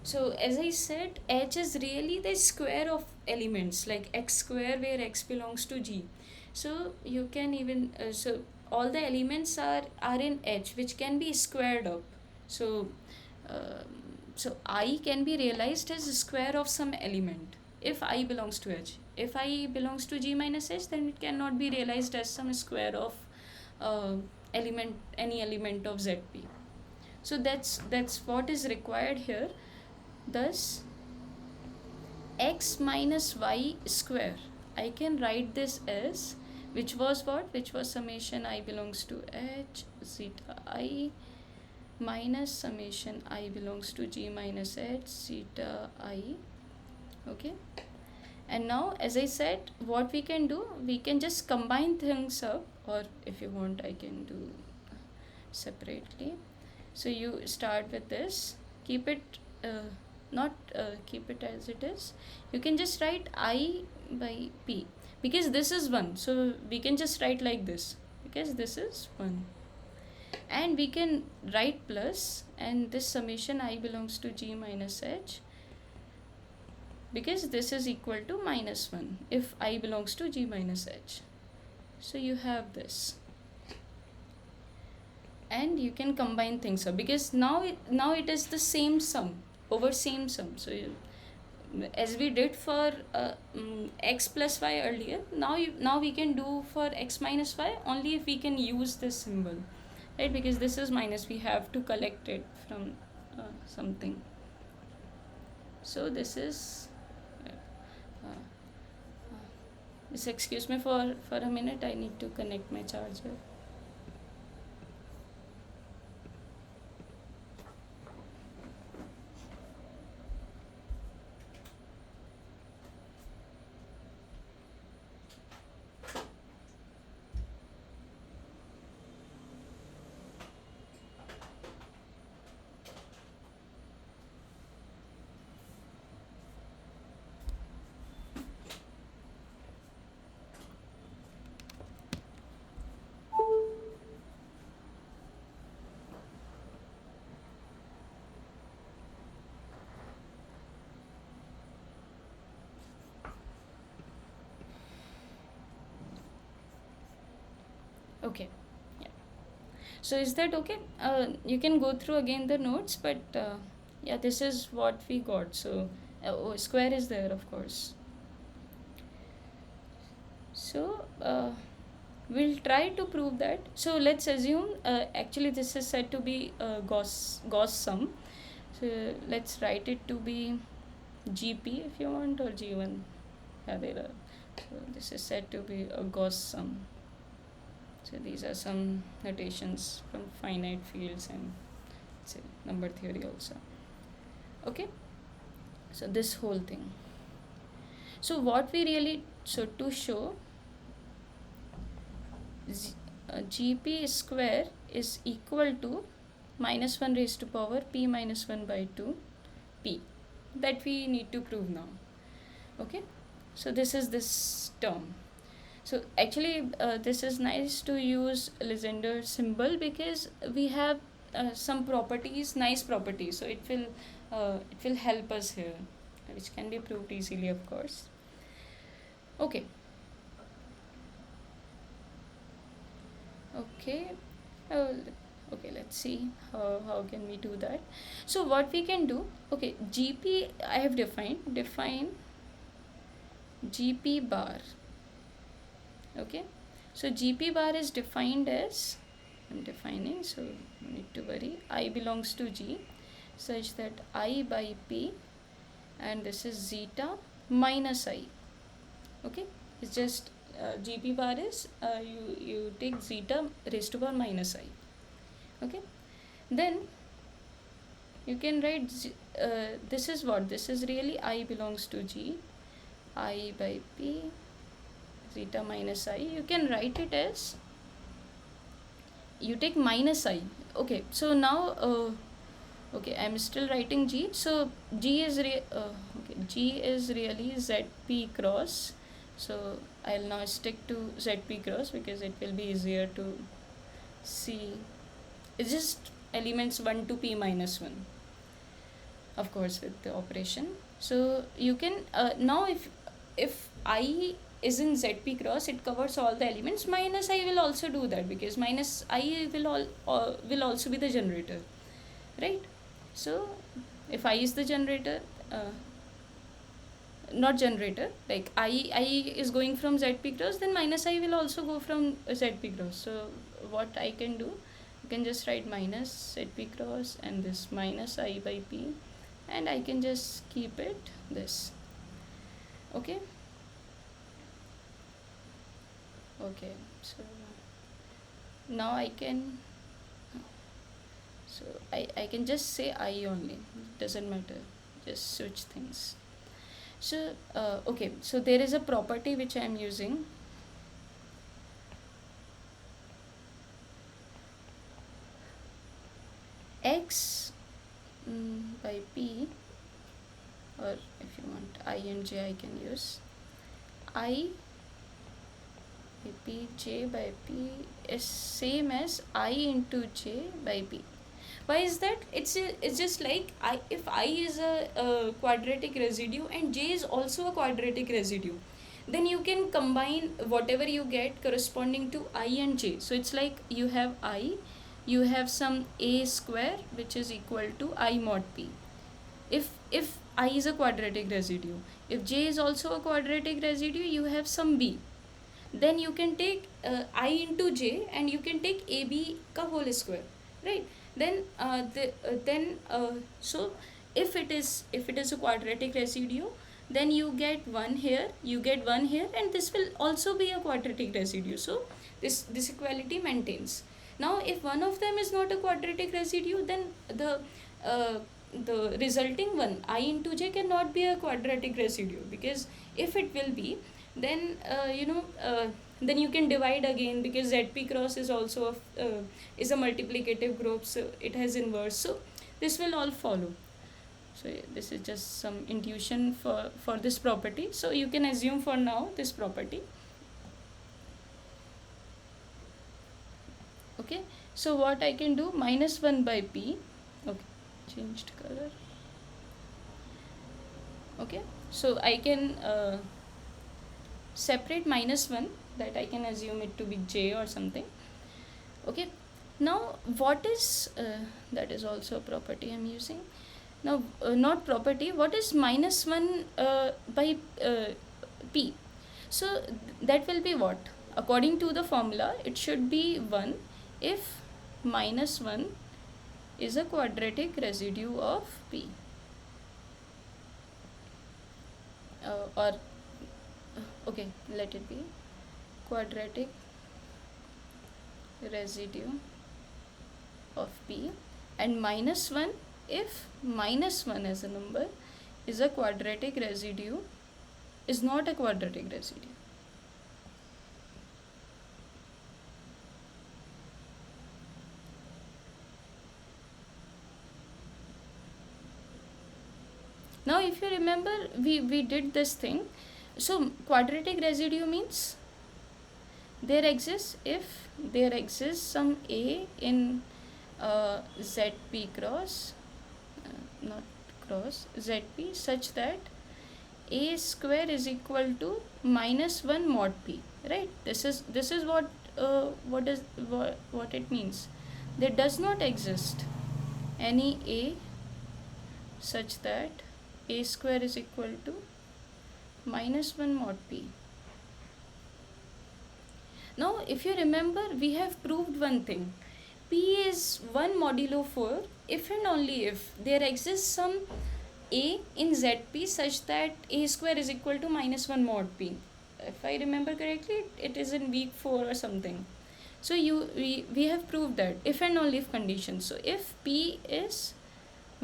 A: So as I said, H is really the square of elements, like x square where x belongs to G. So you can even so all the elements are in H, which can be squared up. So so I can be realized as a square of some element if I belongs to H. If I belongs to G minus H, then it cannot be realized as some square of element, any element of ZP. So that's what is required here. Thus x minus y square, I can write this as, which was what, which was summation I belongs to H zeta I minus summation I belongs to G minus H zeta I. Okay, and now as I said, what we can do, we can just combine things up, or if you want I can do separately. So you start with this, keep it not keep it as it is. You can just write I by P, because this is 1, so we can just write like this because this is 1, and we can write plus, and this summation I belongs to G minus H, because this is equal to minus 1 if I belongs to G minus H. So you have this, and you can combine things up, because now it is the same sum over same sum. So as we did for x plus y earlier, now we can do for x minus y only if we can use this symbol, right? Because this is minus, we have to collect it from something. So this is just excuse me for a minute, I need to connect my charger. Okay, yeah. So is that okay? You can go through again the notes, but yeah, this is what we got. So square is there, of course. So we'll try to prove that. So let's assume actually this is said to be Gauss sum. So let's write it to be GP if you want, or G1. Yeah, there are. So this is said to be a Gauss sum. So these are some notations from finite fields and say number theory also. Okay, so this whole thing. So what we really, so to show GP square is equal to minus 1 raised to power P minus 1 by 2 P, that we need to prove now. Okay, so this is this term. So actually this is nice to use Lysander symbol, because we have some properties, nice properties, so it will help us here, which can be proved easily, of course. Okay, okay, okay, let's see how can we do that. So what we can do, okay, GP I have define GP bar. Okay, so GP bar is defined as, I'm defining, so no need to worry, I belongs to G such that I by P, and this is zeta minus I. Okay, it's just GP bar is you take zeta raised to power minus I. Okay, then you can write this is what, this is really I belongs to G, I by P zeta minus I. You can write it as, you take minus I. Okay, so now okay, I'm still writing G. So G is okay, G is really ZP cross. So I'll now stick to ZP cross because it will be easier to see. It's just elements 1 to P minus 1. of course with the operation. So you can now if I is in ZP cross, it covers all the elements. Minus I will also do that, because minus I will also be the generator, right? So if I is the generator, not generator, like I is going from ZP cross, then minus I will also go from ZP cross. So what I can do, you can just write minus ZP cross and this minus I by P, and I can just keep it this. Okay. Okay, so now I can, so I can just say I only, doesn't matter, just switch things. So okay, so there is a property which I am using. X by P, or if you want I and J, I can use I by P, J by P is same as I into J by P. Why is that? It's just like if I is a quadratic residue and J is also a quadratic residue, then you can combine whatever you get corresponding to I and J. So it's like you have I, you have some A square which is equal to I mod P. If I is a quadratic residue, if J is also a quadratic residue, you have some B. Then you can take I into J and you can take AB ka whole square, right? Then so if it is a quadratic residue, then you get one here, you get one here, and this will also be a quadratic residue. So this equality maintains. Now if one of them is not a quadratic residue, then the resulting one I into J cannot be a quadratic residue, because if it will be, then then you can divide again, because ZP cross is also is a multiplicative group, so it has inverse. So this will all follow. So this is just some intuition for this property. So you can assume for now this property. Okay. So what I can do, minus 1 by P. Okay. Changed color. Okay. So I can separate minus 1, that I can assume it to be J or something. Okay. Now what is that is also a property I'm using. Now not property, what is minus 1 by P? So that will be what? According to the formula, it should be 1 if minus 1 is a quadratic residue of P. Or okay, let it be quadratic residue of P, and minus 1 if minus 1 as a number is a quadratic residue, is not a quadratic residue. Now if you remember, we did this thing. So quadratic residue means there exists, if there exists some A in ZP cross, not cross, ZP, such that A square is equal to minus 1 mod P, right? This is what it means. There does not exist any A such that A square is equal to minus 1 mod P. Now if you remember, we have proved one thing. P is 1 modulo 4 if and only if there exists some A in ZP such that A square is equal to minus 1 mod P. If I remember correctly, it is in week 4 or something. So we have proved that if and only if condition. So if P is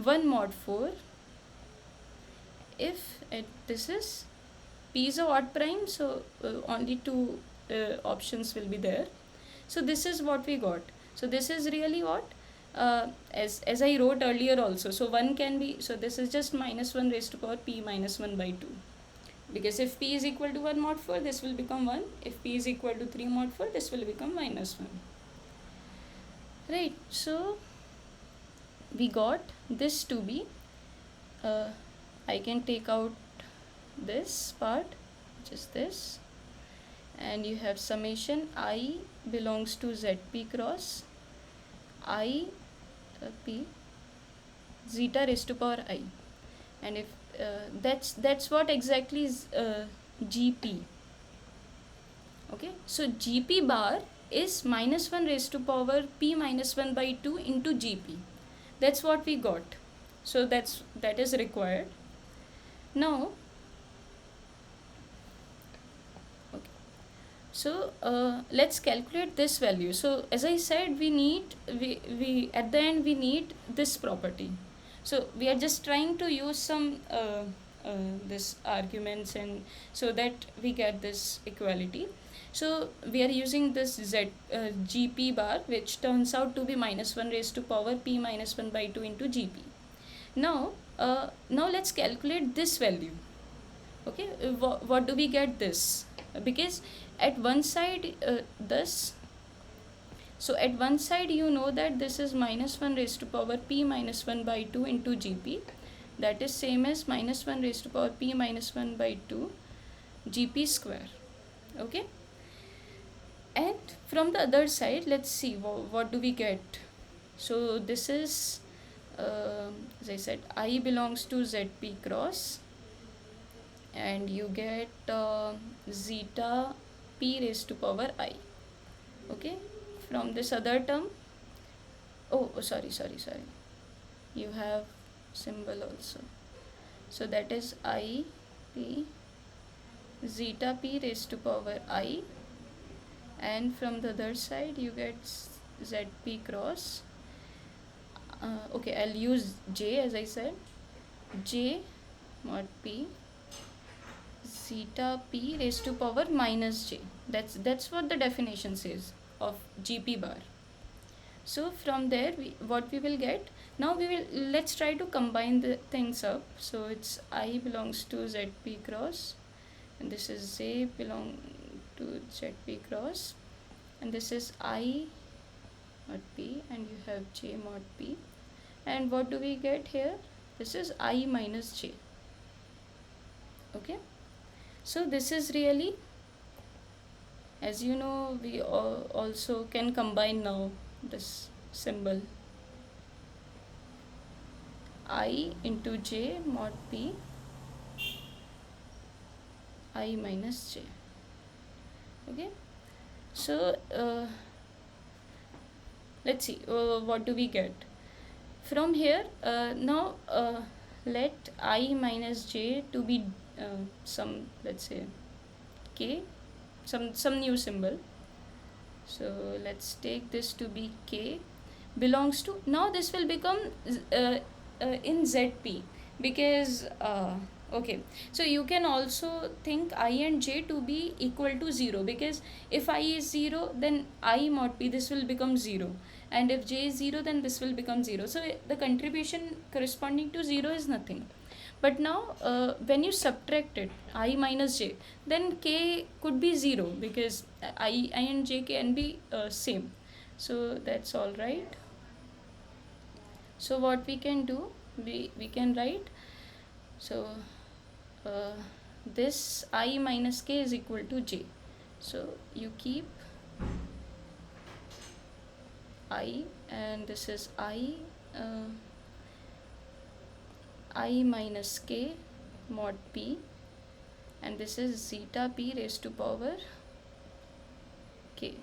A: 1 mod 4, if this is P is a odd prime, so only two options will be there. So this is what we got. So this is really what as I wrote earlier also. So 1 can be, so this is just minus 1 raised to power P minus 1 by 2, because if P is equal to 1 mod 4, this will become 1. If P is equal to 3 mod 4, this will become minus 1, right? So we got this to be I can take out this part, which is this, and you have summation I belongs to ZP cross I P zeta raised to power I, and if that's what exactly is GP. Okay, so GP bar is minus 1 raised to power P minus 1 by 2 into GP. That's what we got. So that is required. Now, okay, so let's calculate this value. So as I said, we at the end we need this property. So we are just trying to use some this arguments, and so that we get this equality. So we are using this GP bar, which turns out to be minus 1 raised to power P minus 1 by 2 into GP. Now let's calculate this value. Okay, what do we get this? Because at one side this, so at one side you know that this is minus 1 raised to power P minus 1 by 2 into GP, that is same as minus 1 raised to power P minus 1 by 2 GP square. Okay, and from the other side, let's see what do we get. So this is as I said, I belongs to ZP cross, and you get zeta P raised to power I. Okay, from this other term, oh sorry, you have symbol also, so that is I P zeta P raised to power I, and from the other side you get ZP cross. Okay, I'll use J as I said, J mod P zeta P raised to power minus J. That's what the definition says of GP bar. So from there what we will get, now let's try to combine the things up. So it's I belongs to ZP cross, and this is J belong to ZP cross, and this is I mod P, and you have J mod P, and what do we get here? This is I minus J. Okay, so this is really, as you know, we also can combine now this symbol I into J mod P I minus J. Okay, so let's see what do we get from here. Now let I minus J to be some, let's say K, some new symbol. So let's take this to be K belongs to, now this will become in ZP, because okay, so you can also think I and J to be equal to 0, because if I is 0 then I mod P, this will become 0, and if J is 0 then this will become 0. So the contribution corresponding to 0 is nothing. But now when you subtract it, I minus J, then K could be 0, because I and J can be same. So that's all right. So what we can do, we can write, so this I minus K is equal to J. So you keep I, and this is I minus K mod P, and this is zeta P raised to power K.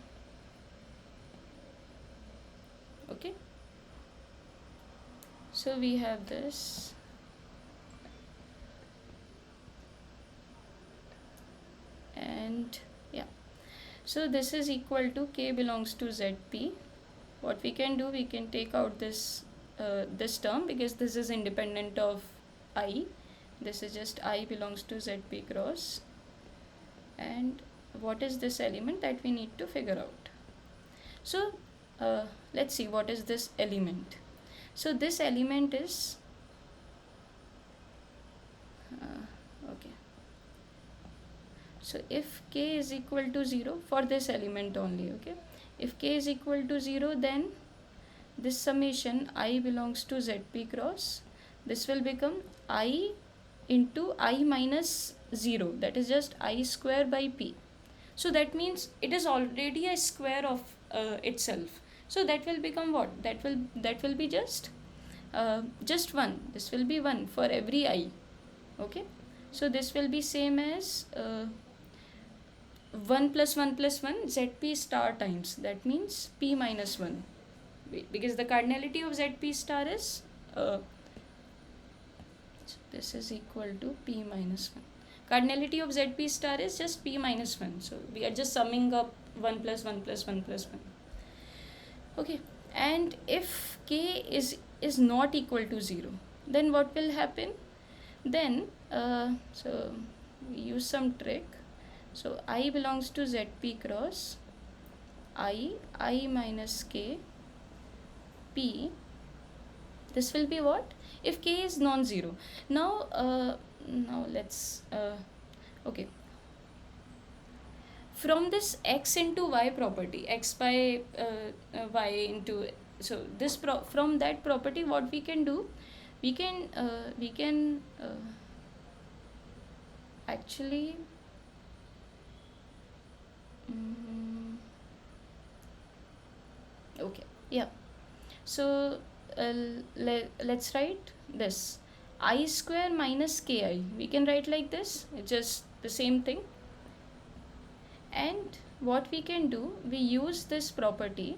A: Okay, so we have this, and yeah, so this is equal to K belongs to ZP. What we can do, we can take out this this term, because this is independent of I. This is just I belongs to ZP cross, and what is this element that we need to figure out. So let's see what is this element. So this element is okay, so if K is equal to 0 for this element only, okay, if K is equal to 0, then this summation I belongs to ZP cross, this will become I into I minus 0, that is just I square by p. So that means it is already a square of itself. So that will become what? That will be just 1. This will be 1 for every I. Okay, so this will be same as 1 plus 1 plus 1 zp star times, that means p minus 1, because the cardinality of zp star is so this is equal to p minus 1. Cardinality of zp star is just p minus 1, so we are just summing up 1 plus 1 plus 1 plus 1. Okay, and if k is not equal to 0, then what will happen? Then so we use some trick. So I belongs to zp cross I minus k p. This will be what? If k is non-zero. Now let's okay, from this x into y property, x by y into, so this from that property, what we can do, we can actually okay, yeah. So let's write this I square minus ki. We can write like this, it's just the same thing. And what we can do, we use this property.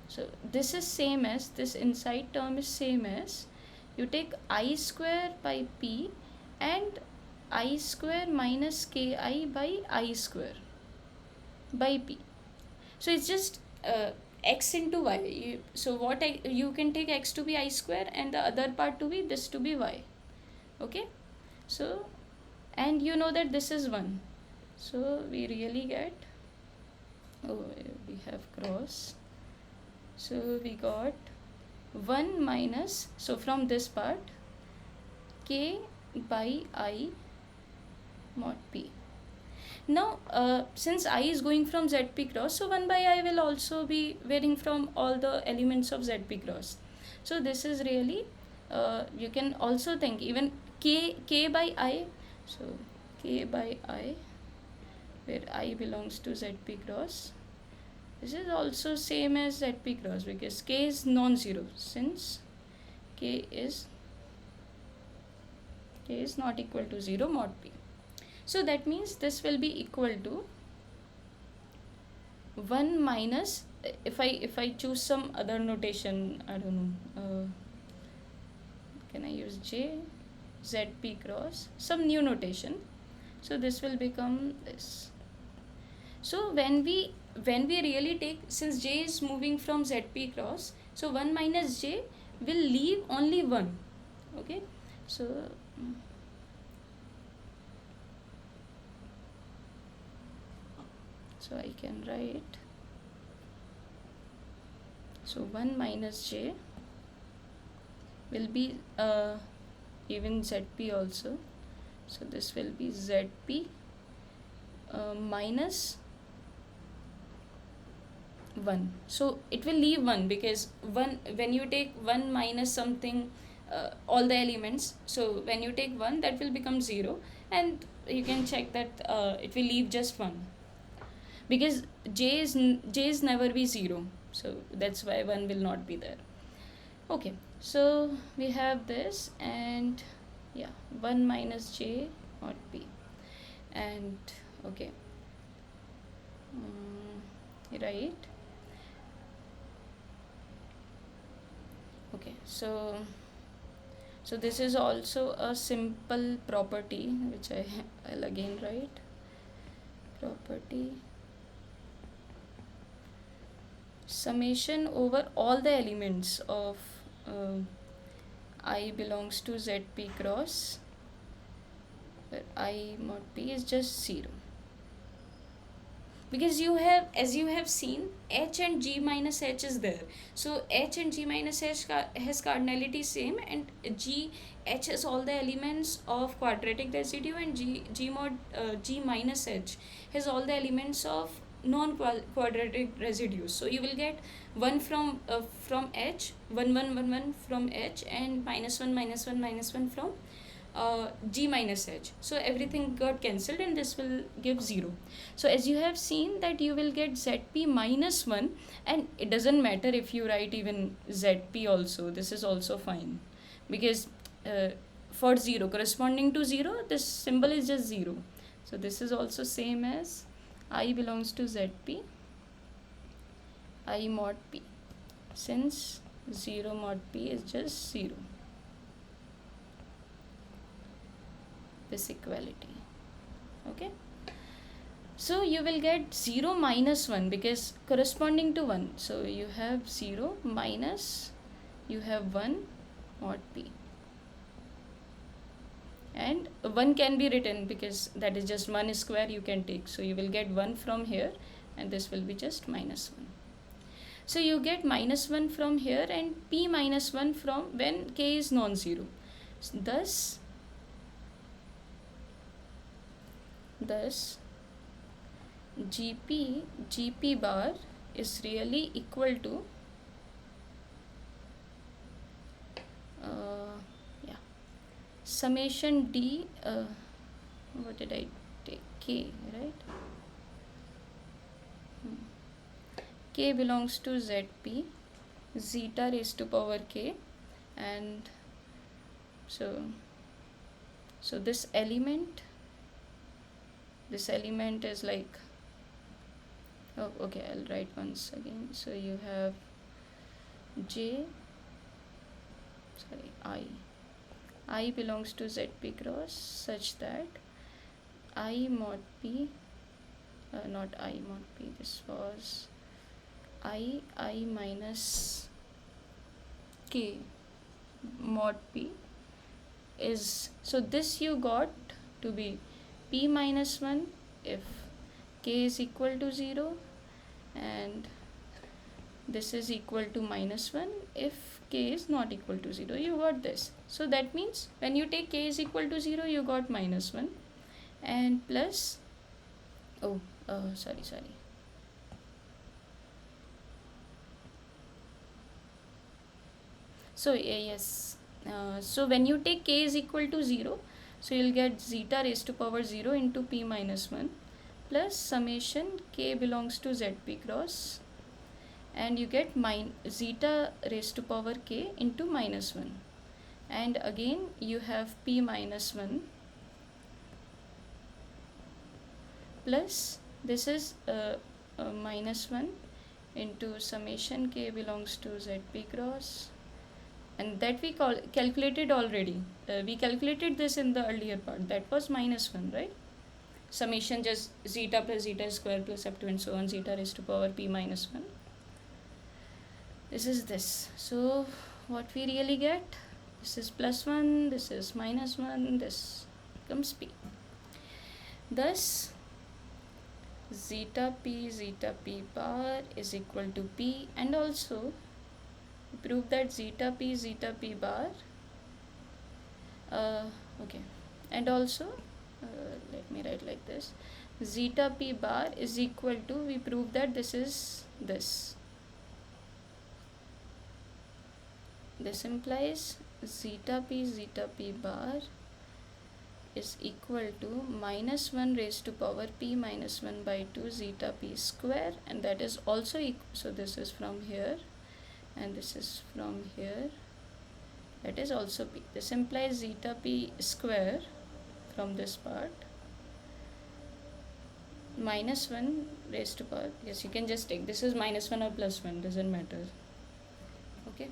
A: So this is same as, this inside term is same as, you take I square by p and I square minus ki by I square by p. So it's just x into y. So what you can take x to be I square and the other part to be this to be y. Okay, so and you know that this is 1, so we really get, oh, we have cross, so we got 1 minus, so from this part k by I mod p. Now since I is going from zp cross, so 1 by I will also be varying from all the elements of zp cross. So this is really you can also think even k by I, so k by I, where I belongs to zp cross, this is also same as zp cross because k is non-zero, since k is not equal to 0 mod p. So that means this will be equal to 1 minus, if I choose some other notation, I don't know, can I use j zp cross, some new notation, so this will become this. So when we really take, since j is moving from zp cross, so 1 minus j will leave only 1. Okay, so so I can write, so 1 minus j will be even zp also, so this will be zp minus 1. So it will leave 1 because 1, when you take 1 minus something, all the elements, so when you take 1, that will become 0, and you can check that it will leave just 1 because j is never be 0, so that's why 1 will not be there. Okay, so we have this, and yeah, 1 minus j mod p, and okay, right. Okay, so this is also a simple property which I'll again write, property summation over all the elements of I belongs to zp cross, where I mod p is just 0, because you have, as you have seen, h and g minus h is there, so h and g minus h has cardinality same, and h has all the elements of quadratic residue, and g mod g minus h has all the elements of non-quadratic residues. So you will get 1 from h, 1 1 1 1 from h, and minus 1 minus 1 minus 1 from g minus h. So everything got cancelled and this will give 0. So as you have seen that you will get zp minus 1, and it doesn't matter if you write even zp also, this is also fine, because for 0 corresponding to 0 this symbol is just 0. So this is also same as I belongs to zp I mod p, since 0 mod p is just 0. This equality. Okay, so you will get 0 minus 1 because corresponding to 1. So you have 0 minus, you have 1 mod p, and 1 can be written because that is just 1 square you can take. So you will get 1 from here and this will be just minus 1. So you get minus 1 from here and p minus 1 from when k is non-zero. Thus gp bar is really equal to yeah, summation d, what did I take, k, right? K belongs to zp zeta raised to power k, and so this element is like, oh okay, I'll write once again. So you have I belongs to zp cross such that I mod p, not I mod p, this was I minus k mod p is, so this you got to be p minus 1 if k is equal to 0, and this is equal to minus 1 if k is not equal to 0. You got this. So that means when you take k is equal to 0 you got minus 1 and plus, sorry. So yes, so when you take k is equal to 0, so you'll get zeta raised to power 0 into p minus 1 plus summation k belongs to zp cross, and you get zeta raised to power k into minus 1, and again you have p minus 1 plus this is minus 1 into summation k belongs to zp cross, and that we calculated already. We calculated this in the earlier part, that was minus 1, right? Summation just zeta plus zeta square plus up to and so on, zeta raised to power p minus 1. This is this. So what we really get, this is plus 1, this is minus 1, this becomes p. Thus zeta p bar is equal to p, and also prove that zeta p bar, okay, and also let me write like this, zeta p bar is equal to, we prove that this is this implies zeta p bar is equal to minus 1 raised to power p minus 1 by 2 zeta p square, and that is also so this is from here and this is from here, that is also p. This implies zeta p square from this part minus 1 raised to power, yes, you can just take this is minus 1 or plus 1, doesn't matter. Okay,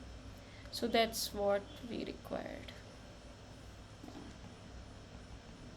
A: so that's what we required.